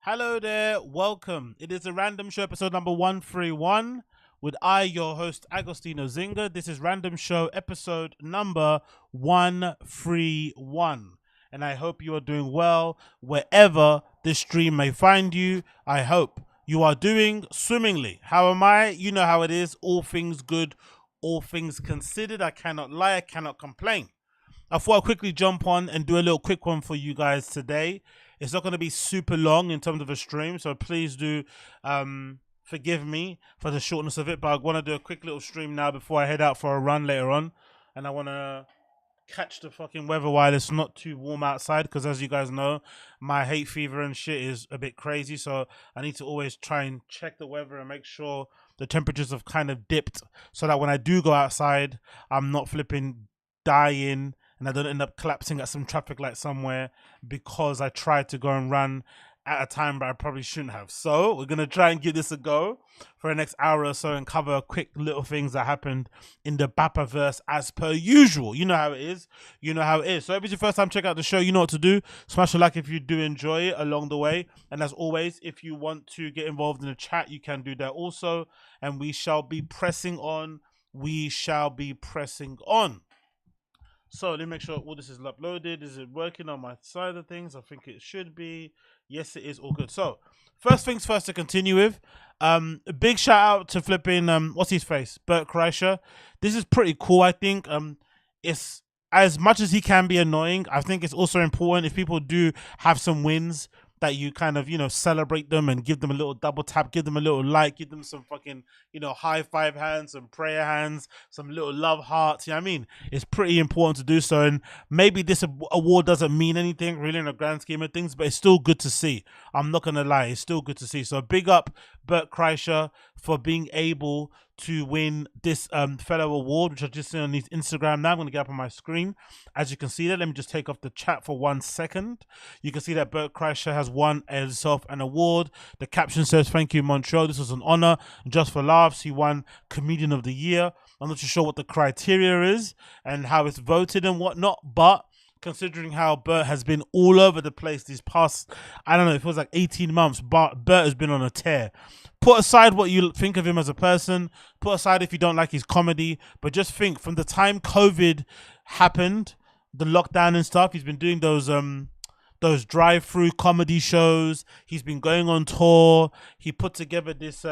Hello there, welcome. It is a random show episode number 131 with your host, AgostinhoZinga. This is Random Show episode number 131. And I hope you are doing well wherever this stream may find you. I hope you are doing swimmingly. How am I? You know how it is. All things good, all things considered. I cannot lie, I cannot complain. I thought I'd quickly jump on and do a little quick one for you guys today. It's not going to be super long in terms of a stream, so please do forgive me for the shortness of it. But I want to do a quick little stream now before I head out for a run later on. And I want to catch the fucking weather while it's not too warm outside, because as you guys know, my hay fever and shit is a bit crazy. So I need to always try and check the weather and make sure the temperatures have kind of dipped, so that when I do go outside, I'm not flipping dying and I don't end up collapsing at some traffic light somewhere because I tried to go and run at a time but I probably shouldn't have. So we're going to try and give this a go for the next hour or so and cover quick little things that happened in the Bappaverse as per usual. You know how it is. You know how it is. So if it's your first time check out the show, you know what to do. Smash a like if you do enjoy it along the way. And as always, if you want to get involved in the chat, you can do that also. And we shall be pressing on. So let me make sure all this is uploaded. Is it working on my side of things? I think it should be. Yes, it is all good. So first things first to continue with. A big shout out to flipping what's his face? Bert Kreischer. This is pretty cool, I think. It's as much as he can be annoying, I think it's also important if people do have some wins that you kind of, celebrate them and give them a little double tap, give them a little like, give them some fucking, high five hands, some prayer hands, some little love hearts. You know what I mean? It's pretty important to do so. And maybe this award doesn't mean anything really in the grand scheme of things, but it's still good to see. I'm not going to lie. It's still good to see. So big up Bert Kreischer for being able to win this fellow award, which I just seen on his Instagram. Now I'm going to get up on my screen. As you can see that, let me just take off the chat for 1 second. You can see that Bert Kreischer has won himself an award. The caption says, "Thank you, Montreal. This was an honor. Just for laughs, he won Comedian of the Year." I'm not too sure what the criteria is and how it's voted and whatnot, but considering how Bert has been all over the place these past, I don't know, it feels like 18 months, but Bert has been on a tear. Put aside what you think of him as a person, put aside if you don't like his comedy, but just think from the time COVID happened, the lockdown and stuff, he's been doing those drive-through comedy shows. He's been going on tour. He put together this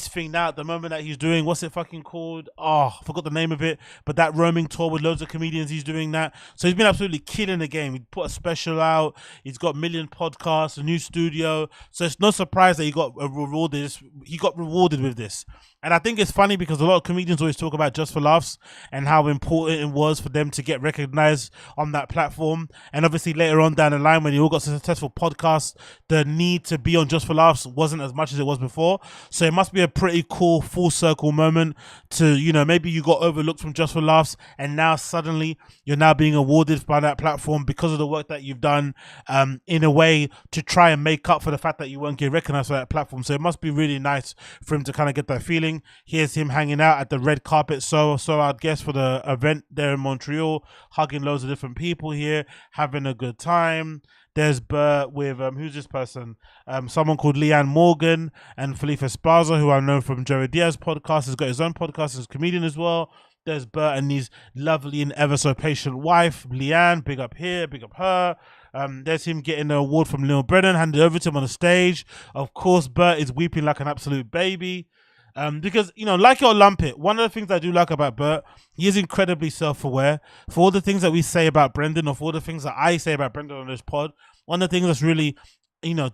thing now at the moment that he's doing. What's it fucking called? Oh, I forgot the name of it. But that roaming tour with loads of comedians, he's doing that. So he's been absolutely killing the game. He put a special out. He's got million podcasts, a new studio. So it's no surprise that he got rewarded. He got rewarded with this. And I think it's funny because a lot of comedians always talk about Just for Laughs and how important it was for them to get recognized on that platform. And obviously later on down the line, when you all got successful podcasts, the need to be on Just for Laughs wasn't as much as it was before. So it must be a pretty cool full circle moment to, maybe you got overlooked from Just for Laughs and now suddenly you're now being awarded by that platform because of the work that you've done in a way to try and make up for the fact that you weren't getting recognized for that platform. So it must be really nice for him to kind of get that feeling. Here's him hanging out at the red carpet, so I'd guess, for the event there in Montreal, hugging loads of different people here, having a good time. There's Bert with who's this person? Someone called Leanne Morgan and Felipe Esparza, who I know from Jared Diaz's podcast. He's got his own podcast as a comedian as well. There's Bert and his lovely and ever so patient wife, Leanne. Big up here, big up her. There's him getting the award from Lil Brennan, handed over to him on the stage. Of course, Bert is weeping like an absolute baby. Because, like it or lump it, one of the things I do like about Bert, he is incredibly self-aware. For all the things that we say about Brendan, or for all the things that I say about Brendan on this pod, one of the things that's really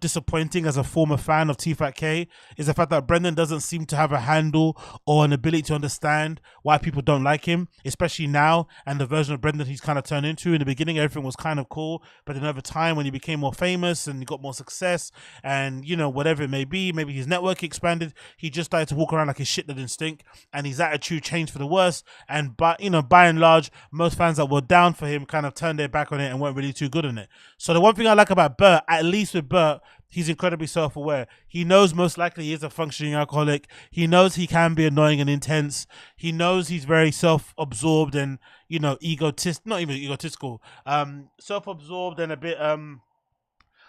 disappointing as a former fan of T-Fat-K is the fact that Brendan doesn't seem to have a handle or an ability to understand why people don't like him, especially now and the version of Brendan he's kind of turned into. In the beginning, everything was kind of cool, but then over time, when he became more famous and he got more success and, whatever it may be, maybe his network expanded, he just started to walk around like his shit that didn't stink, and his attitude changed for the worse. And, by and large, most fans that were down for him kind of turned their back on it and weren't really too good on it. So the one thing I like about Bert, at least with Bert, he's incredibly self-aware. He knows most likely he is a functioning alcoholic. He knows he can be annoying and intense. He knows he's very self-absorbed and, not even egotistical, self-absorbed and a bit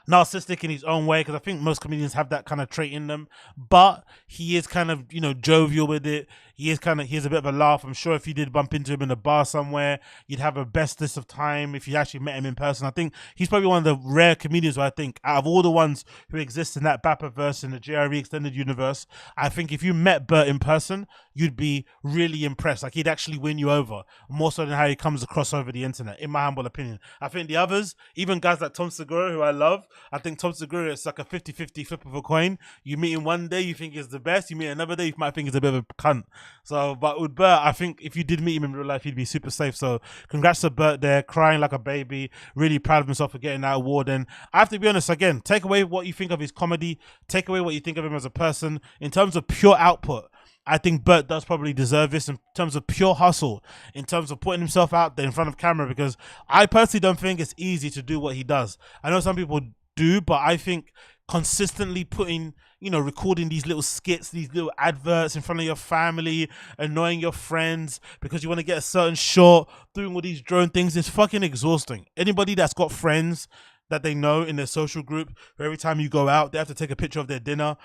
narcissistic in his own way, because I think most comedians have that kind of trait in them, but he is kind of, jovial with it. He has a bit of a laugh. I'm sure if you did bump into him in a bar somewhere, you'd have a bestest of time if you actually met him in person. I think he's probably one of the rare comedians where I think out of all the ones who exist in that BAPA-verse, in the JRE extended universe, I think if you met Bert in person, you'd be really impressed. Like, he'd actually win you over more so than how he comes across over the internet, in my humble opinion. I think the others, even guys like Tom Segura, who I love, I think Tom Segura is like a 50-50 flip of a coin. You meet him one day, you think he's the best. You meet another day, you might think he's a bit of a cunt. So, but with Bert, I think if you did meet him in real life, he'd be super safe. So congrats to Bert there, crying like a baby, really proud of himself for getting that award. And I have to be honest, again, take away what you think of his comedy, take away what you think of him as a person. In terms of pure output, I think Bert does probably deserve this in terms of pure hustle, in terms of putting himself out there in front of camera, because I personally don't think it's easy to do what he does. I know some people do, but I think consistently putting, recording these little skits, these little adverts in front of your family, annoying your friends because you want to get a certain shot, doing all these drone things is fucking exhausting. Anybody that's got friends that they know in their social group, where every time you go out, they have to take a picture of their dinner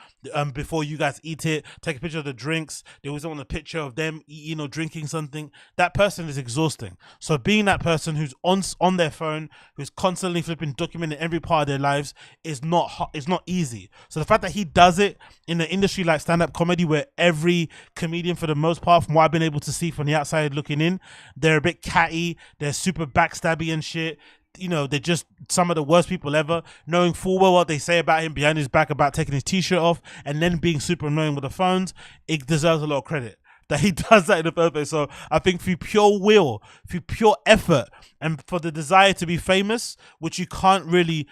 before you guys eat it, take a picture of the drinks. They always want a picture of them eating or drinking something. That person is exhausting. So being that person who's on their phone, who's constantly flipping, documenting every part of their lives is not easy. So the fact that he does it in an industry like stand-up comedy, where every comedian, for the most part, from what I've been able to see from the outside looking in, they're a bit catty, they're super backstabby and shit. They're just some of the worst people ever, knowing full well what they say about him behind his back about taking his t-shirt off and then being super annoying with the phones. It deserves a lot of credit that he does that in the first place. So I think through pure will, through pure effort, and for the desire to be famous, which you can't really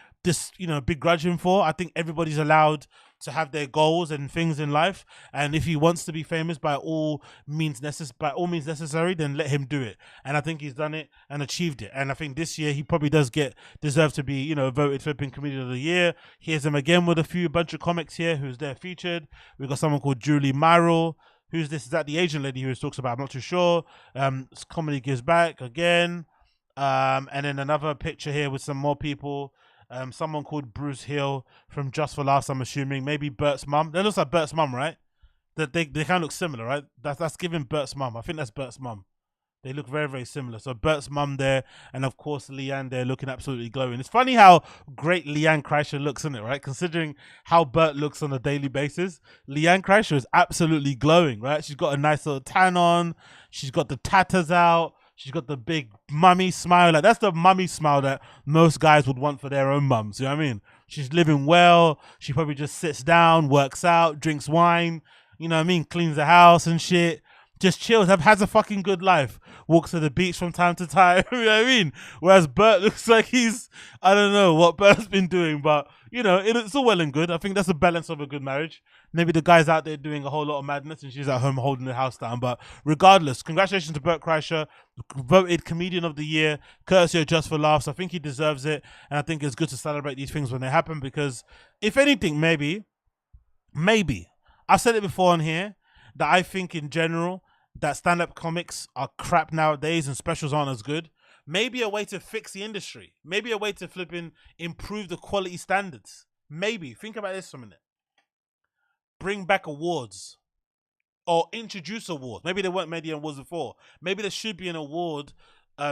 begrudge him for, I think everybody's allowed to have their goals and things in life, and if he wants to be famous by all means necessary, then let him do it. And I think he's done it and achieved it. And I think this year he probably deserves to be voted Flipping Comedian of the Year. Here's him again with a bunch of comics here who's there featured. We've got someone called Julie Myrrell. Who's this? Is that the Asian lady who talks about? I'm not too sure. Comedy Gives Back again. And then another picture here with some more people. Someone called Bruce Hill from Just for Laughs, I'm assuming. Maybe Bert's mum. That looks like Bert's mum, right? That they kind of look similar, right? That's giving Bert's mum. I think that's Bert's mum. They look very, very similar. So Bert's mum there, and of course Leanne there looking absolutely glowing. It's funny how great Leanne Kreischer looks, isn't it, right? Considering how Bert looks on a daily basis, Leanne Kreischer is absolutely glowing, right? She's got a nice little tan on. She's got the tatters out. She's got the big mummy smile. Like, that's the mummy smile that most guys would want for their own mums. You know what I mean? She's living well. She probably just sits down, works out, drinks wine. You know what I mean? Cleans the house and shit. Just chills, has a fucking good life. Walks to the beach from time to time. You know what I mean? Whereas Bert looks like I don't know what Bert's been doing, but it's all well and good. I think that's a balance of a good marriage. Maybe the guy's out there doing a whole lot of madness and she's at home holding the house down. But regardless, congratulations to Bert Kreischer, voted Comedian of the Year, courtesy of Just for Laughs. I think he deserves it, and I think it's good to celebrate these things when they happen, because if anything, maybe, I've said it before on here, that I think in general that stand-up comics are crap nowadays and specials aren't as good. Maybe a way to fix the industry. Maybe a way to improve the quality standards. Maybe. Think about this for a minute. Bring back awards. Or introduce awards. Maybe there weren't many awards before. Maybe there should be an award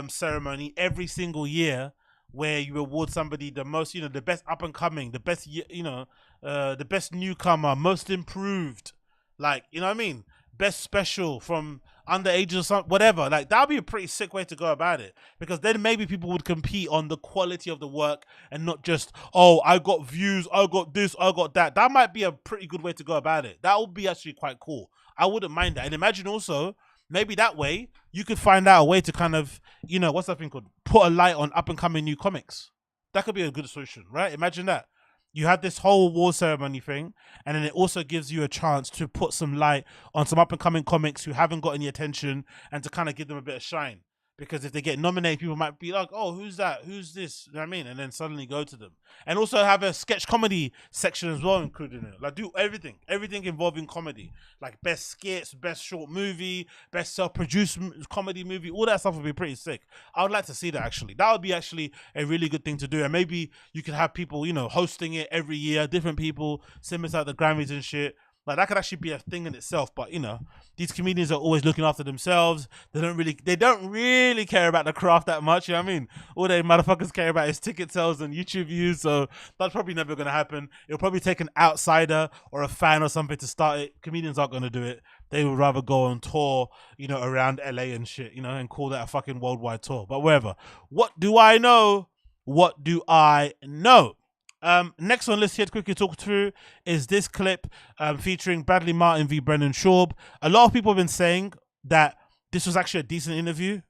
ceremony every single year where you award somebody the most, the best up-and-coming, the best, the best newcomer, most improved. Like, you know what I mean? Best special from underage or something, whatever. Like, that would be a pretty sick way to go about it, because then maybe people would compete on the quality of the work and not just, oh, I got views, I got this, I got that. That might be a pretty good way to go about it. That would be actually quite cool. I wouldn't mind that. And imagine also, maybe that way you could find out a way to kind of, what's that thing called? Put a light on up and coming new comics. That could be a good solution, right? Imagine that. You have this whole award ceremony thing, and then it also gives you a chance to put some light on some up-and-coming comics who haven't got any attention, and to kind of give them a bit of shine. because if they get nominated, people might be like, "Oh, who's that? Who's this?" You know what I mean? And then suddenly go to them, and also have a sketch comedy section as well included in it. Like do everything involving comedy, like best skits, best short movie, best self-produced comedy movie. All that stuff would be pretty sick. I would like to see that actually. That would be actually a really good thing to do, and maybe you could have people, hosting it every year, different people, similar to like the Grammys and shit. Like that could actually be a thing in itself, but these comedians are always looking after themselves. They don't really care about the craft that much. You know what I mean? All they motherfuckers care about is ticket sales and YouTube views. So that's probably never gonna happen. It'll probably take an outsider or a fan or something to start it. Comedians aren't gonna do it. They would rather go on tour, around LA and shit, and call that a fucking worldwide tour. But whatever. What do I know? What do I know? Next on list here to quickly talk through is this clip featuring Bradley Martin v Brendan Schaub. A lot of people have been saying that this was actually a decent interview,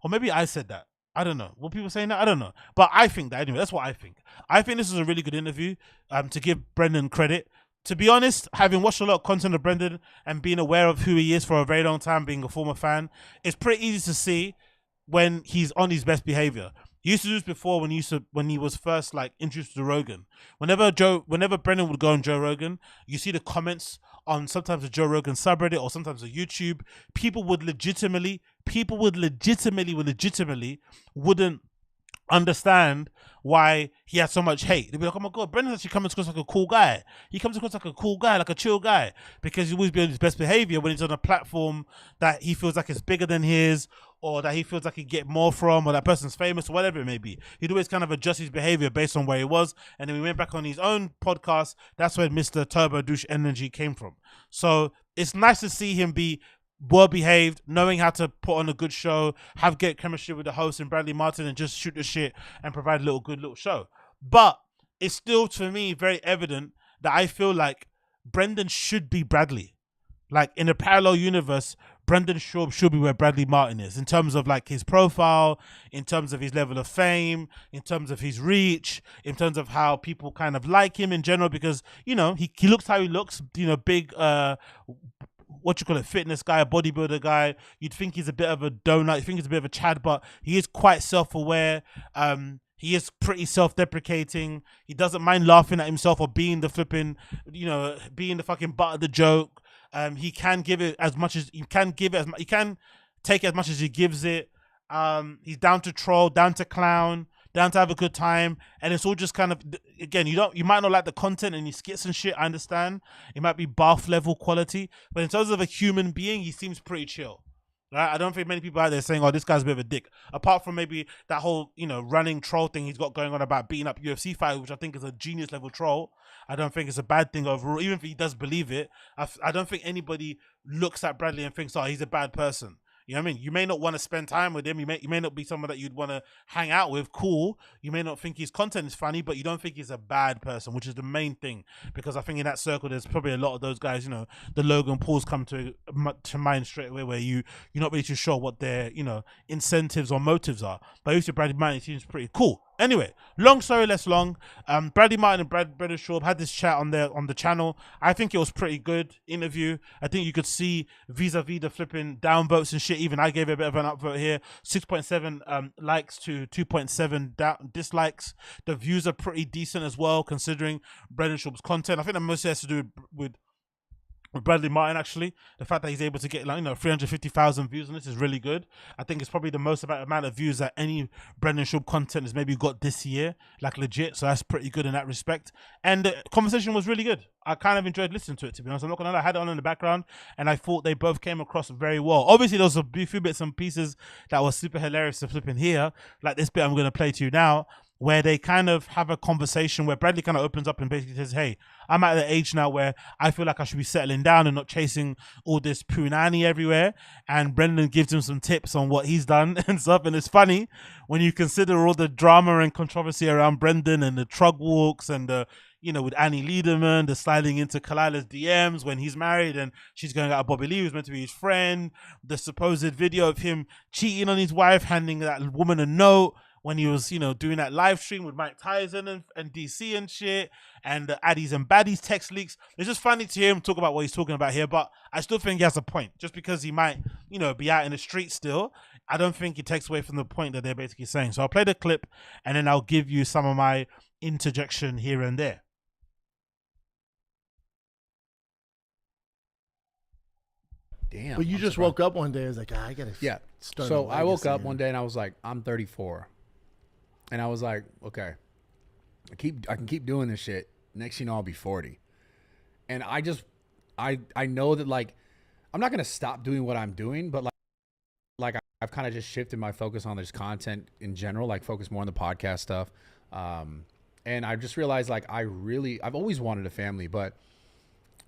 or maybe I said that. I don't know. Were people saying that? I don't know. But I think that anyway. That's what I think. I think this was a really good interview. To give Brendan credit. To be honest, having watched a lot of content of Brendan and being aware of who he is for a very long time, being a former fan, it's pretty easy to see when he's on his best behavior. He used to do this before when he was first like introduced to Rogan. Whenever Brendan would go on Joe Rogan, you see the comments on sometimes the Joe Rogan subreddit or sometimes the YouTube. People would legitimately wouldn't understand why he had so much hate. They'd be like, "Oh my god, Brendan's actually comes across like a cool guy. He comes across like a cool guy, like a chill guy, because he always be on his best behavior when he's on a platform that he feels like is bigger than his, or that he feels like he get more from, or that person's famous, or whatever it may be. He'd always kind of adjust his behavior based on where he was, and then we went back on his own podcast. That's where Mr. Turbo Douche Energy came from. So it's nice to see him be well behaved, knowing how to put on a good show, have great chemistry with the host and Bradley Martin, and just shoot the shit and provide a good little show. But it's still, to me, very evident that I feel like Brendan should be Bradley. Like in a parallel universe, Brendan Schaub should be where Bradley Martin is in terms of like his profile, in terms of his level of fame, in terms of his reach, in terms of how people kind of like him in general, because he looks how he looks, big fitness guy, a bodybuilder guy. You'd think he's a bit of a donut, you think he's a bit of a Chad, but he is quite self-aware. He is pretty self-deprecating. He doesn't mind laughing at himself or being the flipping, being the fucking butt of the joke. He can give it as much as he can give it, he can take it as much as he gives it. He's down to troll, down to clown, down to have a good time, and it's all just kind of, again, you might not like the content and his skits and shit. I understand it might be bath level quality, but in terms of a human being, he seems pretty chill. Right? I don't think many people out there saying, "Oh, this guy's a bit of a dick." Apart from maybe that whole, running troll thing he's got going on about beating up UFC fighters, which I think is a genius level troll. I don't think it's a bad thing overall, even if he does believe it. I don't think anybody looks at Bradley and thinks, "Oh, he's a bad person." You know what I mean? You may not want to spend time with him. You may not be someone that you'd want to hang out with. Cool. You may not think his content is funny, but you don't think he's a bad person, which is the main thing. Because I think in that circle, there's probably a lot of those guys, the Logan Pauls come to mind straight away, where you're not really too sure what their, incentives or motives are. But used to Bradley Martin, seems pretty cool. Anyway, long story less long. Bradley Martin and Brendan Schaub had this chat on the channel. I think it was pretty good interview. I think you could see vis-a-vis the flipping downvotes and shit. Even I gave it a bit of an upvote here. 6.7 likes to 2.7 dislikes. The views are pretty decent as well, considering Brendan Schaub's content. I think that mostly has to do with Bradley Martin, actually. The fact that he's able to get 350,000 views on this is really good. I think it's probably the most amount of views that any Brendan Schaub content has maybe got this year, like legit. So that's pretty good in that respect. And the conversation was really good. I kind of enjoyed listening to it, to be honest. I'm not gonna lie, I had it on in the background, and I thought they both came across very well. Obviously, there was a few bits and pieces that was super hilarious to flipping here, like this bit I'm gonna play to you now, where they kind of have a conversation where Bradley kind of opens up and basically says, "Hey, I'm at the age now where I feel like I should be settling down and not chasing all this punani everywhere." And Brendan gives him some tips on what he's done and stuff. And it's funny when you consider all the drama and controversy around Brendan and the trug walks and the, with Annie Lederman, the sliding into Kalila's DMs when he's married and she's going out with Bobby Lee, who's meant to be his friend, the supposed video of him cheating on his wife, handing that woman a note when he was, doing that live stream with Mike Tyson and DC and shit, and the Addies and Baddies text leaks. It's just funny to hear him talk about what he's talking about here, but I still think he has a point. Just because he might, be out in the street still, I don't think it takes away from the point that they're basically saying. So I'll play the clip and then I'll give you some of my interjection here and there. Damn. But you just woke up one day. I was like, I gotta. Yeah. Start So I woke up here. one day and I was like, I'm 34, and I was like, okay, I can keep doing this shit. Next thing you know, I'll be 40, and I know that like I'm not gonna stop doing what I'm doing, but like I've kind of just shifted my focus on this content in general, like focus more on the podcast stuff, and I just realized like I've always wanted a family, but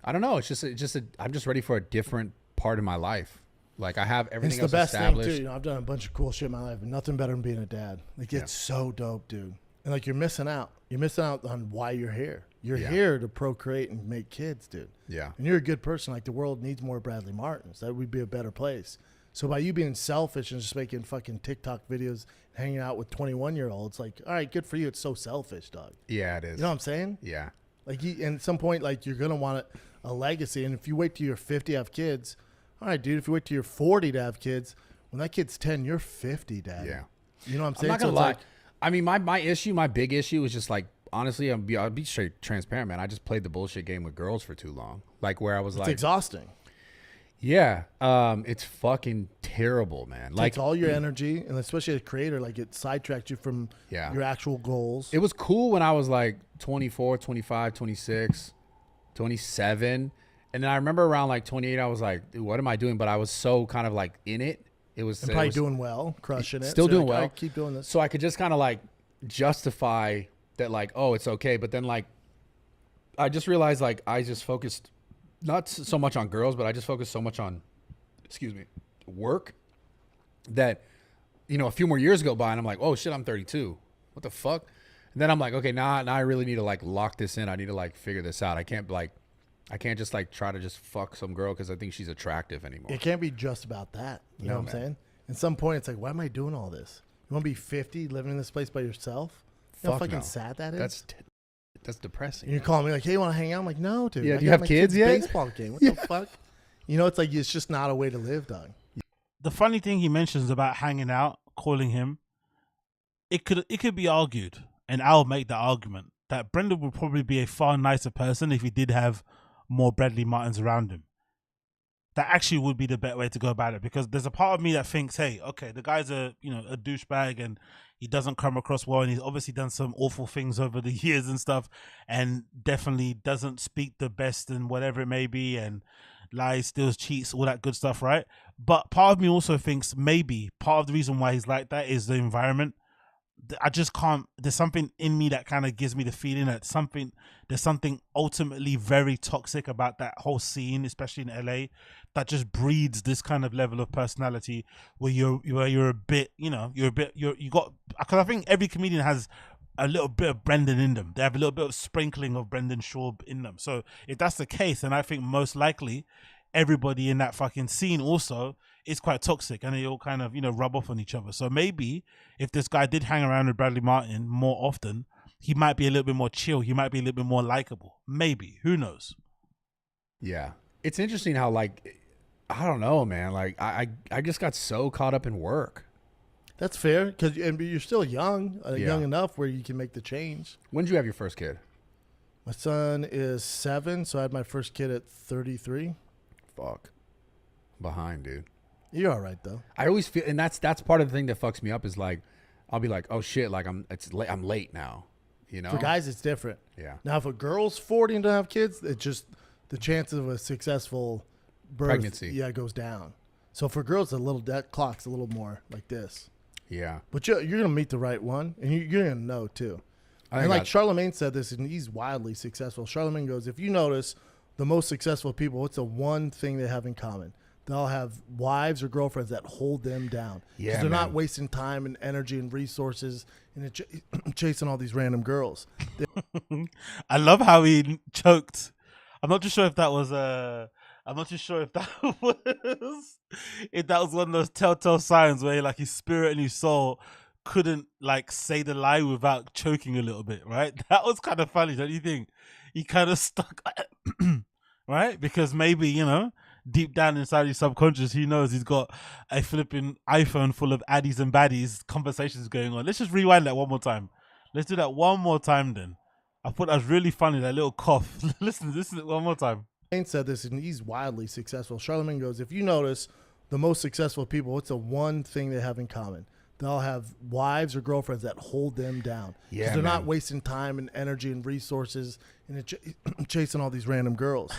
I don't know. I'm just ready for a different part of my life. Like I have everything else established. It's the best thing too. You know, I've done a bunch of cool shit in my life, but nothing better than being a dad. Like it's so dope, dude. And like you're missing out. You're missing out on why you're here. You're here to procreate and make kids, dude. Yeah. And you're a good person. Like the world needs more Bradley Martins. That would be a better place. So by you being selfish and just making fucking TikTok videos, hanging out with 21-year-olds, like, all right, good for you. It's so selfish, dog. Yeah, it is. You know what I'm saying? Yeah. Like and at some point, like you're gonna want a legacy. And if you wait till you're 50 to have kids. All right, dude, if you wait till you're 40 to have kids, when that kid's 10, you're 50, Dad. Yeah. You know what I'm saying? I'm not going to lie. Like, I mean, my big issue was just like, honestly, I'll be straight transparent, man. I just played the bullshit game with girls for too long. Like where I was it's exhausting. Yeah. It's fucking terrible, man. Like it's all your energy, and especially as a creator, like it sidetracks you from your actual goals. It was cool when I was like 24, 25, 26, 27. And then I remember around like 28, I was like, dude, what am I doing? But I was so kind of like in it. It was probably doing well, crushing it. Still doing like, well. Keep doing this. So I could just kind of like justify that like, oh, it's okay. But then like, I just realized like I just focused not so much on girls, but I just focused so much on, work that, you know, a few more years go by and I'm like, oh shit, I'm 32. What the fuck? And then I'm like, okay, now I really need to like lock this in. I need to like figure this out. I can't just like try to just fuck some girl because I think she's attractive anymore. It can't be just about that. You know what I'm saying? At some point, it's like, why am I doing all this? You want to be 50 living in this place by yourself? You know how fucking sad that is? That's depressing. And you're calling me like, hey, you want to hang out? I'm like, no, dude. Yeah, do you have kids yet? Baseball game. What the fuck? You know, it's like, it's just not a way to live, dog. The funny thing he mentions about hanging out, calling him, it could be argued, and I'll make the argument, that Brendan would probably be a far nicer person if he did have more Bradley Martins around him. That actually would be the better way to go about it, because there's a part of me that thinks, hey, okay, the guy's a douchebag and he doesn't come across well, and he's obviously done some awful things over the years and stuff, and definitely doesn't speak the best and whatever it may be, and lies, steals, cheats, all that good stuff, right? But part of me also thinks maybe part of the reason why he's like that is the environment. I just can't. There's something in me that kind of gives me the feeling that there's something ultimately very toxic about that whole scene, especially in LA, that just breeds this kind of level of personality where you're a bit, because I think every comedian has a little bit of Brendan in them. They have a little bit of sprinkling of Brendan Schaub in them. So if that's the case, then I think most likely everybody in that fucking scene also is quite toxic, and they all kind of, rub off on each other. So maybe if this guy did hang around with Bradley Martin more often, he might be a little bit more chill. He might be a little bit more likable. Maybe. Who knows? Yeah. It's interesting how, like, I don't know, man. Like, I just got so caught up in work. That's fair, because you're still young, young enough where you can make the change. When did you have your first kid? My son is 7, so I had my first kid at 33. Fuck. Behind, dude. You're all right though. I always feel, and that's part of the thing that fucks me up is like, I'll be like, oh shit, like I'm late now, For guys, it's different. Yeah. Now, if a girl's 40 and don't have kids, it just the chances of a successful birth, pregnancy, goes down. So for girls, that clock's a little more like this. Yeah. But you're gonna meet the right one, and you're gonna know too. And like Charlemagne said this, and he's wildly successful. Charlemagne goes, if you notice the most successful people, what's the one thing they have in common? They'll have wives or girlfriends that hold them down. Yeah, they're not wasting time and energy and resources and chasing all these random girls. I love how he choked. I'm not too sure if that was one of those telltale signs where like his spirit and his soul couldn't like say the lie without choking a little bit, right? That was kind of funny, don't you think? He kind of stuck, right? Because maybe, deep down inside his subconscious, he knows he's got a flipping iPhone full of addies and baddies conversations going on. Let's just rewind that one more time. Let's do that one more time then. I thought that was really funny, that little cough. Listen to it one more time. Charlemagne said this, and he's wildly successful. Charlemagne goes, if you notice, the most successful people, what's the one thing they have in common? They all have wives or girlfriends that hold them down. Yeah, they're not wasting time and energy and resources and chasing all these random girls.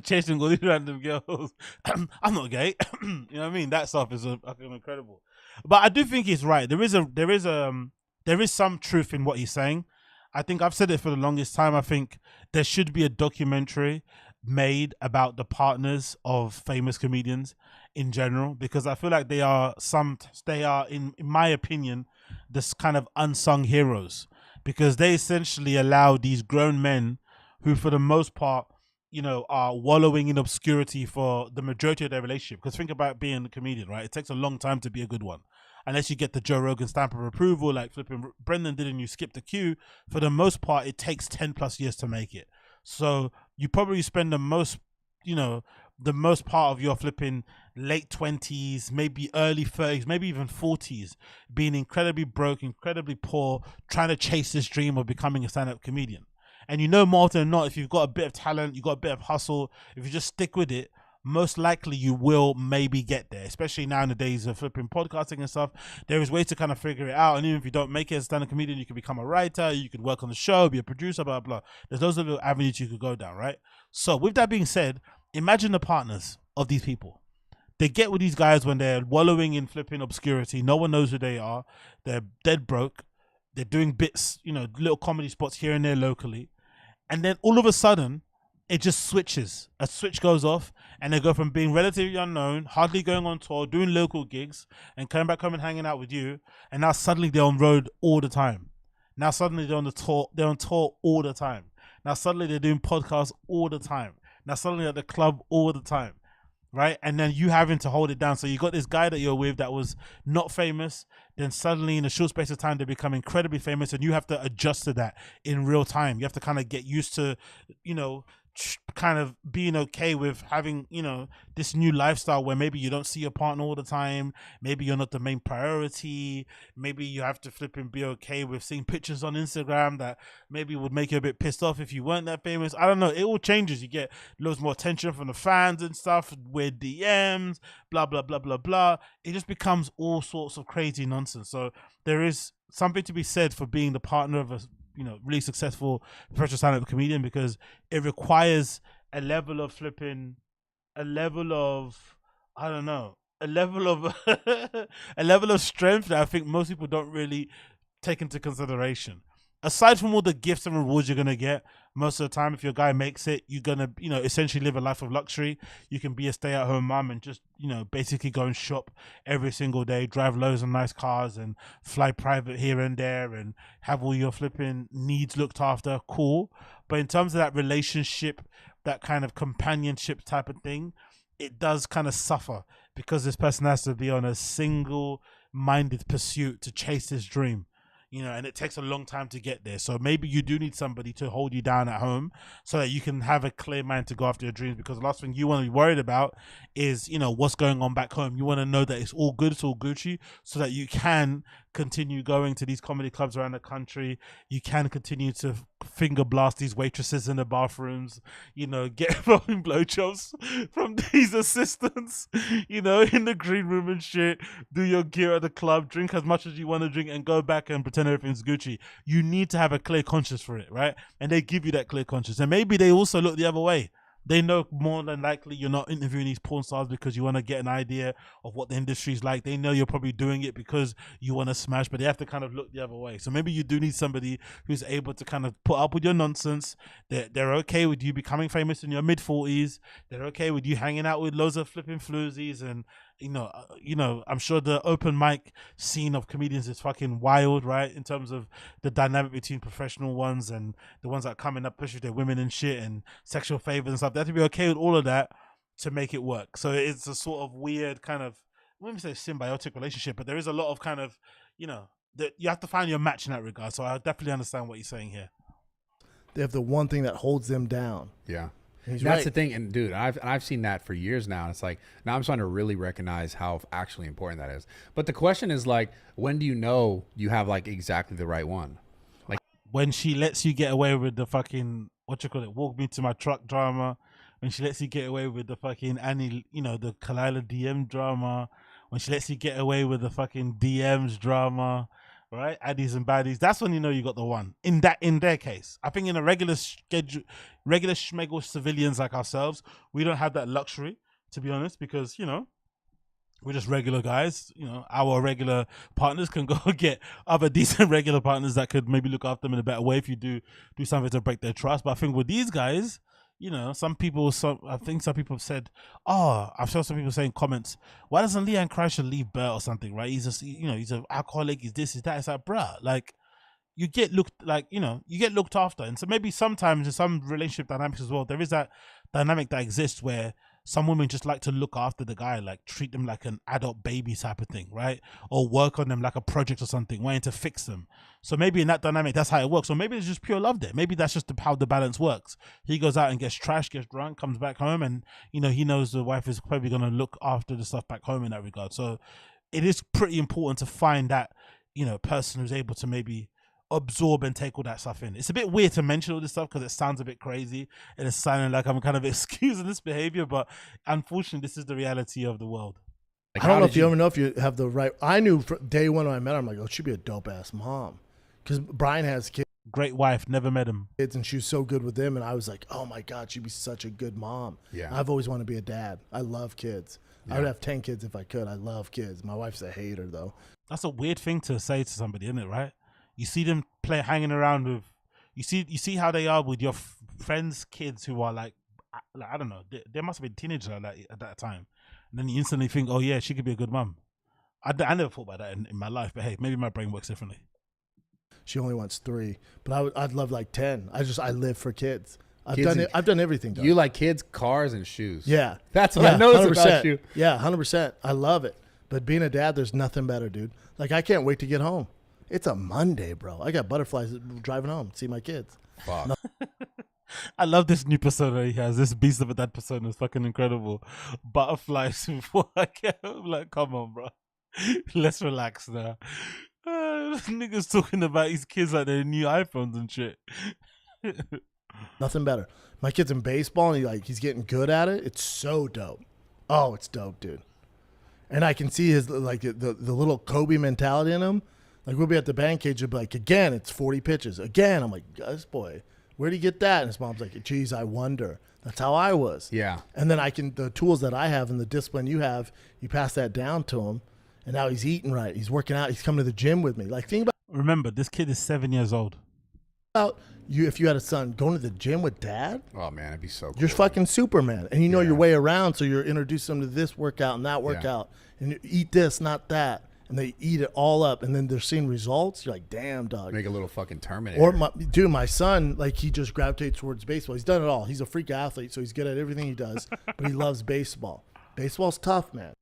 Chasing all these random girls. I'm not gay. You know what I mean? That stuff is fucking incredible. But I do think he's right. There is some truth in what he's saying. I think I've said it for the longest time. I think there should be a documentary made about the partners of famous comedians in general, because I feel like they are in my opinion, this kind of unsung heroes, because they essentially allow these grown men who for the most part, you know, are wallowing in obscurity for the majority of their relationship. Because think about being a comedian, right? It takes a long time to be a good one. Unless you get the Joe Rogan stamp of approval like flipping Brendan did and you skip the queue, for the most part, it takes 10 plus years to make it. So you probably spend the most part of your flipping late 20s, maybe early 30s, maybe even 40s, being incredibly broke, incredibly poor, trying to chase this dream of becoming a stand-up comedian. And you know, more often than not, if you've got a bit of talent, you've got a bit of hustle, if you just stick with it, most likely you will maybe get there, especially now in the days of flipping podcasting and stuff. There is ways to kind of figure it out. And even if you don't make it as a stand-up comedian, you can become a writer, you could work on the show, be a producer, blah, blah. There's those little avenues you could go down, right? So with that being said, imagine the partners of these people. They get with these guys when they're wallowing in flipping obscurity. No one knows who they are. They're dead broke. They're doing bits, you know, little comedy spots here and there locally. And then all of a sudden, it just switches. A switch goes off, and they go from being relatively unknown, hardly going on tour, doing local gigs, and coming back home and hanging out with you. And now suddenly they're on road all the time. Now suddenly they're on tour all the time. Now suddenly they're doing podcasts all the time. Now suddenly at the club all the time. Right? And then you having to hold it down. So you got this guy that you're with that was not famous. Then suddenly in a short space of time, they become incredibly famous, and you have to adjust to that in real time. You have to kind of get used to, you know, kind of being okay with having, you know, this new lifestyle where maybe you don't see your partner all the time, maybe you're not the main priority, maybe you have to flip and be okay with seeing pictures on Instagram that maybe would make you a bit pissed off if you weren't that famous. I don't know, it all changes. You get loads more attention from the fans and stuff, weird DMs, blah blah blah blah blah. It just becomes all sorts of crazy nonsense. So there is something to be said for being the partner of a, you know, really successful professional stand-up comedian, because it requires a level of a level of a level of strength that I think most people don't really take into consideration. Aside from all the gifts and rewards you're gonna get, most of the time, if your guy makes it, you're gonna, you know, essentially live a life of luxury. You can be a stay-at-home mom and just, you know, basically go and shop every single day, drive loads of nice cars, and fly private here and there, and have all your flipping needs looked after. Cool. But in terms of that relationship, that kind of companionship type of thing, it does kind of suffer, because this person has to be on a single-minded pursuit to chase his dream. You know, and it takes a long time to get there. So maybe you do need somebody to hold you down at home so that you can have a clear mind to go after your dreams, because the last thing you want to be worried about is, you know, what's going on back home. You want to know that it's all good, it's all Gucci, so that you can continue going to these comedy clubs around the country. You can continue to finger blast these waitresses in the bathrooms, you know, get rolling blowjobs from these assistants, you know, in the green room and shit, do your gear at the club, drink as much as you want to drink, and go back and pretend everything's Gucci. You need to have a clear conscience for it, right? And they give you that clear conscience. And maybe they also look the other way. They know more than likely you're not interviewing these porn stars because you want to get an idea of what the industry's like. They know you're probably doing it because you want to smash, but they have to kind of look the other way. So maybe you do need somebody who's able to kind of put up with your nonsense. They're okay with you becoming famous in your mid-40s. They're okay with you hanging out with loads of flipping floozies, and you know, I'm sure the open mic scene of comedians is fucking wild, right? In terms of the dynamic between professional ones and the ones that are coming up, especially if they're women and shit and sexual favors and stuff. They have to be okay with all of that to make it work. So it's a sort of weird kind of, I wouldn't say symbiotic relationship, but there is a lot of kind of, you know, that you have to find your match in that regard. So I definitely understand what you're saying here. They have the one thing that holds them down. Yeah. That's the thing. And dude, I've seen that for years now. And it's like, now I'm starting to really recognize how actually important that is. But the question is like, when do you know you have like exactly the right one? Like when she lets you get away with the fucking, what you call it, walk me to my truck drama. When she lets you get away with the fucking Annie, you know, the Kalila DM drama. When she lets you get away with the fucking DMs drama. Right, addies and baddies. That's when you know you got the one. In their case, I think in a regular schmeggle civilians like ourselves, we don't have that luxury, to be honest, because you know we're just regular guys. You know, our regular partners can go get other decent regular partners that could maybe look after them in a better way if you do something to break their trust. But I think with these guys, you know, I think some people have said, oh, I've seen some people saying comments, why doesn't Leanne Kreischer leave Bert or something, right? He's just, you know, he's an alcoholic, he's this, he's that. It's like, bruh, like, you get looked after. And so maybe sometimes in some relationship dynamics as well, there is that dynamic that exists where some women just like to look after the guy, like treat them like an adult baby type of thing, right? Or work on them like a project or something, wanting to fix them. So maybe in that dynamic, that's how it works. Or maybe it's just pure love there. Maybe that's just how the balance works. He goes out and gets trashed, gets drunk, comes back home, and you know he knows the wife is probably going to look after the stuff back home in that regard. So it is pretty important to find that, you know, person who's able to maybe absorb and take all that stuff in. It's a bit weird to mention all this stuff because it sounds a bit crazy and it's sounding like I'm kind of excusing this behavior, but unfortunately this is the reality of the world. Like, I don't know if you ever know if you have the right. I knew from day one when I met her, I'm like, oh, she'd be a dope ass mom, because Brian has kids. Great wife, never met him. Kids, and she was so good with them, and I was like, oh my god, she'd be such a good mom. Yeah, I've always wanted to be a dad. I love kids. I would have 10 kids if I could. I love kids. My wife's a hater though. That's a weird thing to say to somebody, isn't it? Right? You see them hanging around with, you see how they are with your friends' kids who are like I don't know, they must have been teenagers at that time, and then you instantly think, oh yeah, she could be a good mum. I never thought about that in my life, but hey, maybe my brain works differently. She only wants 3, but I'd love like 10. I live for kids. I've done everything. Though. You like kids, cars, and shoes. Yeah, that's what I noticed about you. Yeah, 100%. I love it. But being a dad, there's nothing better, dude. Like I can't wait to get home. It's a Monday, bro. I got butterflies driving home. See my kids. Fuck. I love this new persona he has. This beast of a dad persona is fucking incredible. Butterflies before I get home. Like, come on, bro. Let's relax now. Niggas talking about his kids like they're new iPhones and shit. Nothing better. My kid's in baseball and he's getting good at it. It's so dope. Oh, it's dope, dude. And I can see his the little Kobe mentality in him. Like we'll be at the band cage and be like, again, it's 40 pitches. Again, I'm like, this boy, where'd he get that? And his mom's like, geez, I wonder. That's how I was. Yeah. And then the tools that I have and the discipline you have, you pass that down to him. And now he's eating right. He's working out. He's coming to the gym with me. Like, think about. Remember, this kid is 7 years old. You, if you had a son going to the gym with dad. Oh man, it'd be so cool. You're fucking Superman, and you know your way around. So you're introducing them to this workout and that workout, and you eat this, not that, and they eat it all up, and then they're seeing results. You're like, damn, dog. Make a little fucking Terminator. Or my son, like he just gravitates towards baseball. He's done it all. He's a freak athlete, so he's good at everything he does. But he loves baseball. Baseball's tough, man.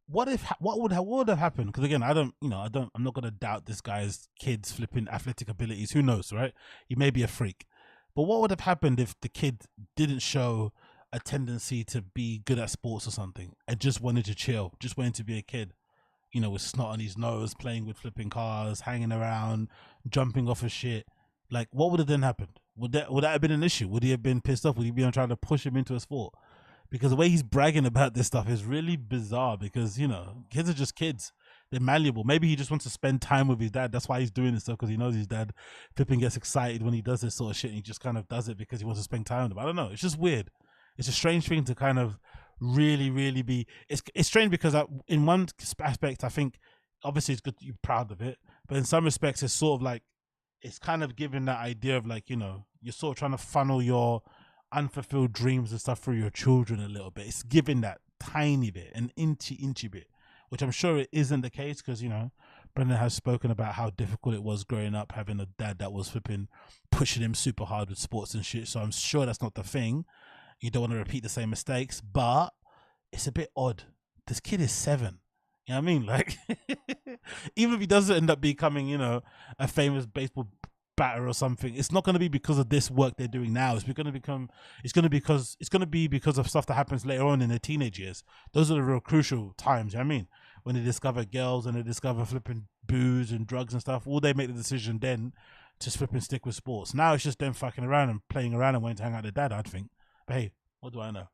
What would have happened? Because again, I'm not gonna doubt this guy's kid's flipping athletic abilities. Who knows, right? He may be a freak, but what would have happened if the kid didn't show a tendency to be good at sports or something and just wanted to chill, just wanted to be a kid, you know, with snot on his nose, playing with flipping cars, hanging around, jumping off of shit? Like, what would have then happened? Would that have been an issue? Would he have been pissed off? Would he be trying to push him into a sport? Because the way he's bragging about this stuff is really bizarre because, you know, kids are just kids. They're malleable. Maybe he just wants to spend time with his dad. That's why he's doing this stuff, because he knows his dad flipping gets excited when he does this sort of shit, and he just kind of does it because he wants to spend time with him. I don't know. It's just weird. It's a strange thing to kind of really, really be. It's strange because in one aspect, I think, obviously it's good you're proud of it, but in some respects, it's sort of like, it's kind of giving that idea of like, you know, you're sort of trying to funnel your unfulfilled dreams and stuff through your children a little bit. It's giving that tiny bit, an inchy bit, which I'm sure it isn't the case because, you know, Brendan has spoken about how difficult it was growing up having a dad that was flipping pushing him super hard with sports and shit. So I'm sure that's not the thing. You don't want to repeat the same mistakes, but it's a bit odd. This kid is 7. You know what I mean? Like, even if he doesn't end up becoming, you know, a famous baseball batter or something, it's not going to be because of this work they're doing now. It's going to be because of stuff that happens later on in their teenage years. Those are the real crucial times. You know what I mean, when they discover girls and they discover flipping booze and drugs and stuff, will they make the decision then to flip and stick with sports? Now it's just them fucking around and playing around and wanting to hang out with their dad, I'd think. But hey, what do I know?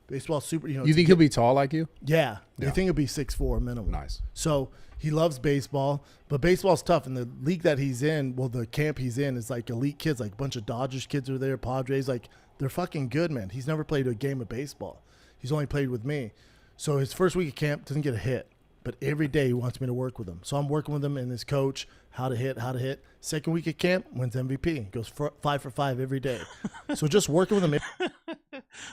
Baseball super, You think he'll be tall like you? Yeah. I think he'll be 6'4" minimum. Nice. So he loves baseball, but baseball's tough. And the league that he's in, well, the camp he's in is like elite kids, like a bunch of Dodgers kids are there, Padres, like they're fucking good, man. He's never played a game of baseball. He's only played with me. So his first week of camp doesn't get a hit, but every day he wants me to work with him. So I'm working with him and his coach, how to hit. Second week of camp, wins MVP. Goes 5 for 5 every day. So just working with him.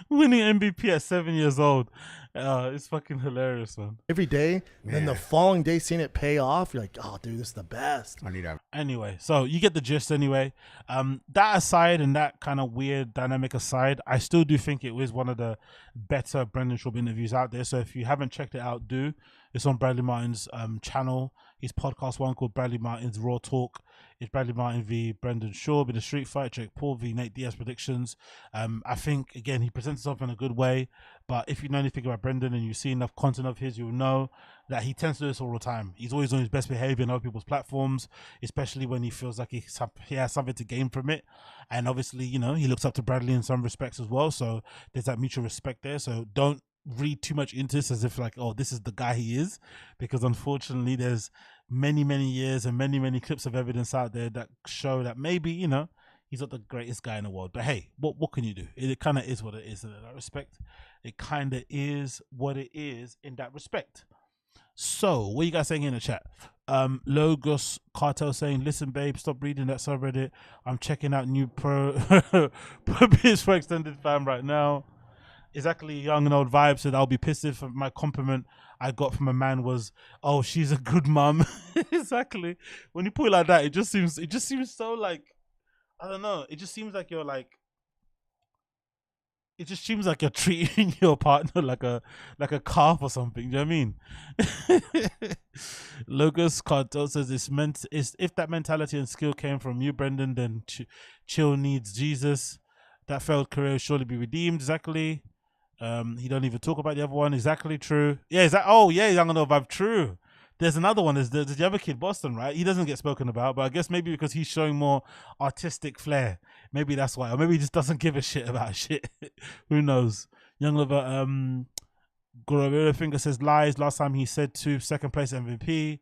Winning MVP at 7 years old. It's fucking hilarious, man. Every day. And then the following day, seeing it pay off, you're like, oh, dude, this is the best. I need that. Anyway, so you get the gist anyway. That aside and that kind of weird dynamic aside, I still do think it was one of the better Brendan Schaub interviews out there. So if you haven't checked it out, do. It's on Bradley Martin's channel. His podcast one called Bradley Martin's Raw Talk. It's Bradley Martin v Brendan Schaub in a street fight. Jake Paul v Nate Diaz predictions. I think, again, he presents himself in a good way. But if you know anything about Brendan and you see enough content of his, you'll know that he tends to do this all the time. He's always on his best behavior on other people's platforms, especially when he feels like he has something to gain from it. And obviously, you know, he looks up to Bradley in some respects as well. So there's that mutual respect there. So don't read too much into this as if like, oh, this is the guy he is, because unfortunately there's many years and many clips of evidence out there that show that maybe, you know, he's not the greatest guy in the world. But hey, what can you do? It kind of is what it is in that respect. It kind of is what it is in that respect. So what are you guys saying in the chat? Logos Cartel saying, listen babe, stop reading that subreddit. I'm checking out new pro PS for extended fam right now. Exactly, young and old vibe said, I'll be pissed if my compliment I got from a man was, oh, she's a good mum. Exactly. When you put it like that, it just seems so like, I don't know. It just seems like you're treating your partner like a calf or something. Do you know what I mean? Logos Cartel says if that mentality and skill came from you, Brendan, then Chill needs Jesus. That failed career will surely be redeemed. Exactly. He don't even talk about the other one. Exactly true. Yeah, young and old vibe. True. There's another one. There's the other kid, Boston, right? He doesn't get spoken about, but I guess maybe because he's showing more artistic flair. Maybe that's why. Or maybe he just doesn't give a shit about shit. Who knows? Young lover, Gorilla Finger says lies. Last time he said second place MVP.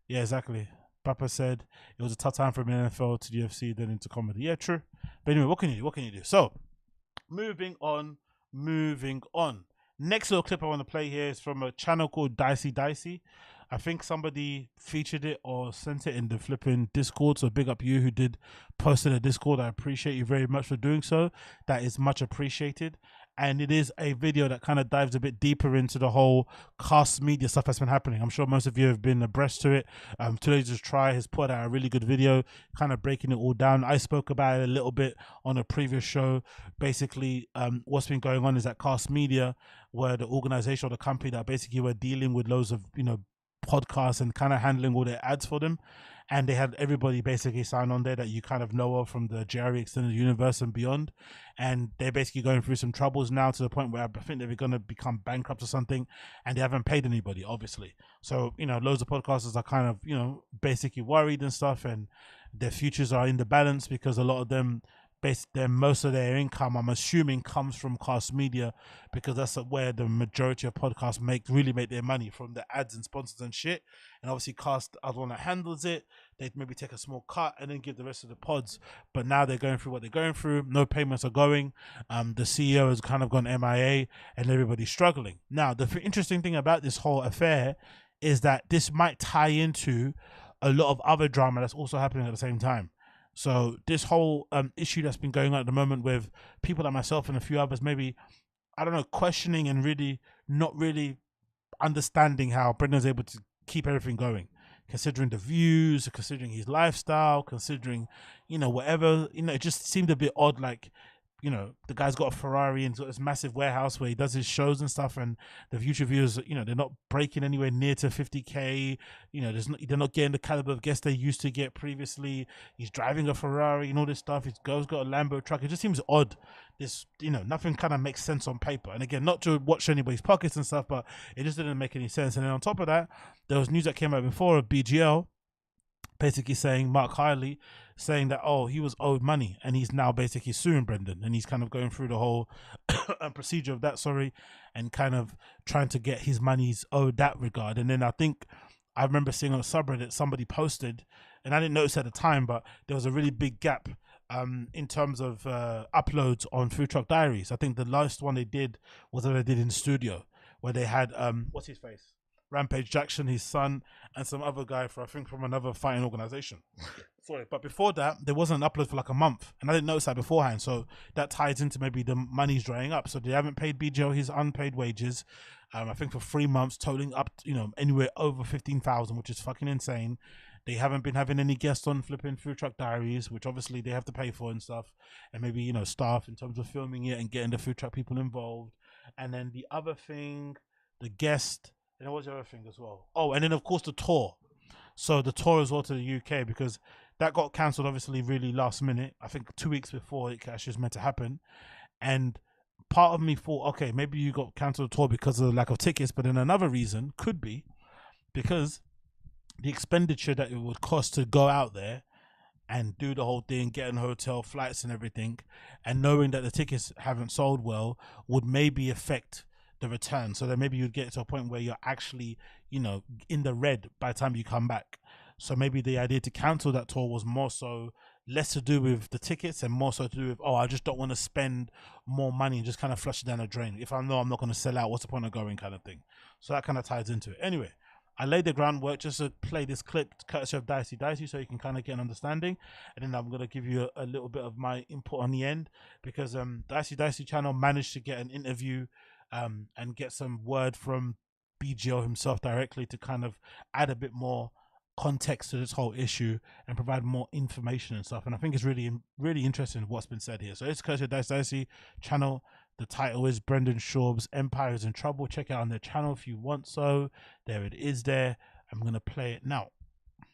Yeah, exactly. Papa said it was a tough time from NFL to the UFC, then into comedy. Yeah, true. But anyway, what can you do? So, moving on. Next little clip I want to play here is from a channel called Dicey. I think somebody featured it or sent it in the flipping Discord. So big up you who did post in the Discord. I appreciate you very much for doing so. That is much appreciated. And it is a video that kind of dives a bit deeper into the whole cast media stuff that's been happening. I'm sure most of you have been abreast to it. Today's Just Try has put out a really good video, kind of breaking it all down. I spoke about it a little bit on a previous show. Basically, what's been going on is that cast media, where the organization or the company that basically were dealing with loads of, you know, podcasts and kind of handling all their ads for them. And they had everybody basically sign on there that you kind of know of from the JRE Extended Universe and beyond. And they're basically going through some troubles now to the point where I think they're going to become bankrupt or something. And they haven't paid anybody, obviously. So, you know, loads of podcasters are kind of, you know, basically worried and stuff. And their futures are in the balance because a lot of them, most of their income, I'm assuming, comes from cast media, because that's where the majority of podcasts really make their money, from the ads and sponsors and shit. And obviously cast are the one that handles it. They'd maybe take a small cut and then give the rest of the pods. But now they're going through what they're going through. No payments are going. The CEO has kind of gone MIA and everybody's struggling. Now, the interesting thing about this whole affair is that this might tie into a lot of other drama that's also happening at the same time. So this whole issue that's been going on at the moment with people like myself and a few others, maybe, I don't know, questioning and really not really understanding how Brendan's able to keep everything going, considering the views, considering his lifestyle, considering, you know, whatever, you know, it just seemed a bit odd. Like, you know, the guy's got a Ferrari and he's got this massive warehouse where he does his shows and stuff, and the future viewers, you know, they're not breaking anywhere near to 50K. You know, they're not getting the caliber of guests they used to get previously. He's driving a Ferrari and all this stuff. His girl's got a Lambo truck. It just seems odd. This, you know, nothing kind of makes sense on paper. And again, not to watch anybody's pockets and stuff, but it just didn't make any sense. And then on top of that, there was news that came out before of BGL basically saying, Mark Hiley saying that, oh, he was owed money and he's now basically suing Brendan, and he's kind of going through the whole procedure of that, and kind of trying to get his money's owed that regard. And then I think I remember seeing on a subreddit somebody posted, and I didn't notice at the time, but there was a really big gap in terms of uploads on Food Truck Diaries. I think the last one they did was what they did in the studio, where they had what's his face, Rampage Jackson, his son, and some other guy I think from another fighting organization. Sorry, but before that, there wasn't an upload for like a month, and I didn't notice that beforehand. So that ties into maybe the money's drying up. So they haven't paid BGO his unpaid wages, I think for 3 months, totaling up, you know, anywhere over 15,000, which is fucking insane. They haven't been having any guests on flipping Food Truck Diaries, which obviously they have to pay for and stuff, and maybe, you know, staff in terms of filming it and getting the food truck people involved. And then the other thing, the guest. And what was the other thing as well? Oh, and then of course the tour. So the tour as well to the UK, because that got cancelled obviously really last minute. I think 2 weeks before it actually was meant to happen. And part of me thought, okay, maybe you got cancelled the tour because of the lack of tickets. But then another reason could be because the expenditure that it would cost to go out there and do the whole thing, getting hotel, flights and everything, and knowing that the tickets haven't sold well would maybe affect the return. So then maybe you'd get to a point where you're actually, you know, in the red by the time you come back. So maybe the idea to cancel that tour was more so less to do with the tickets and more so to do with, oh, I just don't want to spend more money and just kind of flush it down the drain. If I know I'm not going to sell out, what's the point of going, kind of thing. So that kind of ties into it. Anyway, I laid the groundwork just to play this clip courtesy of Dicey so you can kind of get an understanding, and then I'm going to give you a little bit of my input on the end, because Dicey channel managed to get an interview and get some word from BGO himself directly to kind of add a bit more context to this whole issue and provide more information and stuff. And I think it's really interesting what's been said here. So it's courtesy of Dicey channel. The title is Brendan Schaub's Empire is in Trouble. Check it out on their channel if you want. So there it is there. I'm going to play it now.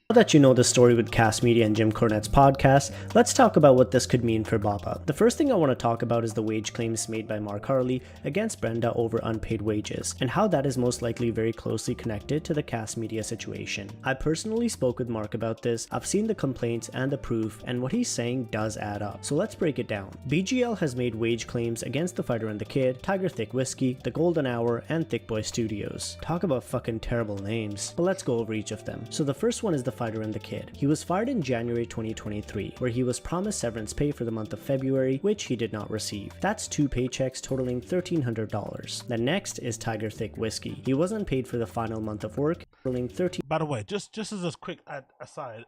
Now that you know the story with Cast Media and Jim Cornette's podcast, let's talk about what this could mean for Baba. The first thing I want to talk about is the wage claims made by Mark Harley against Brenda over unpaid wages, and how that is most likely very closely connected to the Cast Media situation. I personally spoke with Mark about this, I've seen the complaints and the proof, and what he's saying does add up. So let's break it down. BGL has made wage claims against The Fighter and the Kid, Tiger Thick Whiskey, The Golden Hour, and Thick Boy Studios. Talk about fucking terrible names. But let's go over each of them. So the first one is The Fighter and the Kid. He was fired in January 2023, where he was promised severance pay for the month of February, which he did not receive. That's 2 paychecks totaling $1,300. The next is Tiger Thick Whiskey. He wasn't paid for the final month of work, totaling $13. By the way, just as a quick aside,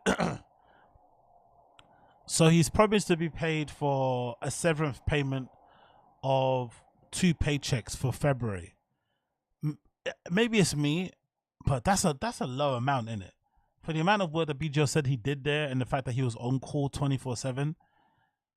so he's promised to be paid for a severance payment of 2 paychecks for February. Maybe it's me, but that's a low amount, in it? For the amount of work that BGO said he did there, and the fact that he was on call 24/7,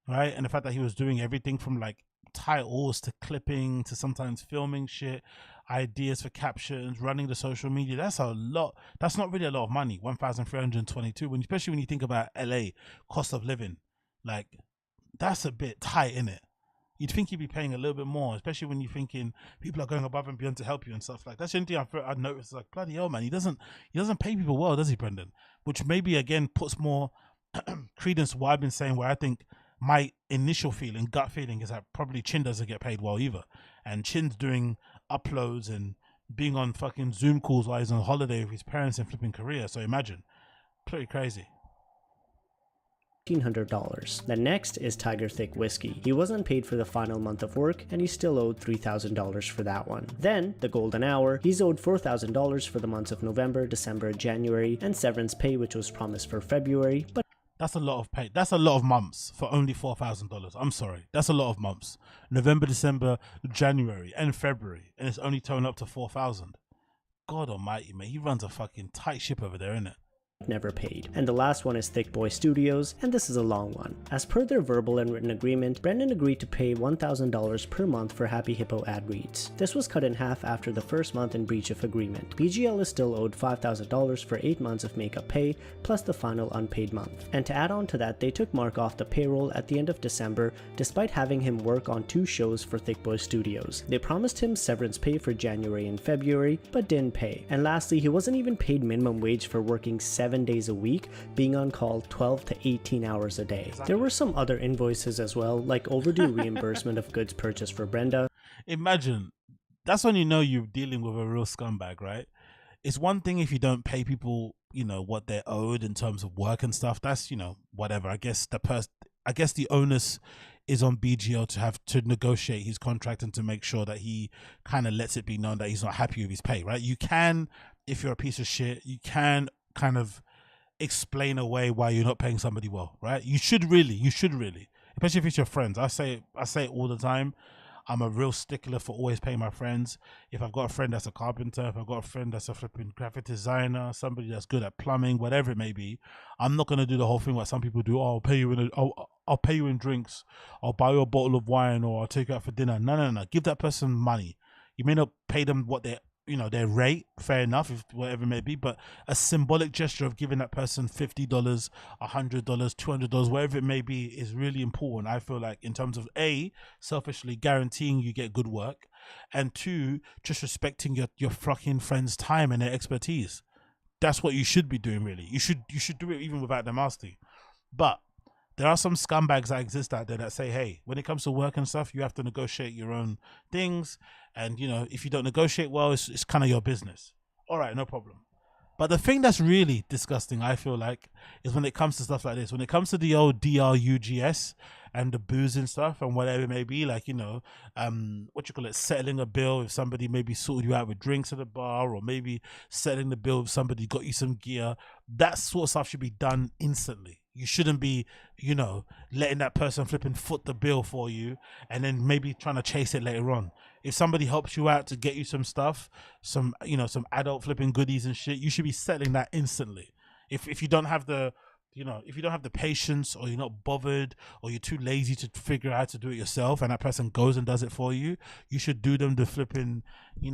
right? And the fact that he was doing everything from like titles to clipping to sometimes filming shit, ideas for captions, running the social media. That's a lot. That's not really a lot of money. 1,322, especially when you think about LA cost of living. Like, that's a bit tight, innit? You'd think he'd be paying a little bit more, especially when you're thinking people are going above and beyond to help you and stuff like that. That's the only thing I've noticed. Like, bloody hell, man, he doesn't pay people well, does he, Brendan? Which maybe again puts more credence to what I've been saying, where I think my initial feeling, gut feeling, is that probably Chin doesn't get paid well either, and Chin's doing uploads and being on fucking Zoom calls while he's on holiday with his parents in flipping Korea. So imagine, pretty crazy. $1,500. The next is Tiger Thick Whiskey. He wasn't paid for the final month of work, and he still owed $3,000 for that one. Then, The Golden Hour. He's owed $4,000 for the months of November, December, January, and severance pay, which was promised for February, but that's a lot of pay. That's a lot of months for only $4,000. I'm sorry. That's a lot of months. November, December, January, and February, and it's only toned up to $4,000. God almighty, man. He runs a fucking tight ship over there, innit? never paid. And the last one is Thick Boy Studios, and this is a long one. As per their verbal and written agreement, Brendan agreed to pay $1,000 per month for Happy Hippo ad reads. This was cut in half after the first month in breach of agreement. BGL is still owed $5,000 for 8 months of makeup pay, plus the final unpaid month. And to add on to that, they took Mark off the payroll at the end of December, despite having him work on 2 shows for Thick Boy Studios. They promised him severance pay for January and February, but didn't pay. And lastly, he wasn't even paid minimum wage for working 7 days a week, being on call 12 to 18 hours a day. There were some other invoices as well, like overdue reimbursement of goods purchased for Brenda. Imagine, that's when you know you're dealing with a real scumbag, right? It's one thing if you don't pay people, what they're owed in terms of work and stuff. That's, whatever. I guess the onus is on BGL to have to negotiate his contract and to make sure that he kind of lets it be known that he's not happy with his pay, right? You can, if you're a piece of shit, you can kind of explain away why you're not paying somebody well, right? You should really, especially if it's your friends. I say it all the time. I'm a real stickler for always paying my friends. If I've got a friend that's a carpenter, if I've got a friend that's a flipping graphic designer, somebody that's good at plumbing, whatever it may be, I'm not gonna do the whole thing like some people do. Oh, I'll pay you in drinks. I'll buy you a bottle of wine, or I'll take you out for dinner. No. Give that person money. You may not pay them what they're their rate, fair enough, if whatever it may be, but a symbolic gesture of giving that person $50, $100, $200, whatever it may be, is really important. I feel like in terms of A, selfishly guaranteeing you get good work, and 2, just respecting your fucking friend's time and their expertise. That's what you should be doing, really. You should do it even without them asking. But there are some scumbags that exist out there that say, hey, when it comes to work and stuff, you have to negotiate your own things. And, if you don't negotiate well, it's kind of your business. All right, no problem. But the thing that's really disgusting, I feel like, is when it comes to stuff like this. When it comes to the old DRUGS and the booze and stuff and whatever it may be, like, settling a bill if somebody maybe sorted you out with drinks at the bar, or maybe settling the bill if somebody got you some gear. That sort of stuff should be done instantly. You shouldn't be, letting that person flipping foot the bill for you and then maybe trying to chase it later on. If somebody helps you out to get you some stuff, some adult flipping goodies and shit, you should be settling that instantly. If you don't have the, if you don't have the patience, or you're not bothered, or you're too lazy to figure out how to do it yourself, and that person goes and does it for you, you should do them the flipping, you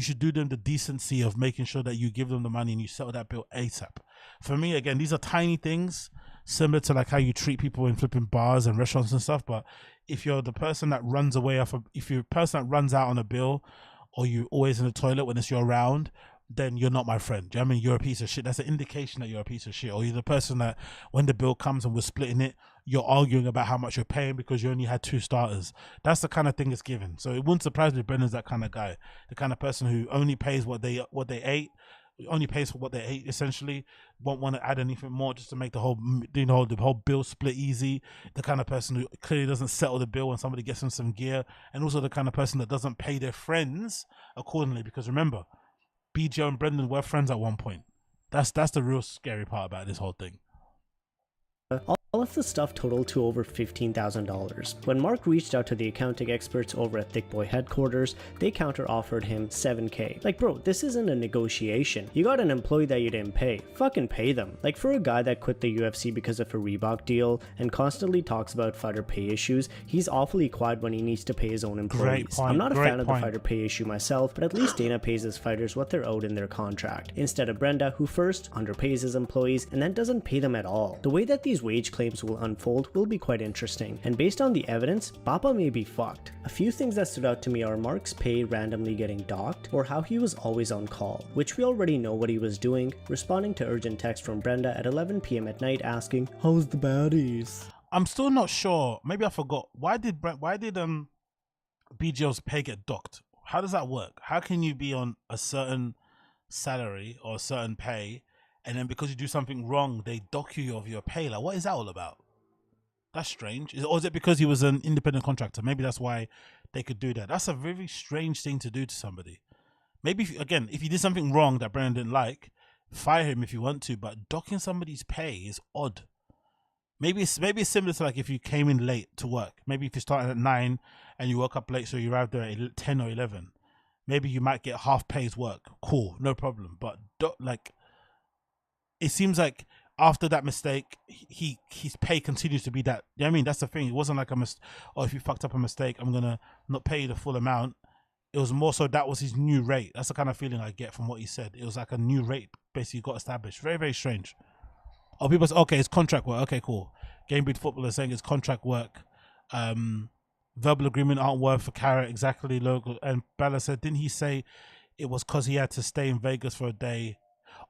should do them the decency of making sure that you give them the money and you settle that bill ASAP. For me, again, these are tiny things similar to like how you treat people in flipping bars and restaurants and stuff. But if you're the person that runs away if you're a person that runs out on a bill, or you're always in the toilet when it's you're around, then you're not my friend. Do you know what I mean? You're a piece of shit. That's an indication that you're a piece of shit. Or you're the person that when the bill comes and we're splitting it, you're arguing about how much you're paying because you only had 2 starters. That's the kind of thing it's given. So it wouldn't surprise me if Brendan's that kind of guy, the kind of person who only pays what they ate, only pays for what they ate, essentially, won't want to add anything more just to make the whole bill split easy. The kind of person who clearly doesn't settle the bill when somebody gets them some gear, and also the kind of person that doesn't pay their friends accordingly. Because remember, BJ and Brendan were friends at one point. That's the real scary part about this whole thing. All of the stuff totaled to over $15,000. When Mark reached out to the accounting experts over at Thick Boy headquarters, they counter-offered him $7K. Like, bro, this isn't a negotiation. You got an employee that you didn't pay. Fucking pay them. Like, for a guy that quit the UFC because of a Reebok deal and constantly talks about fighter pay issues, he's awfully quiet when he needs to pay his own employees. I'm not a fan of the fighter pay issue myself, but at least Dana pays his fighters what they're owed in their contract, instead of Brenda, who first underpays his employees and then doesn't pay them at all. The way that these wage claims will unfold will be quite interesting, and based on the evidence, Bappa may be fucked. A few things that stood out to me are Mark's pay randomly getting docked, or how he was always on call, which we already know what he was doing, responding to urgent text from Brenda at 11 p.m. at night asking, "How's the baddies?" I'm still not sure. Maybe I forgot. Why did BGL's pay get docked? How does that work? How can you be on a certain salary or a certain pay, and then because you do something wrong, they dock you of your pay? Like, what is that all about? That's strange. Or is it because he was an independent contractor? Maybe that's why they could do that. That's a very strange thing to do to somebody. Maybe, if you did something wrong that Brendan didn't like, fire him if you want to, but docking somebody's pay is odd. Maybe it's similar to like if you came in late to work. Maybe if you started at 9 and you woke up late, so you arrived there at 10 or 11. Maybe you might get half pay's work. Cool, no problem. But it seems like after that mistake, his pay continues to be that. I mean, that's the thing. It wasn't like if you fucked up a mistake, I'm gonna not pay you the full amount. It was more so that was his new rate. That's the kind of feeling I get from what he said. It was like a new rate basically got established. Very, very strange. Oh, people say, okay, it's contract work. Okay, cool. Game Breed Football is saying it's contract work. Verbal agreement aren't worth for carrot. Exactly, local. And Bella said, didn't he say it was because he had to stay in Vegas for a day?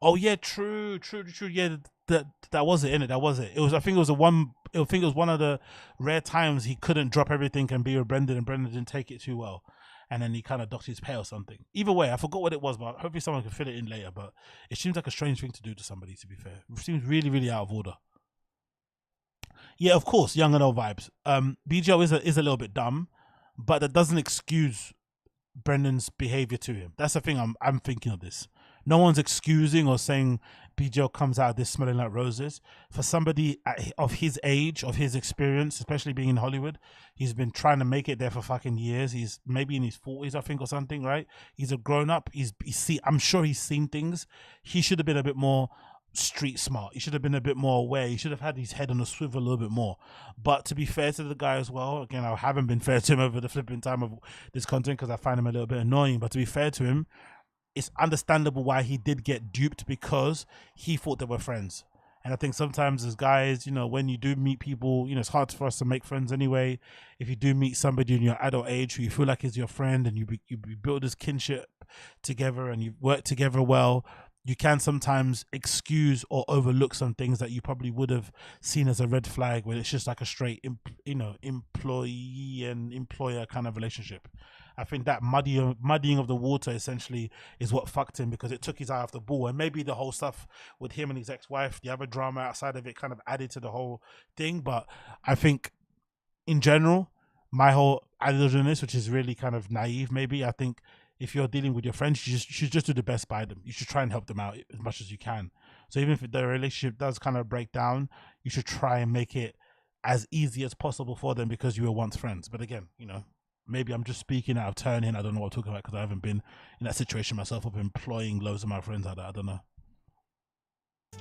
Oh yeah, true. Yeah, that was it, innit? That was it. It was. I think it was one of the rare times he couldn't drop everything and be with Brendan, and Brendan didn't take it too well, and then he kind of docked his pay or something. Either way, I forgot what it was, but hopefully someone can fill it in later. But it seems like a strange thing to do to somebody. To be fair, it seems really, really out of order. Yeah, of course, young and old vibes. BGO is a little bit dumb, but that doesn't excuse Brendan's behavior to him. That's the thing. I'm thinking of this. No one's excusing or saying BGO comes out of this smelling like roses. For somebody of his age, of his experience, especially being in Hollywood, he's been trying to make it there for fucking years. He's maybe in his 40s, I think, or something, right? He's a grown up. I'm sure he's seen things. He should have been a bit more street smart. He should have been a bit more aware. He should have had his head on a swivel a little bit more. But to be fair to the guy as well, again, I haven't been fair to him over the flipping time of this content because I find him a little bit annoying. But to be fair to him, it's understandable why he did get duped, because he thought they were friends. And I think sometimes as guys, when you do meet people, it's hard for us to make friends anyway. If you do meet somebody in your adult age who you feel like is your friend, and you build this kinship together and you work together well, you can sometimes excuse or overlook some things that you probably would have seen as a red flag when it's just like a straight, employee and employer kind of relationship. I think that muddying of the water essentially is what fucked him, because it took his eye off the ball. And maybe the whole stuff with him and his ex-wife, the other drama outside of it, kind of added to the whole thing. But I think in general, my whole attitude on this, which is really kind of naive maybe, I think if you're dealing with your friends, you should just do the best by them. You should try and help them out as much as you can. So even if the relationship does kind of break down, you should try and make it as easy as possible for them, because you were once friends. But again, maybe I'm just speaking out of turn here. I don't know what I'm talking about because I haven't been in that situation myself of employing loads of my friends like that. I don't know.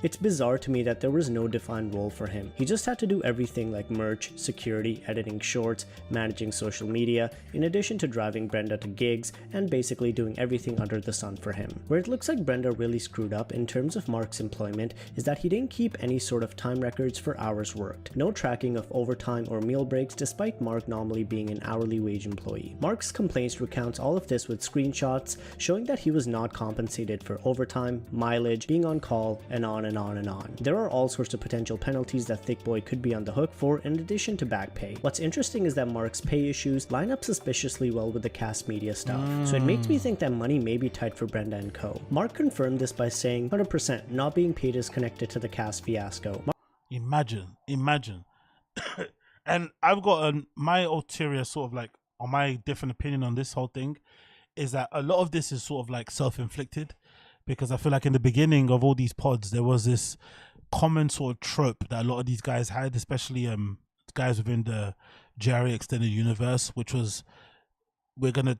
It's bizarre to me that there was no defined role for him. He just had to do everything like merch, security, editing shorts, managing social media, in addition to driving Brenda to gigs, and basically doing everything under the sun for him. Where it looks like Brenda really screwed up in terms of Mark's employment is that he didn't keep any sort of time records for hours worked. No tracking of overtime or meal breaks, despite Mark normally being an hourly wage employee. Mark's complaints recounts all of this with screenshots showing that he was not compensated for overtime, mileage, being on call, and on and on and on. There are all sorts of potential penalties that Thick Boy could be on the hook for, in addition to back pay. What's interesting is that Mark's pay issues line up suspiciously well with the cast media stuff, so it makes me think that money may be tight for Brenda and co. Mark confirmed this by saying 100% not being paid is connected to the cast fiasco. Imagine. And I've got my ulterior sort of like, or my different opinion on this whole thing is that a lot of this is sort of like self-inflicted. Because I feel like in the beginning of all these pods, there was this common sort of trope that a lot of these guys had, especially guys within the JRE extended universe, which was we're gonna,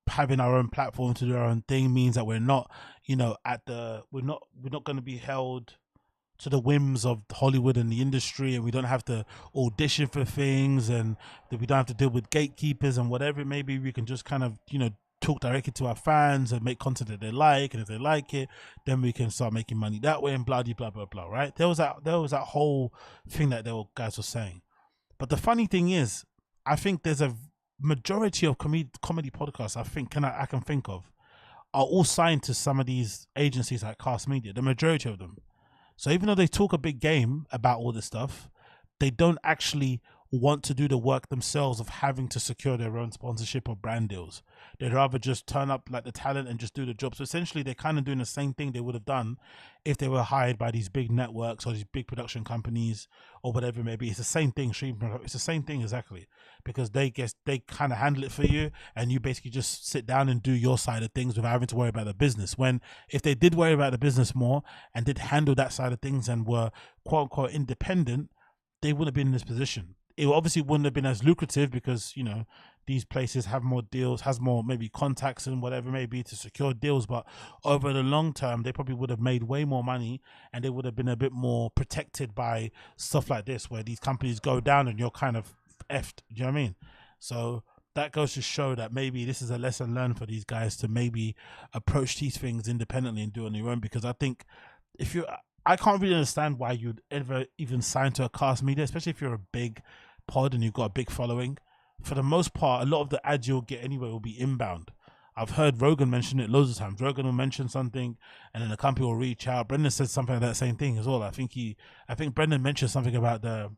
having our own platform to do our own thing means that we're not, we're not gonna be held to the whims of Hollywood and the industry, and we don't have to audition for things, and that we don't have to deal with gatekeepers and whatever it may be. We can just kind of, talk directly to our fans and make content that they like, and if they like it, then we can start making money that way, and blah blah blah blah. Right? There was that whole thing that guys were saying. But the funny thing is, I think there's a majority of comedy podcasts I can think of are all signed to some of these agencies like Cast Media. The majority of them. So even though they talk a big game about all this stuff, they don't actually want to do the work themselves of having to secure their own sponsorship or brand deals. They'd rather just turn up like the talent and just do the job. So essentially they're kind of doing the same thing they would have done if they were hired by these big networks or these big production companies or whatever it may be. It's the same thing. It's the same thing exactly, because they kind of handle it for you, and you basically just sit down and do your side of things without having to worry about the business. When if they did worry about the business more and did handle that side of things and were quote unquote independent, they wouldn't have been in this position. it obviously wouldn't have been as lucrative because, you know, these places have more deals, has more maybe contacts and whatever it may be to secure deals. But over the long term, they probably would have made way more money, and they would have been a bit more protected by stuff like this, where these companies go down and you're kind of effed. Do you know what I mean? So that goes to show that maybe this is a lesson learned for these guys to maybe approach these things independently and do it on your own. Because I think I can't really understand why you'd ever even sign to a cast media, especially if you're a big pod and you've got a big following. For the most part, a lot of the ads you'll get anyway will be inbound. I've heard Rogan mention it loads of times. Rogan will mention something, and then the company will reach out. Brendan said something like that same thing as well. I think Brendan mentioned something about the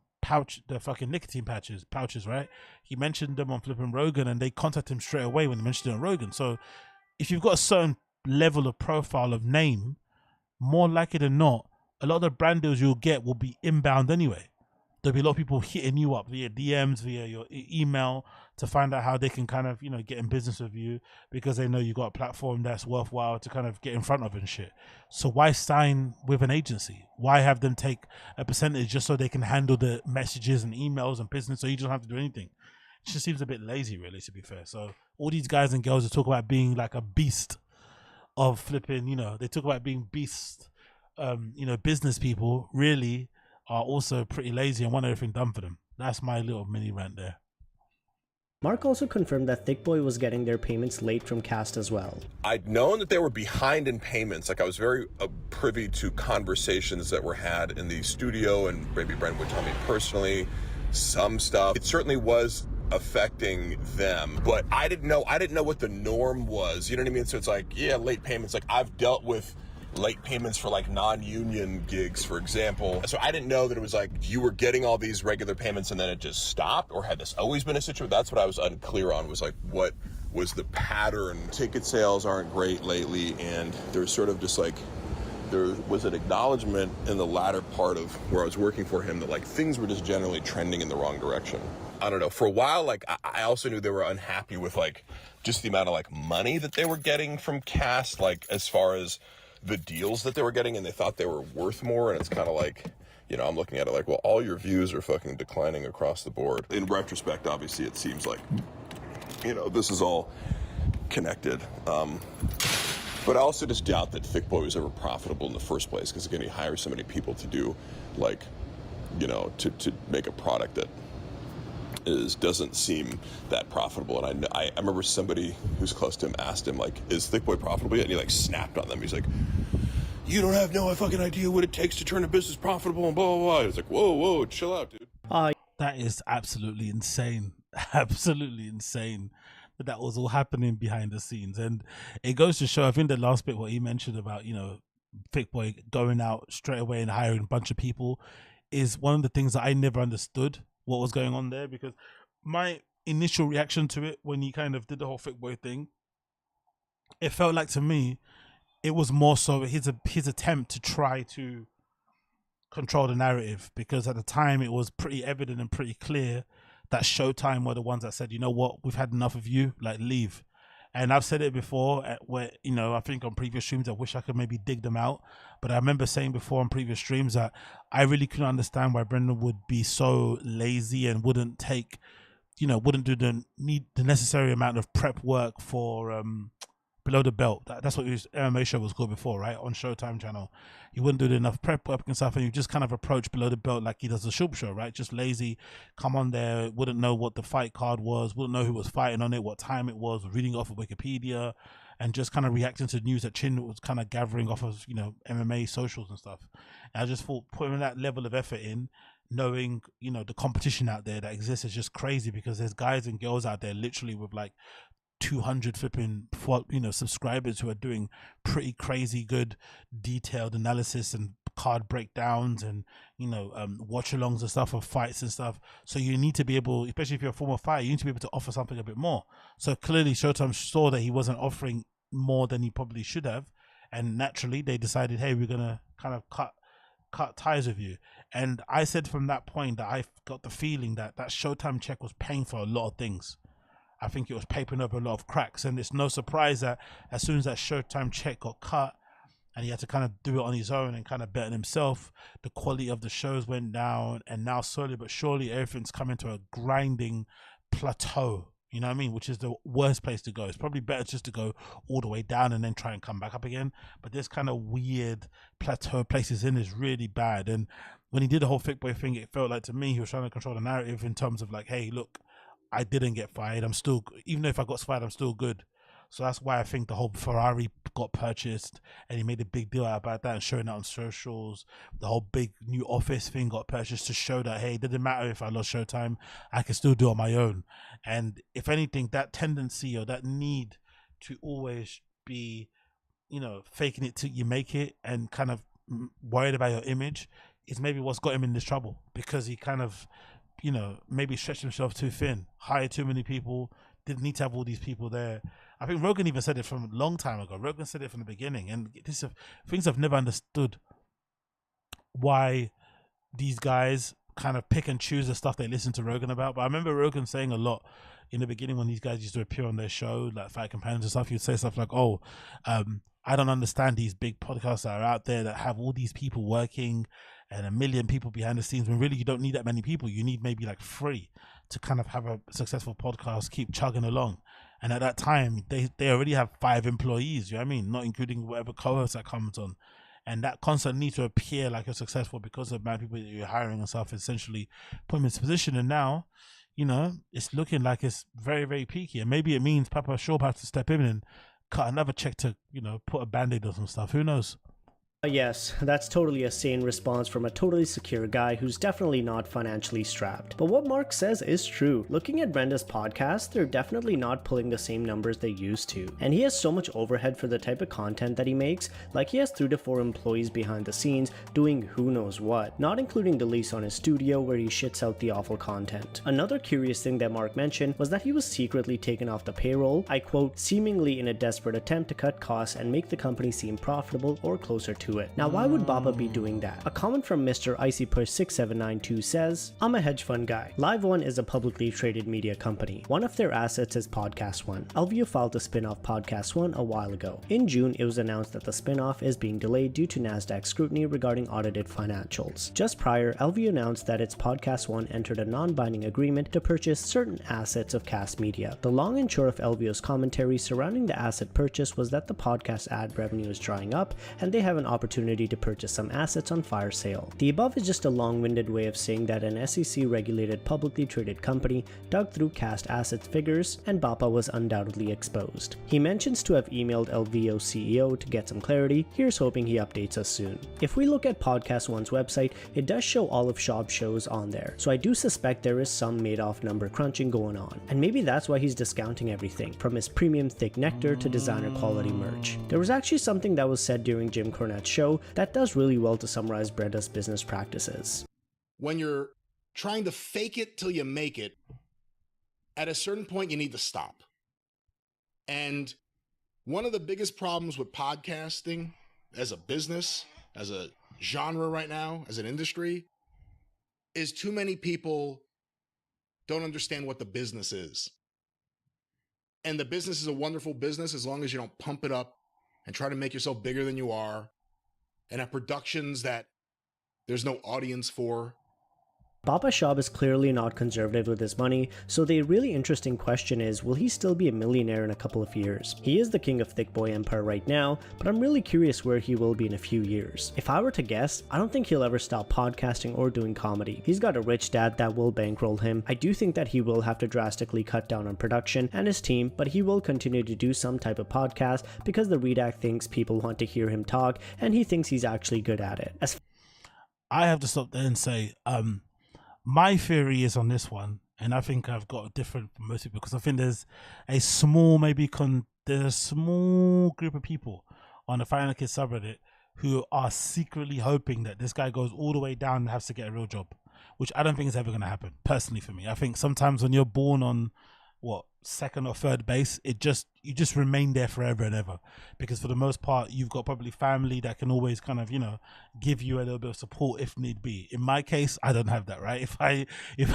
fucking nicotine pouches, right? He mentioned them on flipping Rogan, and they contacted him straight away when they mentioned it on Rogan. So if you've got a certain level of profile of name, more likely than not, a lot of the brand deals you'll get will be inbound anyway. There'll be a lot of people hitting you up via DMs, via your email, to find out how they can kind of, you know, get in business with you, because they know you got a platform that's worthwhile to kind of get in front of and shit. So why sign with an agency? Why have them take a percentage just so they can handle the messages and emails and business, so you don't have to do anything? It just seems a bit lazy, really, to be fair. So all these guys and girls that talk about being like a beast of flipping, you know, they talk about being beast, you know, business people, really are also pretty lazy and want everything done for them. That's my little mini rant there. Mark also confirmed that Thick Boy was getting their payments late from Cast as well. I'd known that they were behind in payments. Like, I was very privy to conversations that were had in the studio, and maybe Brent would tell me personally some stuff. It certainly was affecting them, but I didn't know what the norm was. You know what I mean? So it's like, yeah, late payments. Like, I've dealt with late payments for like non-union gigs, for example. So I didn't know that it was like you were getting all these regular payments and then it just stopped, or had this always been a situation? That's what I was unclear on, was like, what was the pattern? Ticket sales aren't great lately, and there's sort of just like, there was an acknowledgement in the latter part of where I was working for him that like things were just generally trending in the wrong direction. I don't know. For a while, like, I also knew they were unhappy with like just the amount of like money that they were getting from Cast, like as far as the deals that they were getting, and they thought they were worth more. And it's kind of like, you know, I'm looking at it like, well, all your views are fucking declining across the board. In retrospect, obviously, it seems like, you know, this is all connected. But I also just doubt that Thick Boy was ever profitable in the first place, because again, he hires so many people to do, like, you know, to make a product that doesn't seem that profitable. And I remember somebody who's close to him asked him, like, is Thick Boy profitable yet? And he like snapped on them. He's like, you don't have no fucking idea what it takes to turn a business profitable, and blah, blah, blah. He was like, whoa, chill out, dude. That is absolutely insane. Absolutely insane that was all happening behind the scenes. And it goes to show, I think the last bit what he mentioned about, you know, Thick Boy going out straight away and hiring a bunch of people is one of the things that I never understood what was going on there, because my initial reaction to it when he kind of did the whole Thick Boy thing, it felt like to me it was more so his attempt to try to control the narrative, because at the time it was pretty evident and pretty clear that Showtime were the ones that said, you know what, we've had enough of you, like, leave. And I've said it before, where, you know, I think on previous streams, I wish I could maybe dig them out. But I remember saying before on previous streams that I really couldn't understand why Brendan would be so lazy and wouldn't take, you know, wouldn't do the necessary amount of prep work for Below the Belt. That's what his MMA show was called before, right? On Showtime channel. He wouldn't do enough prep work and stuff, and you just kind of approach Below the Belt like he does the Shub show, right? Just lazy, come on there, wouldn't know what the fight card was, wouldn't know who was fighting on it, what time it was, reading off of Wikipedia, and just kind of reacting to the news that Chin was kind of gathering off of, you know, MMA socials and stuff. And I just thought putting that level of effort in, knowing, you know, the competition out there that exists is just crazy, because there's guys and girls out there literally with like 200 flipping, you know, subscribers who are doing pretty crazy good detailed analysis and card breakdowns and, you know, watch-alongs and stuff of fights and stuff. So you need to be able, especially if you're a former fighter, you need to be able to offer something a bit more. So clearly Showtime saw that he wasn't offering more than he probably should have, and naturally they decided, hey, we're gonna kind of cut ties with you. And I said from that point that I got the feeling that that Showtime check was paying for a lot of things. I think it was papering up a lot of cracks, and it's no surprise that as soon as that Showtime check got cut, and he had to kind of do it on his own and kind of bet on himself. The quality of the shows went down, and now slowly but surely everything's coming to a grinding plateau. You know what I mean? Which is the worst place to go. It's probably better just to go all the way down and then try and come back up again. But this kind of weird plateau places in is really bad. And when he did the whole Thick Boy thing, it felt like to me he was trying to control the narrative in terms of like, hey, look, I didn't get fired. I'm still, even though if I got fired, I'm still good. So that's why I think the whole Ferrari got purchased, and he made a big deal about that and showing that on socials. The whole big new office thing got purchased to show that, hey, it didn't matter if I lost showtime, I can still do it on my own. And if anything, that tendency or that need to always be, you know, faking it till you make it and kind of worried about your image is maybe what's got him in this trouble, because he kind of, you know, maybe stretched himself too thin, hired too many people, didn't need to have all these people there. I think Rogan even said it from a long time ago. Rogan said it from the beginning, and this things I've never understood why these guys kind of pick and choose the stuff they listen to Rogan about. But I remember Rogan saying a lot in the beginning when these guys used to appear on their show, like Fight Companions and stuff. He'd say stuff like, "Oh, I don't understand these big podcasts that are out there that have all these people working and a million people behind the scenes, when really you don't need that many people. You need maybe like 3 to kind of have a successful podcast, keep chugging along." And at that time, they already have 5 employees, you know what I mean? Not including whatever co-host that comes on. And that constant need to appear like you're successful because of mad people that you're hiring and stuff, essentially put them in this position. And now, you know, it's looking like it's very, very peaky. And maybe it means Papa Shaw has to step in and cut another check to, you know, put a band-aid on some stuff. Who knows? Yes, that's totally a sane response from a totally secure guy who's definitely not financially strapped. But what Mark says is true. Looking at Brenda's podcast, they're definitely not pulling the same numbers they used to. And he has so much overhead for the type of content that he makes, like he has 3 to 4 employees behind the scenes doing who knows what, not including the lease on his studio where he shits out the awful content. Another curious thing that Mark mentioned was that he was secretly taken off the payroll, I quote, seemingly in a desperate attempt to cut costs and make the company seem profitable or closer to it. Now, why would Baba be doing that? A comment from Mr. IcyPush6792 says, I'm a hedge fund guy. Live One is a publicly traded media company. One of their assets is Podcast One. LVO filed to spin off Podcast One a while ago. In June, it was announced that the spin-off is being delayed due to NASDAQ scrutiny regarding audited financials. Just prior, LVO announced that its Podcast One entered a non-binding agreement to purchase certain assets of Cast Media. The long and short of LVO's commentary surrounding the asset purchase was that the podcast ad revenue is drying up and they have an opportunity to purchase some assets on fire sale. The above is just a long-winded way of saying that an SEC-regulated publicly traded company dug through Cast assets figures and Bapa was undoubtedly exposed. He mentions to have emailed LVO CEO to get some clarity. Here's hoping he updates us soon. If we look at Podcast One's website, it does show all of Schaub's shows on there, so I do suspect there is some Madoff number crunching going on, and maybe that's why he's discounting everything, from his premium thick nectar to designer quality merch. There was actually something that was said during Jim Cornette's show that does really well to summarize Brenda's business practices. When you're trying to fake it till you make it, at a certain point you need to stop. And one of the biggest problems with podcasting as a business, as a genre right now, as an industry, is too many people don't understand what the business is. And the business is a wonderful business as long as you don't pump it up and try to make yourself bigger than you are, and have productions that there's no audience for. Baba Schaub is clearly not conservative with his money, so the really interesting question is, will he still be a millionaire in a couple of years? He is the king of Thick Boy Empire right now, but I'm really curious where he will be in a few years. If I were to guess, I don't think he'll ever stop podcasting or doing comedy. He's got a rich dad that will bankroll him. I do think that he will have to drastically cut down on production and his team, but he will continue to do some type of podcast because the Redact thinks people want to hear him talk, and he thinks he's actually good at it. I have to stop there and say, my theory is on this one, and I think I've got a different from most people, because I think there's a small, there's a small group of people on the Final Kids subreddit who are secretly hoping that this guy goes all the way down and has to get a real job, which I don't think is ever going to happen, personally, for me. I think sometimes when you're born on, second or third base, you just remain there forever and ever, because for the most part you've got probably family that can always kind of, you know, give you a little bit of support if need be. In my case, I don't have that, right? If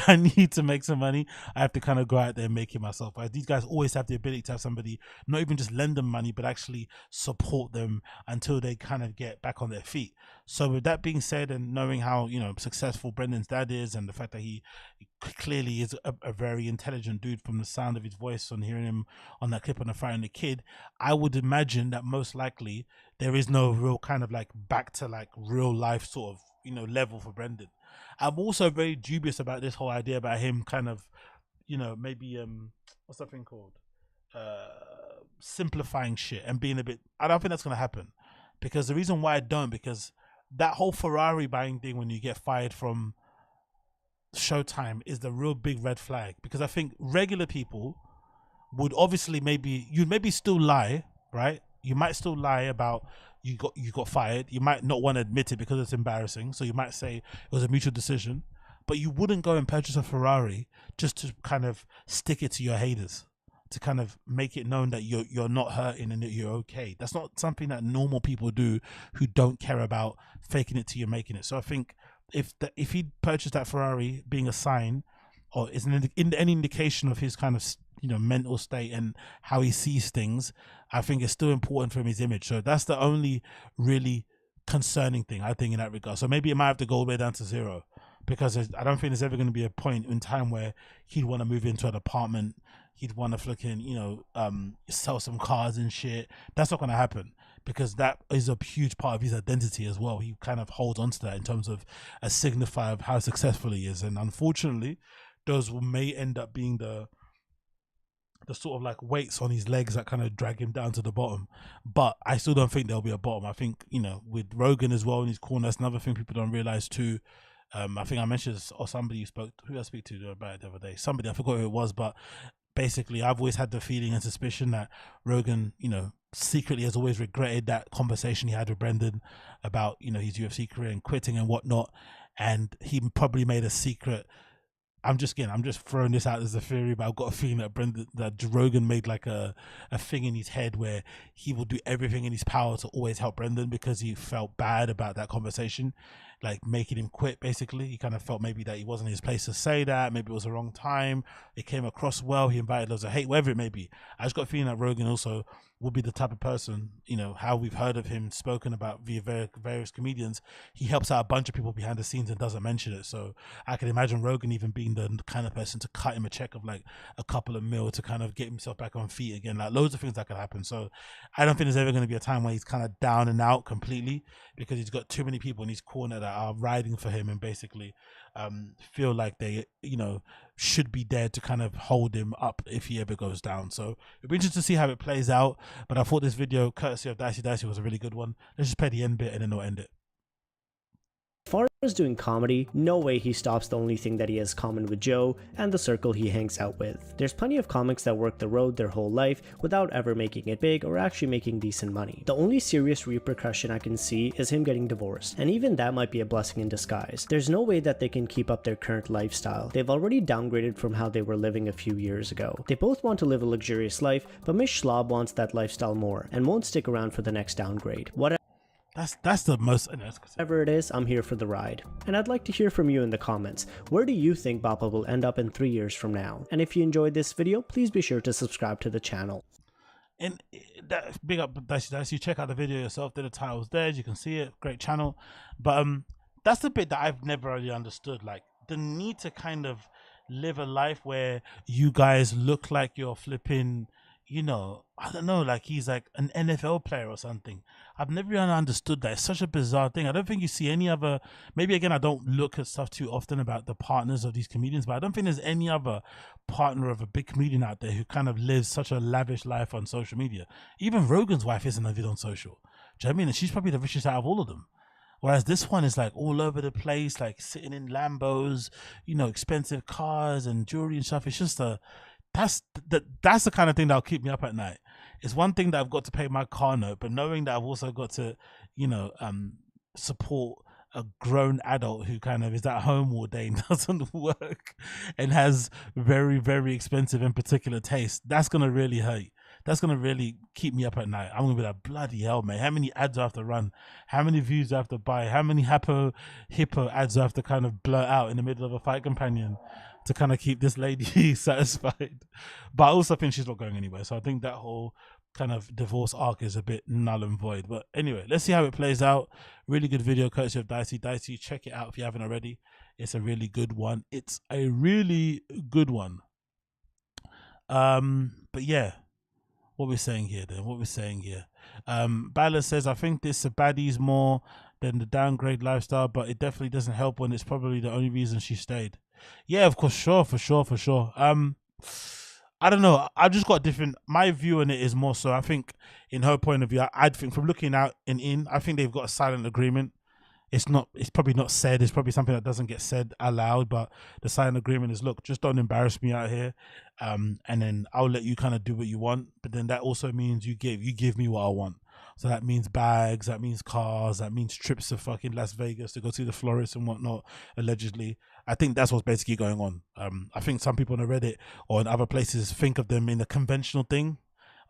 I need to make some money, I have to kind of go out there and make it myself. Right? These guys always have the ability to have somebody not even just lend them money, but actually support them until they kind of get back on their feet. So with that being said, and knowing how, you know, successful Brendan's dad is, and the fact that he clearly is a very intelligent dude from the sound of his voice on hearing him on that clip on the Fighting the Kid, I would imagine that most likely there is no real kind of like back to like real life sort of, you know, level for Brendan. I'm also very dubious about this whole idea about him kind of, you know, maybe what's that thing called, simplifying shit and being a bit, I don't think that's going to happen. Because the reason why I don't, because that whole Ferrari buying thing when you get fired from Showtime is the real big red flag. Because I think regular people would obviously you'd maybe still lie, right? You might still lie about you got fired. You might not want to admit it because it's embarrassing. So you might say it was a mutual decision, but you wouldn't go and purchase a Ferrari just to kind of stick it to your haters, to kind of make it known that you're not hurting and that you're okay. That's not something that normal people do who don't care about faking it till you're making it. So I think if he purchased that Ferrari being a sign, or is any indication of his kind of, you know, mental state and how he sees things, I think it's still important for him, his image. So that's the only really concerning thing, I think, in that regard. So maybe it might have to go all the way down to 0, because I don't think there's ever going to be a point in time where he'd want to move into an apartment. He'd want to flipping, you know, sell some cars and shit. That's not going to happen, because that is a huge part of his identity as well. He kind of holds on to that in terms of a signifier of how successful he is. And unfortunately, those may end up being the sort of like weights on his legs that kind of drag him down to the bottom. But I still don't think there'll be a bottom. I think, you know, with Rogan as well in his corner, that's another thing people don't realize too. I think I mentioned this, or somebody who I speak to about it the other day. Somebody, I forgot who it was, but basically I've always had the feeling and suspicion that Rogan, you know, secretly has always regretted that conversation he had with Brendan about, you know, his UFC career and quitting and whatnot. And he probably made a secret, I'm just throwing this out as a theory, but I've got a feeling that Rogan made like a thing in his head where he will do everything in his power to always help Brendan, because he felt bad about that conversation, like making him quit. Basically, he kind of felt maybe that he wasn't in his place to say that. Maybe it was the wrong time. It came across well. He invited loads of hate, whatever it may be. I just got a feeling that Rogan also will be the type of person, you know, how we've heard of him spoken about via various comedians. He helps out a bunch of people behind the scenes and doesn't mention it. So I can imagine Rogan even being the kind of person to cut him a check of like a couple of mil to kind of get himself back on feet again. Like loads of things that could happen. So I don't think there's ever going to be a time where he's kind of down and out completely, because he's got too many people in his corner that are riding for him and basically feel like they, you know, should be there to kind of hold him up if he ever goes down. So it'll be interesting to see how it plays out. But I thought this video, courtesy of Dicey, was a really good one. Let's just play the end bit and then we'll end it. As far as doing comedy, no way he stops the only thing that he has common with Joe and the circle he hangs out with. There's plenty of comics that work the road their whole life without ever making it big or actually making decent money. The only serious repercussion I can see is him getting divorced, and even that might be a blessing in disguise. There's no way that they can keep up their current lifestyle. They've already downgraded from how they were living a few years ago. They both want to live a luxurious life, but Miss Schlob wants that lifestyle more and won't stick around for the next downgrade. That's the most. Whatever it is, I'm here for the ride. And I'd like to hear from you in the comments. Where do you think Bappa will end up in 3 years from now? And if you enjoyed this video, please be sure to subscribe to the channel. And that, big up Dicey. Check out the video yourself. The title's there. You can see it. Great channel. But that's the bit that I've never really understood. Like the need to kind of live a life where you guys look like you're flipping, you know, I don't know, like he's like an NFL player or something. I've never really understood that. It's such a bizarre thing. I don't think you see any other, maybe again, I don't look at stuff too often about the partners of these comedians, but I don't think there's any other partner of a big comedian out there who kind of lives such a lavish life on social media. Even Rogan's wife isn't a vid on social. Do you know what I mean? And she's probably the richest out of all of them. Whereas this one is like all over the place, like sitting in Lambos, you know, expensive cars and jewelry and stuff. It's just that's the kind of thing that'll keep me up at night. It's one thing that I've got to pay my car note, but knowing that I've also got to, you know, support a grown adult who kind of is at home all day and doesn't work and has very, very expensive and particular taste, that's going to really hurt. That's going to really keep me up at night. I'm going to be like, bloody hell, man. How many ads do I have to run? How many views do I have to buy? How many hippo ads do I have to kind of blurt out in the middle of a fight companion to kind of keep this lady satisfied? But I also think she's not going anywhere. So I think that whole kind of divorce arc is a bit null and void. But anyway, let's see how it plays out. Really good video courtesy of Dicey. Check it out if you haven't already. It's a really good one. But yeah, what we're saying here. Ballard says, I think this baddies more than the downgrade lifestyle, but it definitely doesn't help when it's probably the only reason she stayed. Yeah, of course, for sure. I don't know. I've just got my view on it is more so, I think in her point of view, I'd think from looking out and in, I think they've got a silent agreement. It's probably not said. It's probably something that doesn't get said aloud, but the silent agreement is, look, just don't embarrass me out here. And then I'll let you kind of do what you want. But then that also means you give me what I want. So that means bags, that means cars, that means trips to fucking Las Vegas to go see the florist and whatnot, allegedly. I think that's what's basically going on. I think some people on Reddit or in other places think of them in a conventional thing.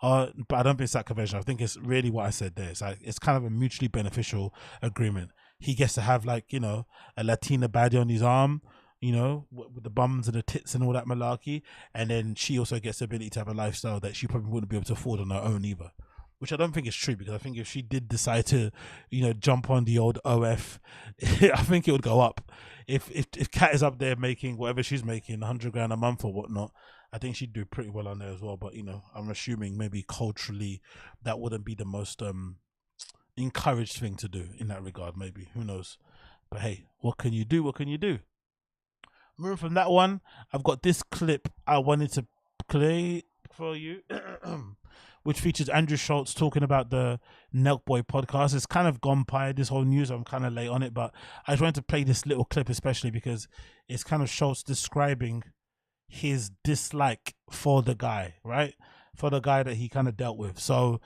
But I don't think it's that conventional. I think it's really what I said there. It's kind of a mutually beneficial agreement. He gets to have, like, you know, a Latina baddie on his arm, you know, with the bums and the tits and all that malarkey. And then she also gets the ability to have a lifestyle that she probably wouldn't be able to afford on her own either. Which I don't think is true, because I think if she did decide to, you know, jump on the old OF, I think it would go up. If Kat is up there making whatever she's making, 100 grand a month or whatnot, I think she'd do pretty well on there as well. But, you know, I'm assuming maybe culturally that wouldn't be the most encouraged thing to do in that regard. Maybe, who knows? But hey, what can you do? Moving from that one, I've got this clip I wanted to play for you. Which features Andrew Schultz talking about the Nelk Boy podcast. It's kind of gone by this whole news. I'm kind of late on it, but I just wanted to play this little clip especially because it's kind of Schultz describing his dislike for the guy, right? For the guy that he kind of dealt with. So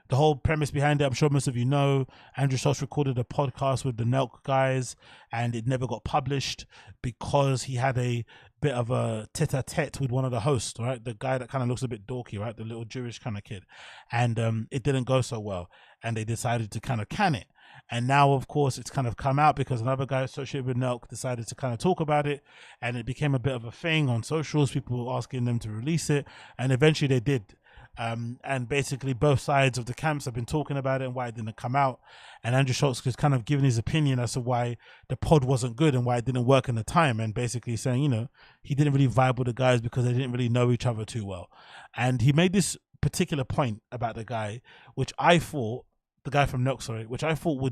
the whole premise behind it, I'm sure most of you know, Andrew Schultz recorded a podcast with the Nelk guys and it never got published because he had a bit of a tete-a-tete with one of the hosts, right? The guy that kind of looks a bit dorky, right? The little Jewish kind of kid. And it didn't go so well. And they decided to kind of can it. And now, of course, it's kind of come out because another guy associated with Nelk decided to kind of talk about it. And it became a bit of a thing on socials. People were asking them to release it. And eventually they did. And basically both sides of the camps have been talking about it and why it didn't come out. And Andrew Schultz has kind of given his opinion as to why the pod wasn't good and why it didn't work in the time, and basically saying, you know, he didn't really vibe with the guys because they didn't really know each other too well. And he made this particular point about the guy, which I thought, the guy from Nelk, sorry, which I thought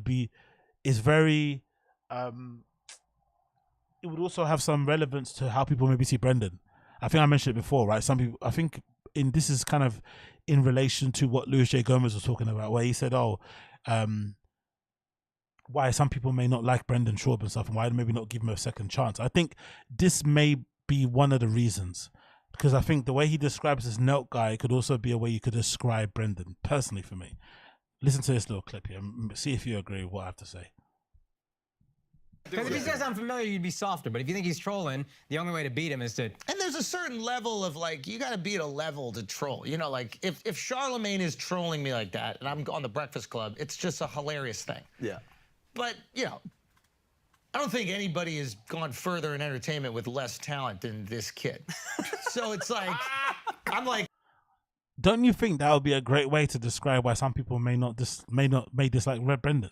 is very, it would also have some relevance to how people maybe see Brendan. I think I mentioned it before, right? Some people, I think, this is kind of in relation to what Luis J. Gomez was talking about, where he said, why some people may not like Brendan Schaub and stuff, and why maybe not give him a second chance. I think this may be one of the reasons, because I think the way he describes this Nelk guy could also be a way you could describe Brendan, personally for me. Listen to this little clip here, see if you agree with what I have to say. Because if he says I'm familiar, you'd be softer. But if you think he's trolling, the only way to beat him is to... And there's a certain level of, like, you got to be at a level to troll. You know, like, if Charlemagne is trolling me like that, and I'm on the Breakfast Club, it's just a hilarious thing. Yeah. But, you know, I don't think anybody has gone further in entertainment with less talent than this kid. So it's like, I'm like... Don't you think that would be a great way to describe why some people may dislike Red Brendan?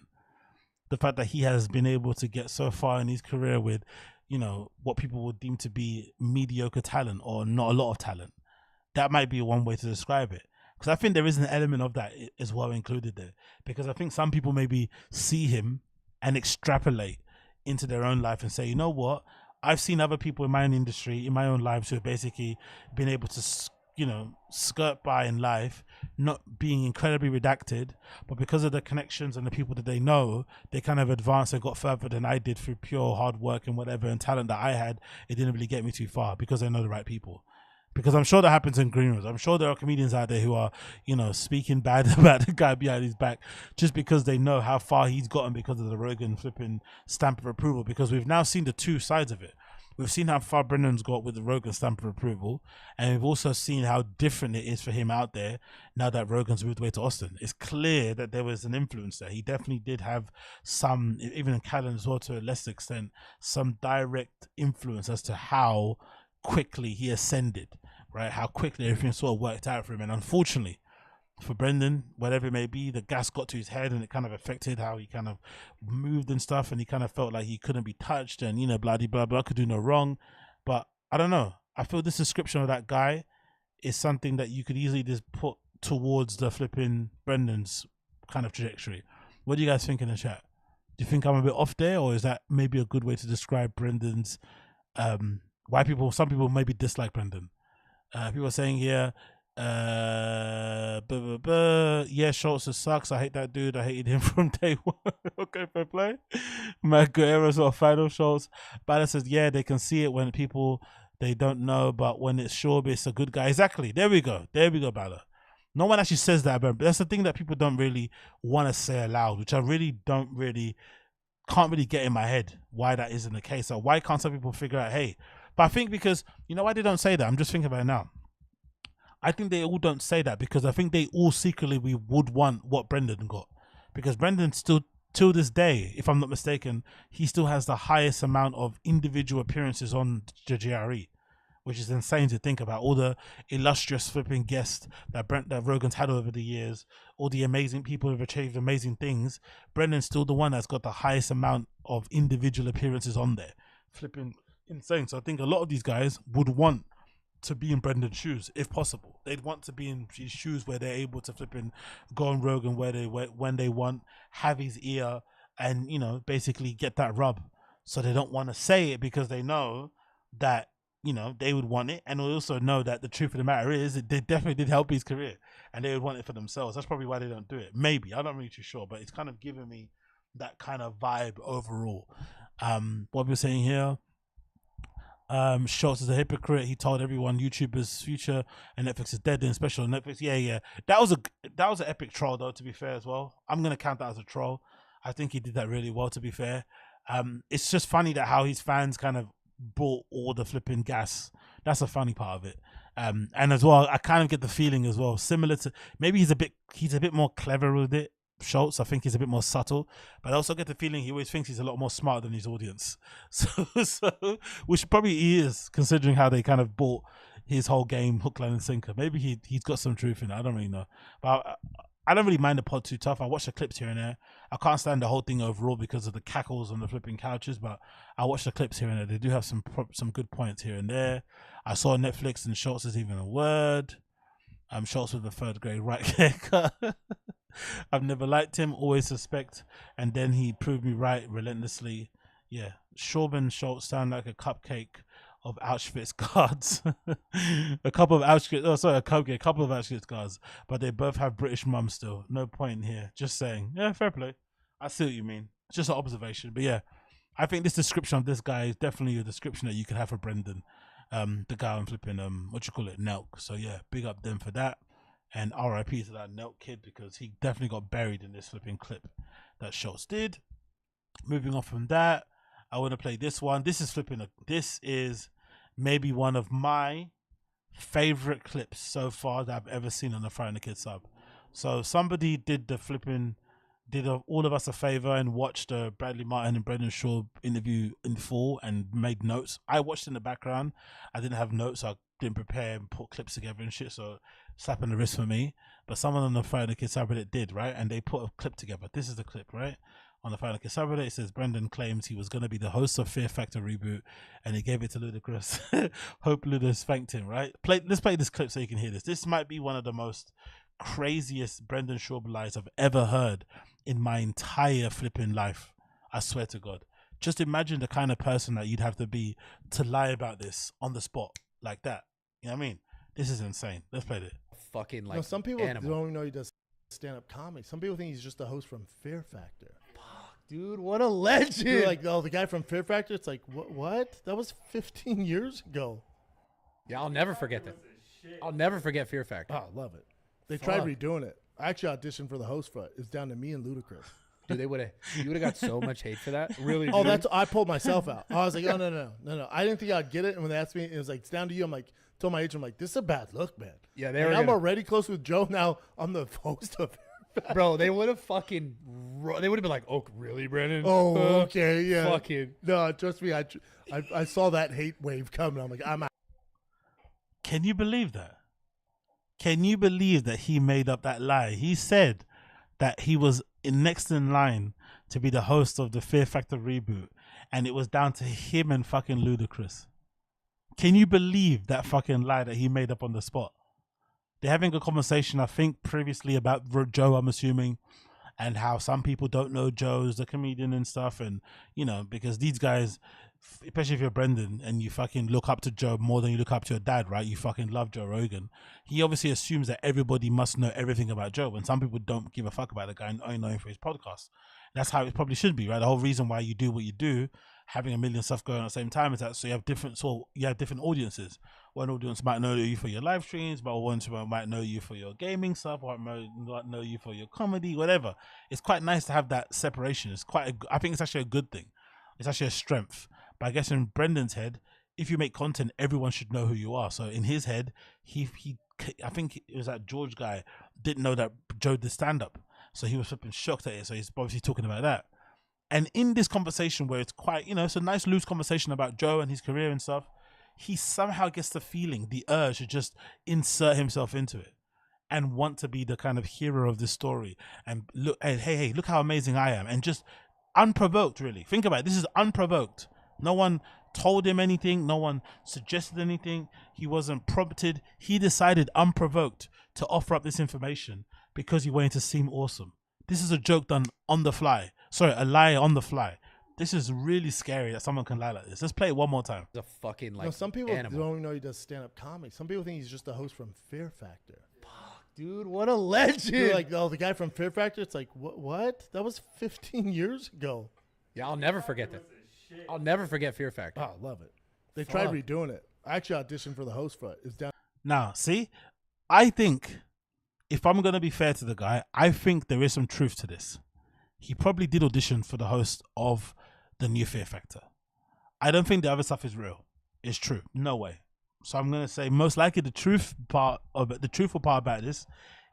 The fact that he has been able to get so far in his career with, you know, what people would deem to be mediocre talent or not a lot of talent. That might be one way to describe it. Because I think there is an element of that as well included there. Because I think some people maybe see him and extrapolate into their own life and say, you know what? I've seen other people in my own industry, in my own lives, who have basically been able to, you know, skirt by in life, not being incredibly redacted, but because of the connections and the people that they know, they kind of advanced and got further than I did through pure hard work and whatever and talent that I had. It didn't really get me too far because they know the right people. Because I'm sure that happens in green rooms. I'm sure there are comedians out there who are, speaking bad about the guy behind his back just because they know how far he's gotten because of the Rogan flipping stamp of approval. Because we've now seen the two sides of it. We've seen how far Brendan's got with the Rogan stamp of approval, and we've also seen how different it is for him out there now that Rogan's moved away to Austin. It's clear that there was an influence there. He definitely did have some, even in Callan as well to a lesser extent, some direct influence as to how quickly he ascended, right? How quickly everything sort of worked out for him. And unfortunately, for Brendan, whatever it may be, the gas got to his head and it kind of affected how he kind of moved and stuff, and he kind of felt like he couldn't be touched and, blah, blah, blah, could do no wrong. But I don't know. I feel this description of that guy is something that you could easily just put towards the flipping Brendan's kind of trajectory. What do you guys think in the chat? Do you think I'm a bit off there, or is that maybe a good way to describe Brendan's, why some people maybe dislike Brendan? People are saying here, yeah, Schultz sucks. I hate that dude. I hated him from day one. Okay, fair play. Matt Guerrero's or final Schultz. Bada says, yeah, they can see it when people they don't know, but when it's sure it's a good guy. Exactly. There we go, Bada. No one actually says that, but that's the thing that people don't really want to say aloud, which I really can't really get in my head why that isn't the case. Or why can't some people figure out, hey, but I think because, why they don't say that? I'm just thinking about it now. I think they all don't say that because I think they all secretly we would want what Brendan got. Because Brendan still, till this day, if I'm not mistaken, he still has the highest amount of individual appearances on the GRE, which is insane to think about. All the illustrious flipping guests that Rogan's had over the years, all the amazing people who've achieved amazing things, Brendan's still the one that's got the highest amount of individual appearances on there. Flipping insane. So I think a lot of these guys would want to be in Brendan's shoes if possible. They'd want to be in his shoes where they're able to flipping go on Rogan when they want, have his ear, and basically get that rub. So they don't want to say it because they know that they would want it, and they also know that the truth of the matter is they definitely did help his career, and they would want it for themselves. That's probably why they don't do it. Maybe, I'm not really too sure, but it's kind of giving me that kind of vibe overall. What we're saying here. Schultz is a hypocrite. He told everyone YouTuber's future and Netflix is dead. In special on Netflix, yeah. That was an epic troll, though. To be fair, as well, I'm gonna count that as a troll. I think he did that really well. To be fair, it's just funny that how his fans kind of brought all the flipping gas. That's a funny part of it. And as well, I kind of get the feeling as well, similar to maybe he's a bit more clever with it. Schultz, I think he's a bit more subtle, but I also get the feeling he always thinks he's a lot more smart than his audience. So which probably he is, considering how they kind of bought his whole game hook, line, and sinker. Maybe he's got some truth in it. I don't really know, but I don't really mind the pod too tough. I watch the clips here and there. I can't stand the whole thing overall because of the cackles on the flipping couches, but I watch the clips here and there. They do have some good points here and there. I saw Netflix and Schultz is even a word. Schultz with a third grade right haircut. I've never liked him, always suspect, and then he proved me right relentlessly. Yeah, Schauben Schultz sound like a cupcake of Auschwitz guards. a couple of Auschwitz guards, but they both have British mums still. No point here. Just saying. Yeah, fair play. I see what you mean. It's just an observation, but yeah, I think this description of this guy is definitely a description that you could have for Brendan, the guy I'm flipping Nelk. So yeah, big up them for that. And RIP to that Nelk kid because he definitely got buried in this flipping clip that Schultz did. Moving on from that, I want to play this one. This is maybe one of my favorite clips so far that I've ever seen on the Friday Kid sub. So somebody did all of us a favor and watched the Bradley Martin and Brendan Shaw interview in full and made notes. I watched in the background. I didn't have notes. So I didn't prepare and put clips together and shit. So slap on the wrist for me. But someone on the Friday Kid subreddit did, right? And they put a clip together. This is the clip, right? On the Friday Kid subreddit, it says Brendan claims he was going to be the host of Fear Factor reboot, and he gave it to Ludacris. Hope Ludacris thanked him, right? Let's play this clip so you can hear this. This might be one of the most craziest Brendan Shaw lies I've ever heard in my entire flipping life. I swear to God. Just imagine the kind of person that you'd have to be to lie about this on the spot like that. You know what I mean? This is insane. Let's play it. Fucking like some people animal. don't even know he does stand-up comedy. Some people think he's just a host from Fear Factor. Dude, what a legend. You're like, oh, the guy from Fear Factor? It's like, what? That was 15 years ago. Yeah, I'll never forget that. I'll never forget Fear Factor. Oh, I love it. They tried redoing it. I actually auditioned for the host for it. It's down to me and Ludacris. Dude, you would have got so much hate for that. Really? Oh, I pulled myself out. I was like, oh, no. I didn't think I'd get it. And when they asked me, it was like, it's down to you. I'm like, told my agent, I'm like, this is a bad look, man. Yeah, I'm already close with Joe. Now I'm the host of it. Bro, they would have fucking, they would have been like, oh, really, Brandon? Oh, okay, yeah. Fucking. No, trust me. I saw that hate wave coming. I'm like, I'm out. Can you believe that? Can you believe that he made up that lie? He said that he was next in line to be the host of the Fear Factor reboot, and it was down to him and fucking Ludacris. Can you believe that fucking lie that he made up on the spot? They're having a conversation, I think, previously about Joe, I'm assuming, and how some people don't know Joe's the comedian and stuff, and you know, because these guys, especially if you're Brendan and you fucking look up to Joe more than you look up to your dad, right? You fucking love Joe Rogan. He obviously assumes that everybody must know everything about Joe, and some people don't give a fuck about the guy and only know him for his podcast. That's how it probably should be, right? The whole reason why you do what you do, having a million stuff going on at the same time, is that so you have different audiences. One audience might know you for your live streams, but one might know you for your gaming stuff, or might not know you for your comedy, whatever. It's quite nice to have that separation. I think it's actually a good thing. It's actually a strength. But I guess in Brendan's head, if you make content, everyone should know who you are. So in his head, I think it was that George guy didn't know that Joe did stand up, so he was flipping shocked at it. So he's obviously talking about that. And in this conversation, where it's quite, it's a nice loose conversation about Joe and his career and stuff, he somehow gets the feeling, the urge to just insert himself into it and want to be the kind of hero of this story. And look, hey, look how amazing I am, and just unprovoked, really. Think about it. This is unprovoked. No one told him anything. No one suggested anything. He wasn't prompted. He decided unprovoked to offer up this information because he wanted to seem awesome. This is a joke done on the fly. Sorry, a lie on the fly. This is really scary that someone can lie like this. Let's play it one more time. The fucking some people don't even know he does stand-up comedy. Some people think he's just a host from Fear Factor. Dude, what a legend. You're like, oh, the guy from Fear Factor? It's like, what? That was 15 years ago. Yeah, I'll never forget that. I'll never forget Fear Factor. Oh, I love it. They tried redoing it. I actually auditioned for the host for it. It's down. Now, see, I think, if I'm going to be fair to the guy, I think there is some truth to this. He probably did audition for the host of the new Fear Factor. I don't think the other stuff is real. It's true. No way. So I'm going to say most likely the truthful part about this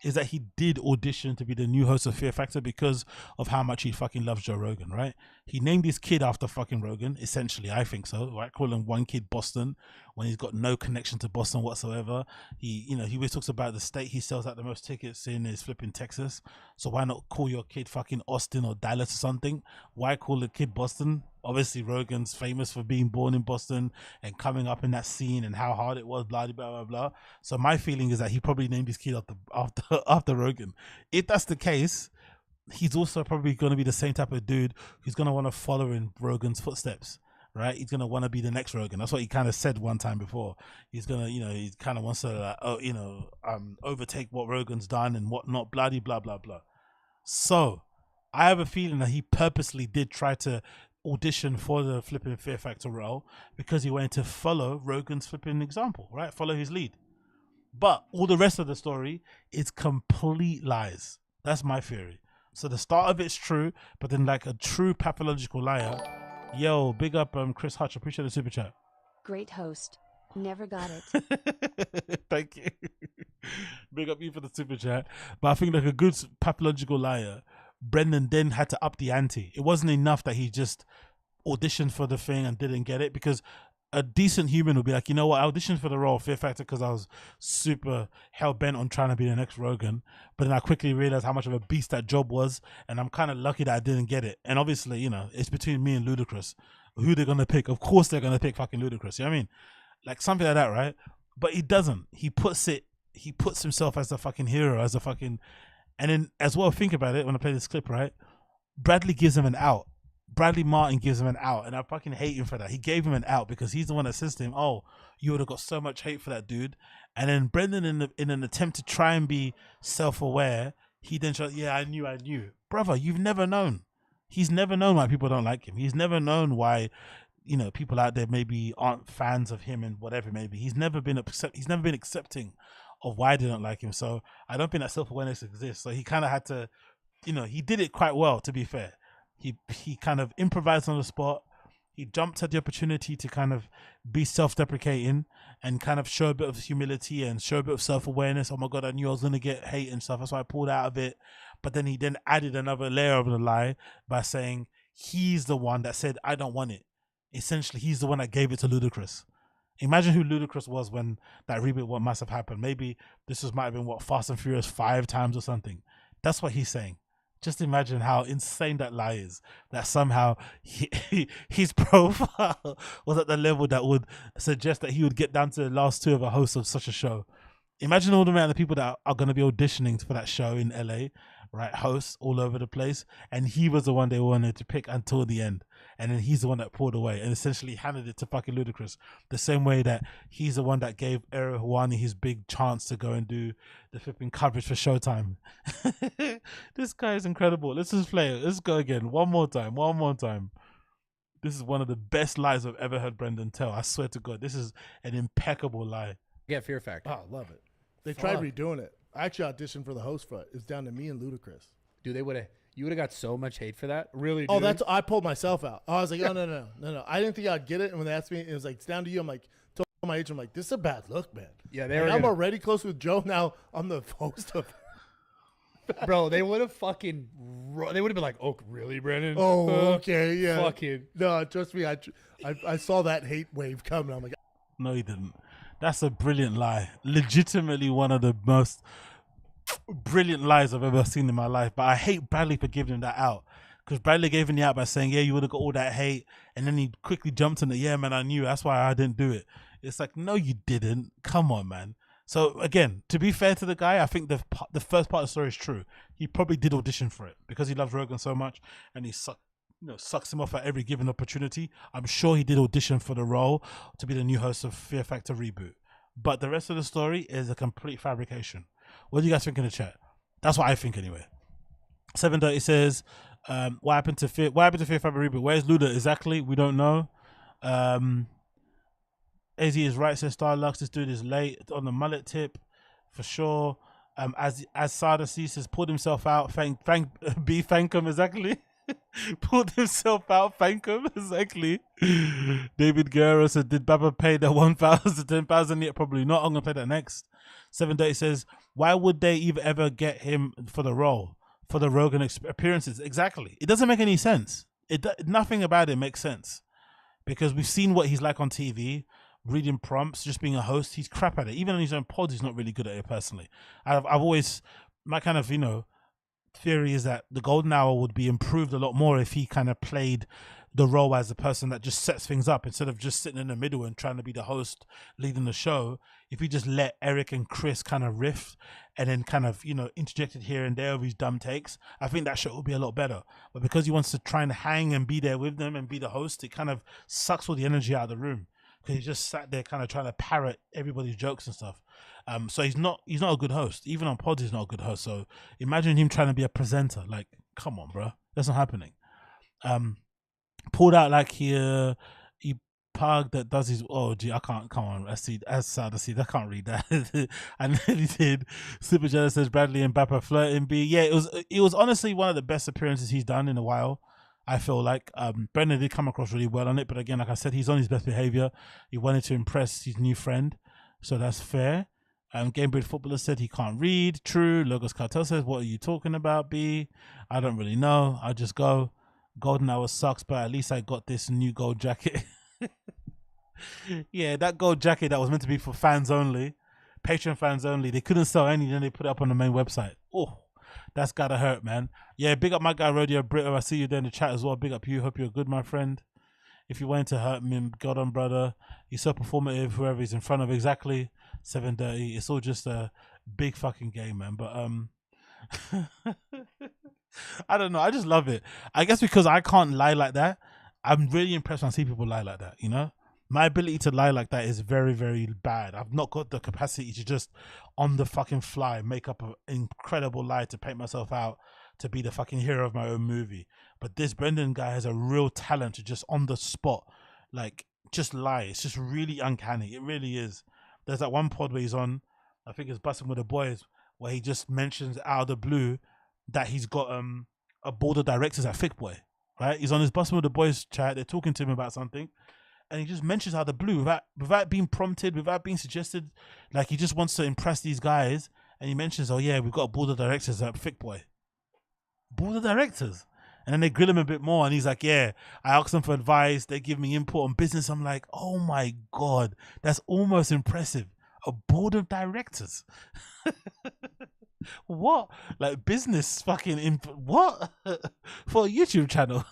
is that he did audition to be the new host of Fear Factor because of how much he fucking loves Joe Rogan, right? He named his kid after fucking Rogan, essentially. I think so, right? Calling one kid Boston when he's got no connection to Boston whatsoever. He always talks about the state he sells out the most tickets in is flipping Texas. So why not call your kid fucking Austin or Dallas or something? Why call the kid Boston? Obviously, Rogan's famous for being born in Boston and coming up in that scene and how hard it was, blah, blah, blah, blah. So my feeling is that he probably named his kid after Rogan. If that's the case, he's also probably going to be the same type of dude who's going to want to follow in Rogan's footsteps, right? He's going to want to be the next Rogan. That's what he kind of said one time before. He's going to, he kind of wants to, overtake what Rogan's done and whatnot, blah, blah, blah, blah. So I have a feeling that he purposely did try to audition for the flipping Fear Factor role because he wanted to follow Rogan's flipping example, right? Follow his lead. But all the rest of the story is complete lies. That's my theory. So the start of it's true, but then like a true pathological liar. Yo, big up Chris Hutch. Appreciate the super chat. Great host. Never got it. Thank you. Big up you for the super chat. But I think like a good pathological liar, Brendan then had to up the ante. It wasn't enough that he just auditioned for the thing and didn't get it, because a decent human would be like, you know what, I auditioned for the role of Fear Factor because I was super hell-bent on trying to be the next Rogan, but then I quickly realized how much of a beast that job was, and I'm kind of lucky that I didn't get it. And obviously, it's between me and Ludacris. Who they're going to pick? Of course they're going to pick fucking Ludacris. You know what I mean? Like something like that, right? But he doesn't. He puts himself as the fucking hero, as a fucking... And then as well, think about it when I play this clip, right? Bradley gives him an out. Bradley Martin gives him an out, and I fucking hate him for that. He gave him an out because he's the one that says to him, oh, you would have got so much hate for that dude. And then Brendan, in an attempt to try and be self-aware, he then shot, yeah, I knew. Brother, you've never known. He's never known why people don't like him. He's never known why you know, people out there maybe aren't fans of him and whatever maybe. He's never been accepting of why they don't like him. So I don't think that self-awareness exists. So he kind of had to, you know, he did it quite well, to be fair. He kind of improvised on the spot. He jumped at the opportunity to kind of be self-deprecating and kind of show a bit of humility and show a bit of self-awareness. Oh my God, I knew I was going to get hate and stuff. That's why I pulled out of it. But then he then added another layer of the lie by saying he's the one that said, I don't want it. Essentially, he's the one that gave it to Ludacris. Imagine who Ludacris was when that reboot must have happened. Maybe might have been Fast and Furious 5 times or something. That's what he's saying. Just imagine how insane that lie is. That somehow his profile was at the level that would suggest that he would get down to the last 2 of a host of such a show. Imagine all the amount of people that are going to be auditioning for that show in LA, right? Hosts all over the place. And he was the one they wanted to pick until the end. And then he's the one that pulled away and essentially handed it to fucking Ludacris. The same way that he's the one that gave Errol Hawani his big chance to go and do the flipping coverage for Showtime. This guy is incredible. Let's just play it. Let's go again. One more time. This is one of the best lies I've ever heard Brendan tell. I swear to God, this is an impeccable lie. Yeah, Fear Factor. Oh, I love it. They tried redoing it. I actually auditioned for the host for it. It's down to me and Ludacris. Dude, you would have got so much hate for that. Really? Oh, dude? I pulled myself out. I was like, oh, no. I didn't think I'd get it. And when they asked me, it was like, it's down to you. I'm like, told my agent, I'm like, this is a bad look, man. Yeah, I'm already close with Joe. Now I'm the host of. Bro, they would have been like, oh, really, Brandon? Oh, okay, yeah. Fucking. No, trust me. I saw that hate wave coming. I'm like, no, he didn't. That's a brilliant lie. Legitimately one of the most brilliant lies I've ever seen in my life. But I hate Bradley for giving him that out. Because Bradley gave him the out by saying, yeah, you would have got all that hate. And then he quickly jumped in the, yeah, man, I knew. That's why I didn't do it. It's like, no, you didn't. Come on, man. So, again, to be fair to the guy, I think the first part of the story is true. He probably did audition for it because he loves Rogan so much. And he sucks him off at every given opportunity. I'm sure he did audition for the role to be the new host of Fear Factor Reboot. But the rest of the story is a complete fabrication. What do you guys think in the chat? That's what I think anyway. 730 says, what happened to Fear Factor Reboot? Where's Luda exactly? We don't know. AZ is right, says Starlux. This dude is late on the mullet tip for sure. As Sada C says, pulled himself out. Thank him exactly. Pulled himself out. Thank him exactly. David Guerrero said, did Baba pay the 1,000 to 10,000 yet? Probably not. I'm gonna play that next. 730 says, why would they ever get him for the role, for the Rogan appearances? Exactly. It doesn't make any sense. Nothing about it makes sense because we've seen what he's like on TV. Reading prompts, just being a host, he's crap at it. Even on his own pods, he's not really good at it personally. I've always, my kind of, theory is that the golden hour would be improved a lot more if he kind of played the role as a person that just sets things up instead of just sitting in the middle and trying to be the host leading the show. If he just let Eric and Chris kind of riff and then kind of, interjected here and there of his dumb takes, I think that show would be a lot better. But because he wants to try and hang and be there with them and be the host, it kind of sucks all the energy out of the room. Because he just sat there kind of trying to parrot everybody's jokes and stuff. So he's not a good host. Even on pods, he's not a good host. So imagine him trying to be a presenter. Like, come on, bro. That's not happening. Pulled out like he pug that does his, I can't, come on. I see, as sad to see, I can't read that. And then he did. Super Jealous says Bradley and Bappa flirting B. Yeah, it was honestly one of the best appearances he's done in a while. I feel like Brendan did come across really well on it, but again, like I said, he's on his best behavior. He wanted to impress his new friend, so that's fair. Gamebred Footballer said he can't read. True. Logos Cartel says, what are you talking about, B? I don't really know. I just go. Golden Hour sucks, but at least I got this new gold jacket. Yeah, that gold jacket that was meant to be for fans only, Patreon fans only. They couldn't sell any, then they put it up on the main website. Oh. That's gotta hurt, man. Yeah, big up my guy, Rodeo Brito. I see you there in the chat as well. Big up you. Hope you're good, my friend. If you wanted to hurt me, God on, brother. He's so performative, whoever he's in front of. Exactly. 7:30. It's all just a big fucking game, man. But, I don't know. I just love it. I guess because I can't lie like that, I'm really impressed when I see people lie like that, My ability to lie like that is very, very bad. I've not got the capacity to just on the fucking fly make up an incredible lie to paint myself out to be the fucking hero of my own movie. But this Brendan guy has a real talent to just on the spot like just lie. It's just really uncanny. It really is. There's that one pod where he's on, I think it's Busting with the Boys, where he just mentions out of the blue that he's got a board of directors at Thick Boy, right? He's on his Busting with the Boys chat. They're talking to him about something, and he just mentions out of the blue without being prompted, without being suggested. Like he just wants to impress these guys, and he mentions, "Oh yeah, we've got a board of directors at Thick Boy." Board of directors. And then they grill him a bit more, and he's like, "Yeah, I asked them for advice. They give me input on business." I'm like, "Oh my God, that's almost impressive. A board of directors." What? Like business fucking input? What? For a YouTube channel?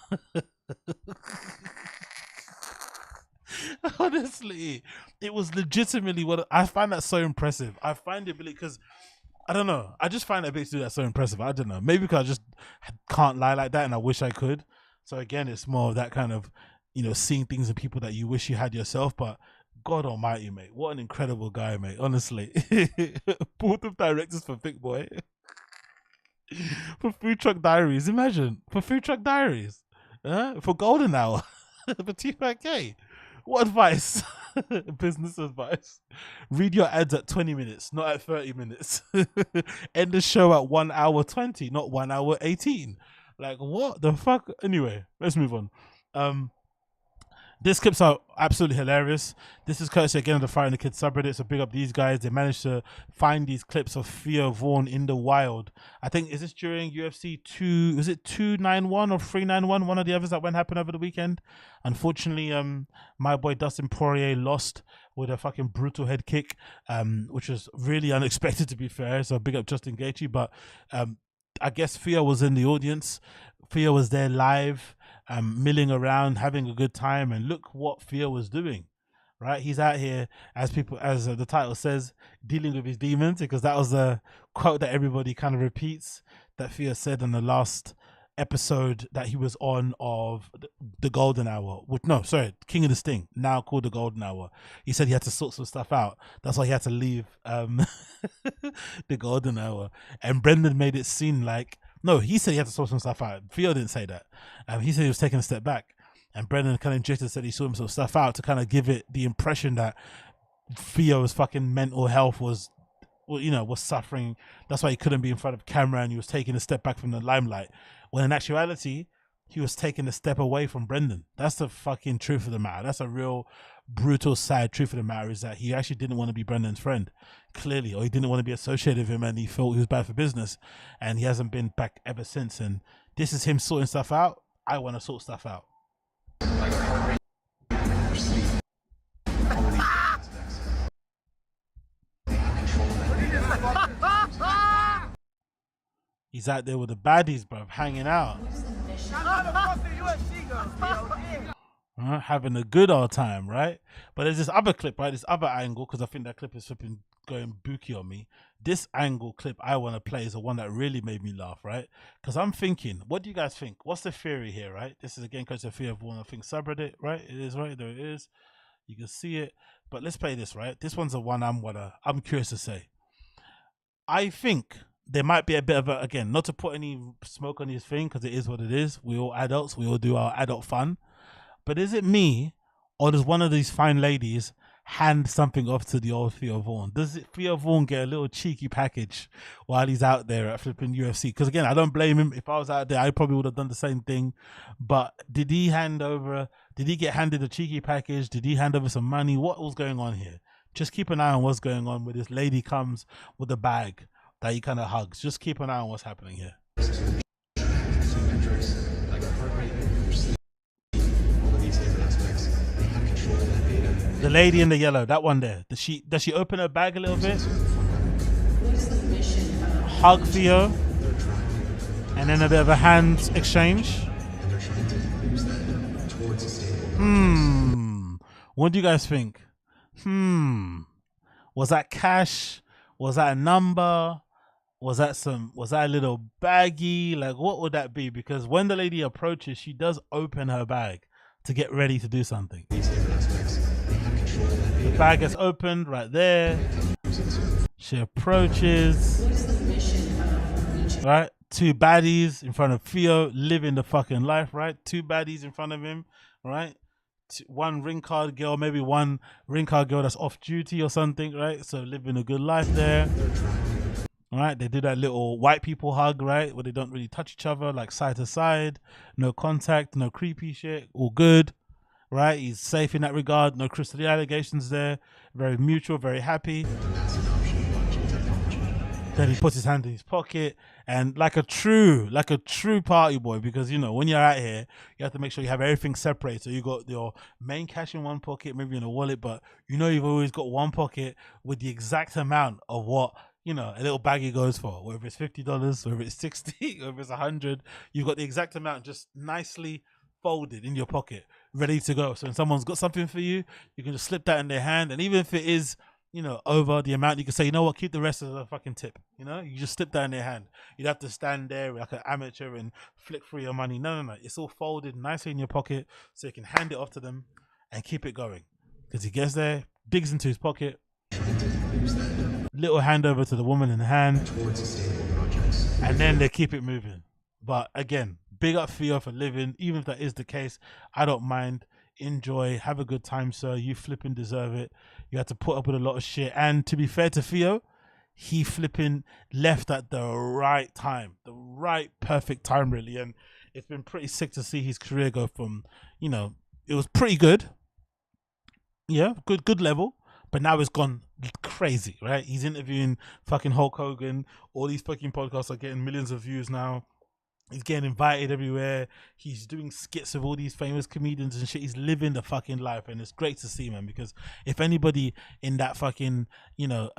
Honestly, it was legitimately what I find that so impressive. I find it really because I don't know. I just find that bit to do that so impressive. I don't know. Maybe because I just can't lie like that, and I wish I could. So again, it's more of that kind of, seeing things in people that you wish you had yourself. But God Almighty, mate, what an incredible guy, mate. Honestly, board of directors for Thick Boy, for Food Truck Diaries. Imagine for Food Truck Diaries, for Golden Hour, for T5K. What advice? Business advice. Read your ads at 20 minutes, not at 30 minutes. End the show at 1 hour 20, not 1 hour 18. Like, what the fuck? Anyway, let's move on. These clips are absolutely hilarious. This is courtesy again of the Fire and the Kids subreddit, so big up these guys. They managed to find these clips of Thea Vaughn in the wild. I think, is this during UFC 2, was it 291 or 391? One of the others that happened over the weekend. Unfortunately, my boy Dustin Poirier lost with a fucking brutal head kick, which was really unexpected, to be fair. So big up Justin Gaethje. But I guess Thea was in the audience. Thea was there live, milling around, having a good time, and look what Thea was doing. Right, he's out here, as the title says, dealing with his demons, because that was a quote that everybody kind of repeats that Thea said in the last episode that he was on of the Golden Hour. King of the Sting, now called the Golden Hour. He said he had to sort some stuff out. That's why he had to leave the Golden Hour. And Brendan made it seem like, no, he said he had to sort some stuff out. Theo didn't say that. He said he was taking a step back. And Brendan kind of injected, said he sorted some stuff out to kind of give it the impression that Theo's fucking mental health was suffering. That's why he couldn't be in front of camera, and he was taking a step back from the limelight. When in actuality, he was taking a step away from Brendan. That's the fucking truth of the matter. That's a real brutal, sad truth of the matter, is that he actually didn't want to be Brendan's friend, clearly, or he didn't want to be associated with him, and he felt he was bad for business, and he hasn't been back ever since. And this is him sorting stuff out. I want to sort stuff out. He's out there with the baddies, bruv, hanging out. Having a good old time, right? But there's this other clip, right? This other angle, because I think that clip is flipping going bookie on me. This angle clip I want to play is the one that really made me laugh, right? Because I'm thinking, what do you guys think? What's the theory here, right? This is again because of Fear of One, I think subreddit, right? It is, right? There it is. You can see it. But let's play this, right? This one's the one I'm curious to say. I think there might be a bit of a, again, not to put any smoke on his thing, because it is what it is. We're all adults. We all do our adult fun. But is it me, or does one of these fine ladies hand something off to the old Theo Vaughn? Does Theo Vaughn get a little cheeky package while he's out there at flipping UFC? Because again, I don't blame him. If I was out there, I probably would have done the same thing. But did he get handed a cheeky package? Did he hand over some money? What was going on here? Just keep an eye on what's going on with this lady comes with a bag that he kind of hugs. Just keep an eye on what's happening here. The lady in the yellow, that one there. Does she open her bag a little bit? Hug Theo, and then a bit of a hand exchange. What do you guys think? Was that cash? Was that a number? Was that a little baggie? Like, what would that be? Because when the lady approaches, she does open her bag to get ready to do something. The bag is opened right there. She approaches. Right? Two baddies in front of Theo, living the fucking life, right? Two baddies in front of him, right? one ring card girl, maybe one ring card girl that's off duty or something, right? So living a good life there. All right, they do that little white people hug, right, where they don't really touch each other, like side to side, no contact, no creepy shit, all good, right? He's safe in that regard, no custody allegations there, very mutual, very happy. Then he puts his hand in his pocket, and like a true party boy, because you know when you're out here, you have to make sure you have everything separated. So you got your main cash in one pocket, maybe in a wallet, but you know you've always got one pocket with the exact amount of what, you know, a little baggie goes for, whether it's $50, whether it's 60, whether it's 100, you've got the exact amount just nicely folded in your pocket, ready to go. So when someone's got something for you, you can just slip that in their hand, and even if it is, you know, over the amount, you can say, you know what, keep the rest of the fucking tip. You know, you just slip that in their hand. You'd have to stand there like an amateur and flick through your money. No. It's all folded nicely in your pocket, so you can hand it off to them and keep it going. Because he gets there, digs into his pocket, little handover to the woman in the hand, and then they keep it moving. But again, big up Theo for living. Even if that is the case, I don't mind. Enjoy, have a good time, sir. You flipping deserve it. You had to put up with a lot of shit, and to be fair to Theo, he flipping left at the right time, the right perfect time, really. And it's been pretty sick to see his career go from, you know, it was pretty good, yeah, good level, but now it's gone crazy, right? He's interviewing fucking Hulk Hogan. All these fucking podcasts are getting millions of views now. He's getting invited everywhere. He's doing skits with all these famous comedians and shit. He's living the fucking life, and it's great to see, man. Because if anybody in that fucking, you know,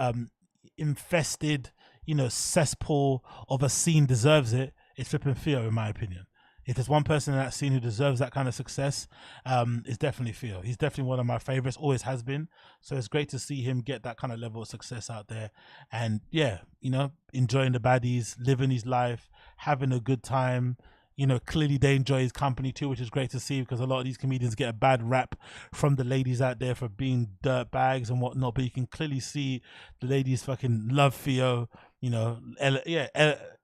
infested, you know, cesspool of a scene deserves it, it's flipping Theo, in my opinion. If there's one person in that scene who deserves that kind of success, it's definitely Theo. He's definitely one of my favorites, always has been. So it's great to see him get that kind of level of success out there. And yeah, you know, enjoying the baddies, living his life, having a good time. You know, clearly they enjoy his company too, which is great to see, because a lot of these comedians get a bad rap from the ladies out there for being dirt bags and whatnot. But you can clearly see the ladies fucking love Theo. You know,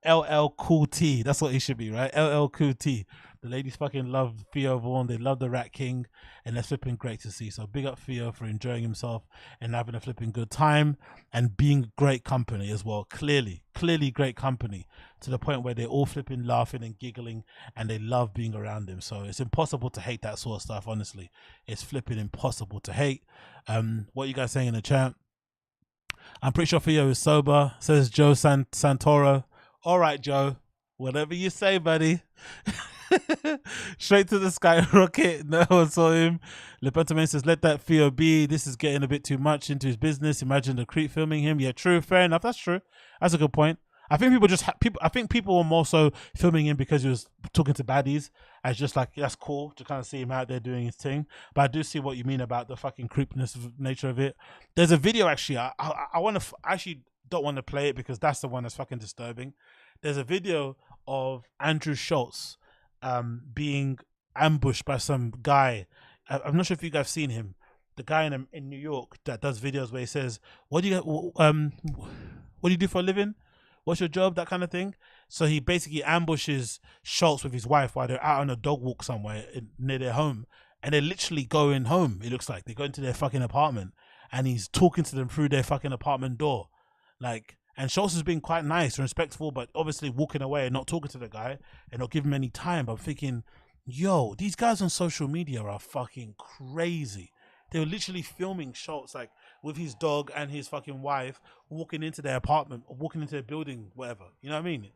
LL Cool T. That's what he should be, right? LL Cool T. The ladies fucking love Theo Vaughn. They love the Rat King, and that's flipping great to see. So big up Theo for enjoying himself and having a flipping good time and being great company as well. Clearly great company, to the point where they're all flipping laughing and giggling, and they love being around him. So it's impossible to hate that sort of stuff, honestly. It's flipping impossible to hate. What you guys saying in the chat? I'm pretty sure Theo is sober, says Joe Santoro. All right, Joe, whatever you say, buddy. Straight to the skyrocket. No one saw him. Lepantaman says, let that Theo be. This is getting a bit too much into his business. Imagine the creep filming him. Yeah, true. Fair enough. That's true. That's a good point. I think people just I think people were more so filming him because he was talking to baddies, as just like, that's cool to kind of see him out there doing his thing. But I do see what you mean about the fucking creepiness nature of it. There's a video actually. I want to actually don't want to play it because that's the one that's fucking disturbing. There's a video of Andrew Schultz being ambushed by some guy. I'm not sure if you guys have seen him. The guy in New York that does videos where he says, what do you do for a living? What's your job? That kind of thing. So he basically ambushes Schultz with his wife while they're out on a dog walk somewhere near their home. And they're literally going home, it looks like. They go into their fucking apartment and he's talking to them through their fucking apartment door. Like, and Schultz has been quite nice and respectful, but obviously walking away and not talking to the guy and not giving him any time. But I'm thinking, yo, these guys on social media are fucking crazy. They were literally filming Schultz, like, with his dog and his fucking wife walking into their apartment or walking into their building, whatever. You know what I mean?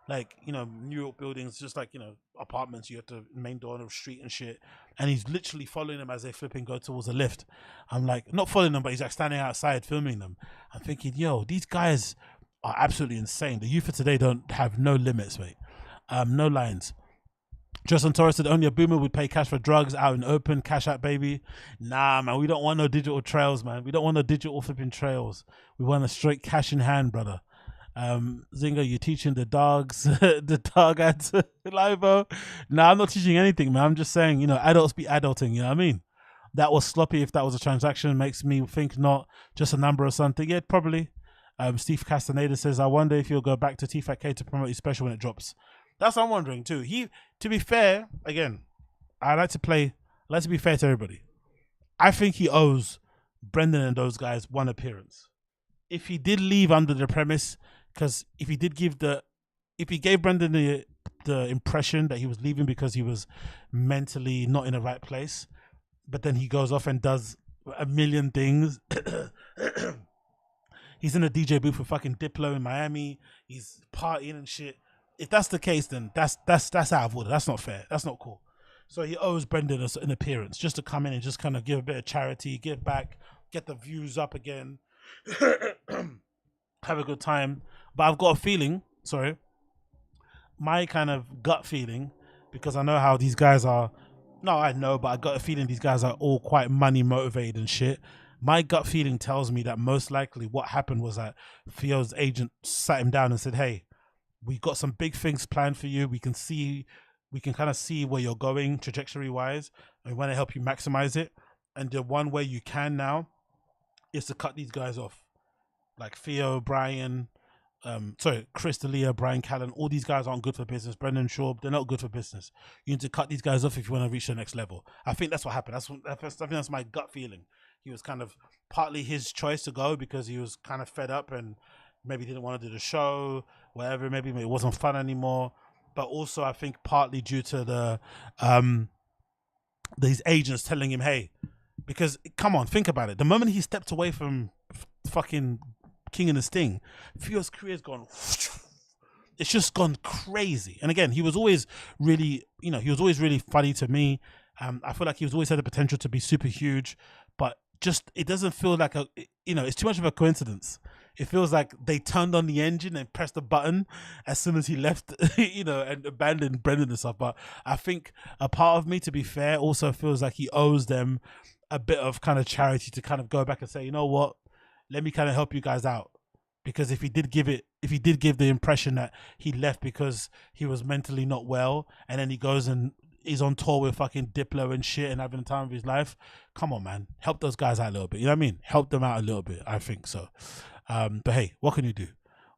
Like, you know, New York buildings, just like, you know, apartments, you have to main door on the street and shit. And he's literally following them as they flip and go towards a lift. I'm like, not following them, but he's like standing outside filming them. I'm thinking, yo, these guys are absolutely insane. The youth of today don't have no limits, mate. No lines. Justin Torres said only a boomer would pay cash for drugs out in open. Cash out, baby. Nah, man, we don't want no digital trails, man. We don't want no digital flipping trails. We want a straight cash in hand, brother. Zinga, you're teaching the dogs the dog ads live. Nah, I'm not teaching anything, man. I'm just saying, you know, adults be adulting, you know what I mean? That was sloppy. If that was a transaction, makes me think not just a number or something. Yeah, probably. Steve Castaneda says, I wonder if you'll go back to T-Fat-K to promote his special when it drops. That's what I'm wondering too. To be fair, again, I like to play let's be fair to everybody. I think he owes Brendan and those guys one appearance. If he did leave under the premise, because if he gave Brendan the impression that he was leaving because he was mentally not in the right place, but then he goes off and does a million things. He's in a DJ booth with fucking Diplo in Miami. He's partying and shit. If that's the case, then that's out of order. That's not fair. That's not cool. So he owes Brendan an appearance just to come in and just kind of give a bit of charity, give back, get the views up again, have a good time. But I've got a feeling, my kind of gut feeling, because I know how these guys are. No, I know, but I got a feeling these guys are all quite money motivated and shit. My gut feeling tells me that most likely what happened was that Theo's agent sat him down and said, hey, we got some big things planned for you. We can kind of see where you're going trajectory wise, and we want to help you maximize it. And the one way you can now is to cut these guys off. Like Theo, Brian, Chris D'Elia, Brian Callen, all these guys aren't good for business. Brendan Shaw, they're not good for business. You need to cut these guys off if you want to reach the next level. I think that's what happened. I think that's my gut feeling. He was kind of partly his choice to go because he was kind of fed up and maybe didn't want to do the show, whatever. Maybe it wasn't fun anymore. But also I think partly due to these agents telling him, hey, because come on, think about it. The moment he stepped away from fucking King and the Sting, Theo's career's gone. It's just gone crazy. And again, he was always really funny to me. I feel like he was always had the potential to be super huge, but just it doesn't feel like it's too much of a coincidence. It feels like they turned on the engine and pressed the button as soon as he left, and abandoned Brendan and stuff. But I think a part of me, to be fair, also feels like he owes them a bit of kind of charity to kind of go back and say, you know what, let me kind of help you guys out. Because if he did give the impression that he left because he was mentally not well, and then he goes and he's on tour with fucking Diplo and shit and having the time of his life, come on, man, help those guys out a little bit. You know what I mean? Help them out a little bit. I think so. But hey, what can you do?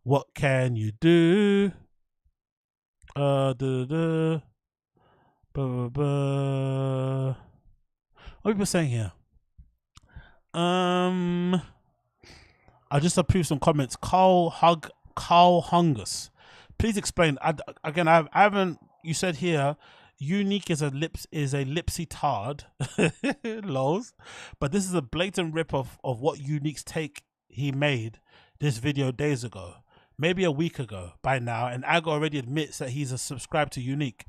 What can you do? What are people saying here? I just approved some comments. Carl Hungus. Please explain. I haven't. You said here, Unique is a lipsy tard, lols. But this is a blatant rip of what Unique's take he made this video days ago, maybe a week ago by now, and Ag already admits that he's a subscribed to Unique.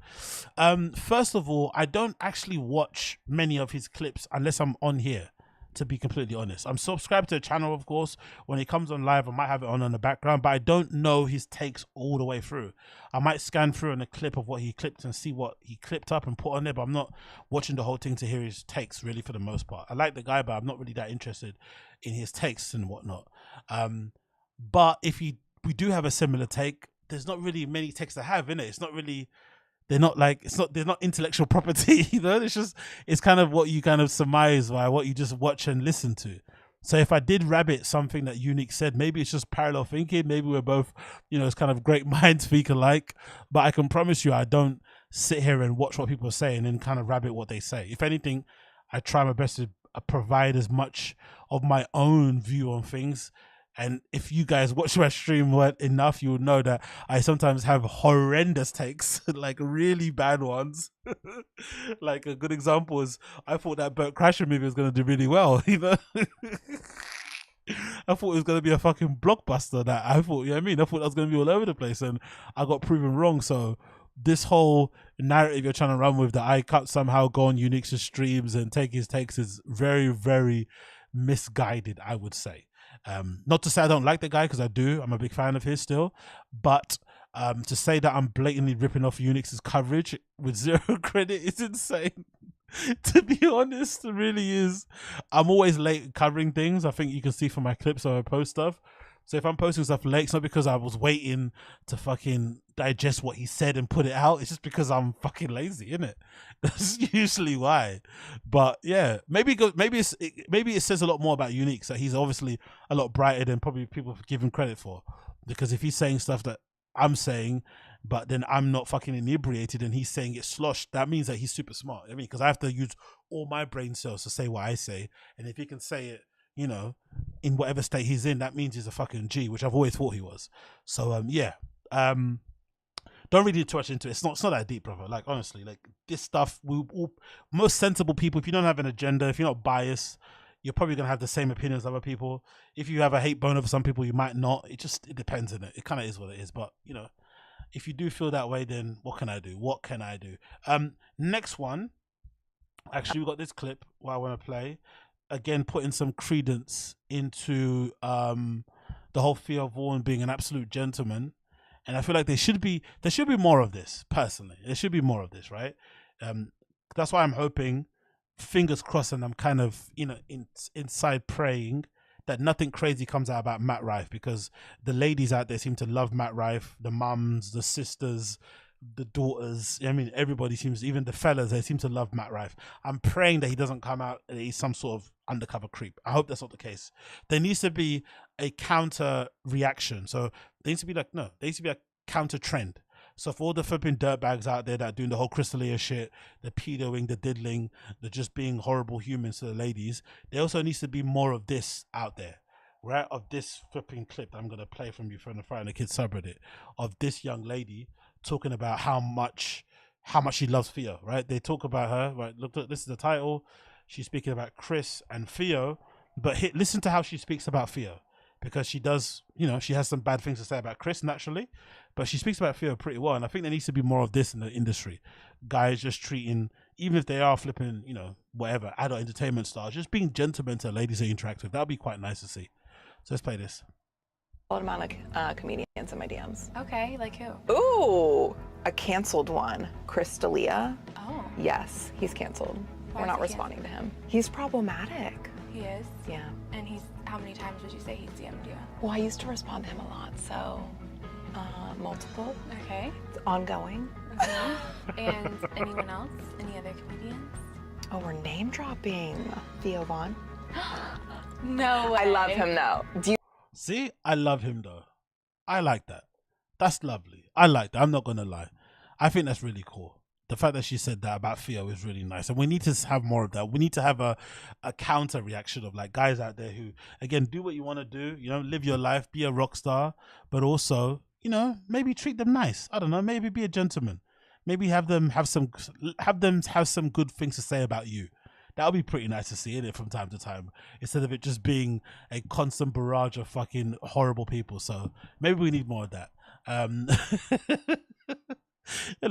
First of all, I don't actually watch many of his clips unless I'm on here, to be completely honest. I'm subscribed to the channel, of course. When he comes on live, I might have it on the background, but I don't know his takes all the way through. I might scan through on a clip of what he clipped and see what he clipped up and put on there, but I'm not watching the whole thing to hear his takes, really, for the most part. I like the guy, but I'm not really that interested in his takes and whatnot. But if we do have a similar take, there's not really many takes to have, innit? It's not really... they're not intellectual property, it's kind of what you kind of surmise by what you just watch and listen to. So if I did rabbit something that Unique said, maybe it's just parallel thinking, maybe we're both, it's kind of great minds speak alike, but I can promise you I don't sit here and watch what people are saying and kind of rabbit what they say. If anything, I try my best to provide as much of my own view on things. And if you guys watch my stream enough, you will know that I sometimes have horrendous takes, like really bad ones. Like a good example is, I thought that Burt Kreischer movie was going to do really well, I thought it was going to be a fucking blockbuster. I thought that was going to be all over the place, and I got proven wrong. So this whole narrative you're trying to run with, that I can't somehow go on Unique's streams and take his takes, is very, very misguided, I would say. Not to say I don't like the guy, because I do. I'm a big fan of his still. But to say that I'm blatantly ripping off Unix's coverage with zero credit is insane. To be honest, it really is. I'm always late covering things. I think you can see from my clips or I post stuff. So if I'm posting stuff late, it's not because I was waiting to fucking digest what he said and put it out. It's just because I'm fucking lazy, isn't it? That's usually why. But yeah, maybe it says a lot more about Unique. So he's obviously a lot brighter than probably people give him credit for. Because if he's saying stuff that I'm saying, but then I'm not fucking inebriated and he's saying it's sloshed, that means that he's super smart. I mean, because I have to use all my brain cells to say what I say. And if he can say it, you know, in whatever state he's in, that means he's a fucking G, which I've always thought he was. So, yeah. Don't read too much into it. It's not that deep, brother. Like, honestly, like this stuff, most sensible people, if you don't have an agenda, if you're not biased, you're probably going to have the same opinions as other people. If you have a hate bone over some people, you might not. It depends on it. It kind of is what it is. But, you know, if you do feel that way, then what can I do? What can I do? Next one. Actually, we got this clip what I want to play. Again, putting some credence into the whole Theo Vaughn being an absolute gentleman. And I feel like there should be more of this, personally. There should be more of this, right? That's why I'm hoping, fingers crossed, and I'm kind of, you know, inside praying that nothing crazy comes out about Matt Rife, because the ladies out there seem to love Matt Rife, the mums, the sisters, the daughters. I mean, everybody seems, even the fellas, they seem to love Matt Rife. I'm praying that he doesn't come out and he's some sort of undercover creep. I hope that's not the case. There needs to be a counter reaction. So there needs to be a counter trend. So for all the flipping dirtbags out there that are doing the whole Crystalia shit, the pedoing, the diddling, the just being horrible humans to the ladies, there also needs to be more of this out there, right? Of this flipping clip that I'm going to play from you from the Friday the Kids subreddit, of this young lady talking about how much she loves Theo, right? They talk about her, right? Look, this is the title. She's speaking about Chris and Theo, but listen to how she speaks about Theo, because she does, you know, she has some bad things to say about Chris naturally, but she speaks about Theo pretty well. And I think there needs to be more of this in the industry. Guys just treating, even if they are flipping, you know, whatever, adult entertainment stars, just being gentlemen to ladies they interact with. That would be quite nice to see. So let's play this. A amount of comedians in my DMs. Okay, like who? Ooh, a canceled one. Crystalia. Oh. Yes, he's canceled. Why We're is not he responding to him. He's problematic. He is? Yeah. And how many times would you say he's DM'd you? Well, I used to respond to him a lot, so multiple. Okay. It's ongoing. And anyone else? Any other comedians? Oh, we're name dropping Theo Vaughn. No way. I love him though. Do you See, I love him though. I like that. That's lovely. I like that. I'm not gonna lie. I think that's really cool. The fact that she said that about Theo is really nice, and we need to have more of that. We need to have a counter reaction of like guys out there who, again, do what you want to do. You know, live your life, be a rock star, but also, you know, maybe treat them nice. I don't know. Maybe be a gentleman. Maybe have them have some good things to say about you. That would be pretty nice to see, innit, from time to time, instead of it just being a constant barrage of fucking horrible people. So maybe we need more of that. And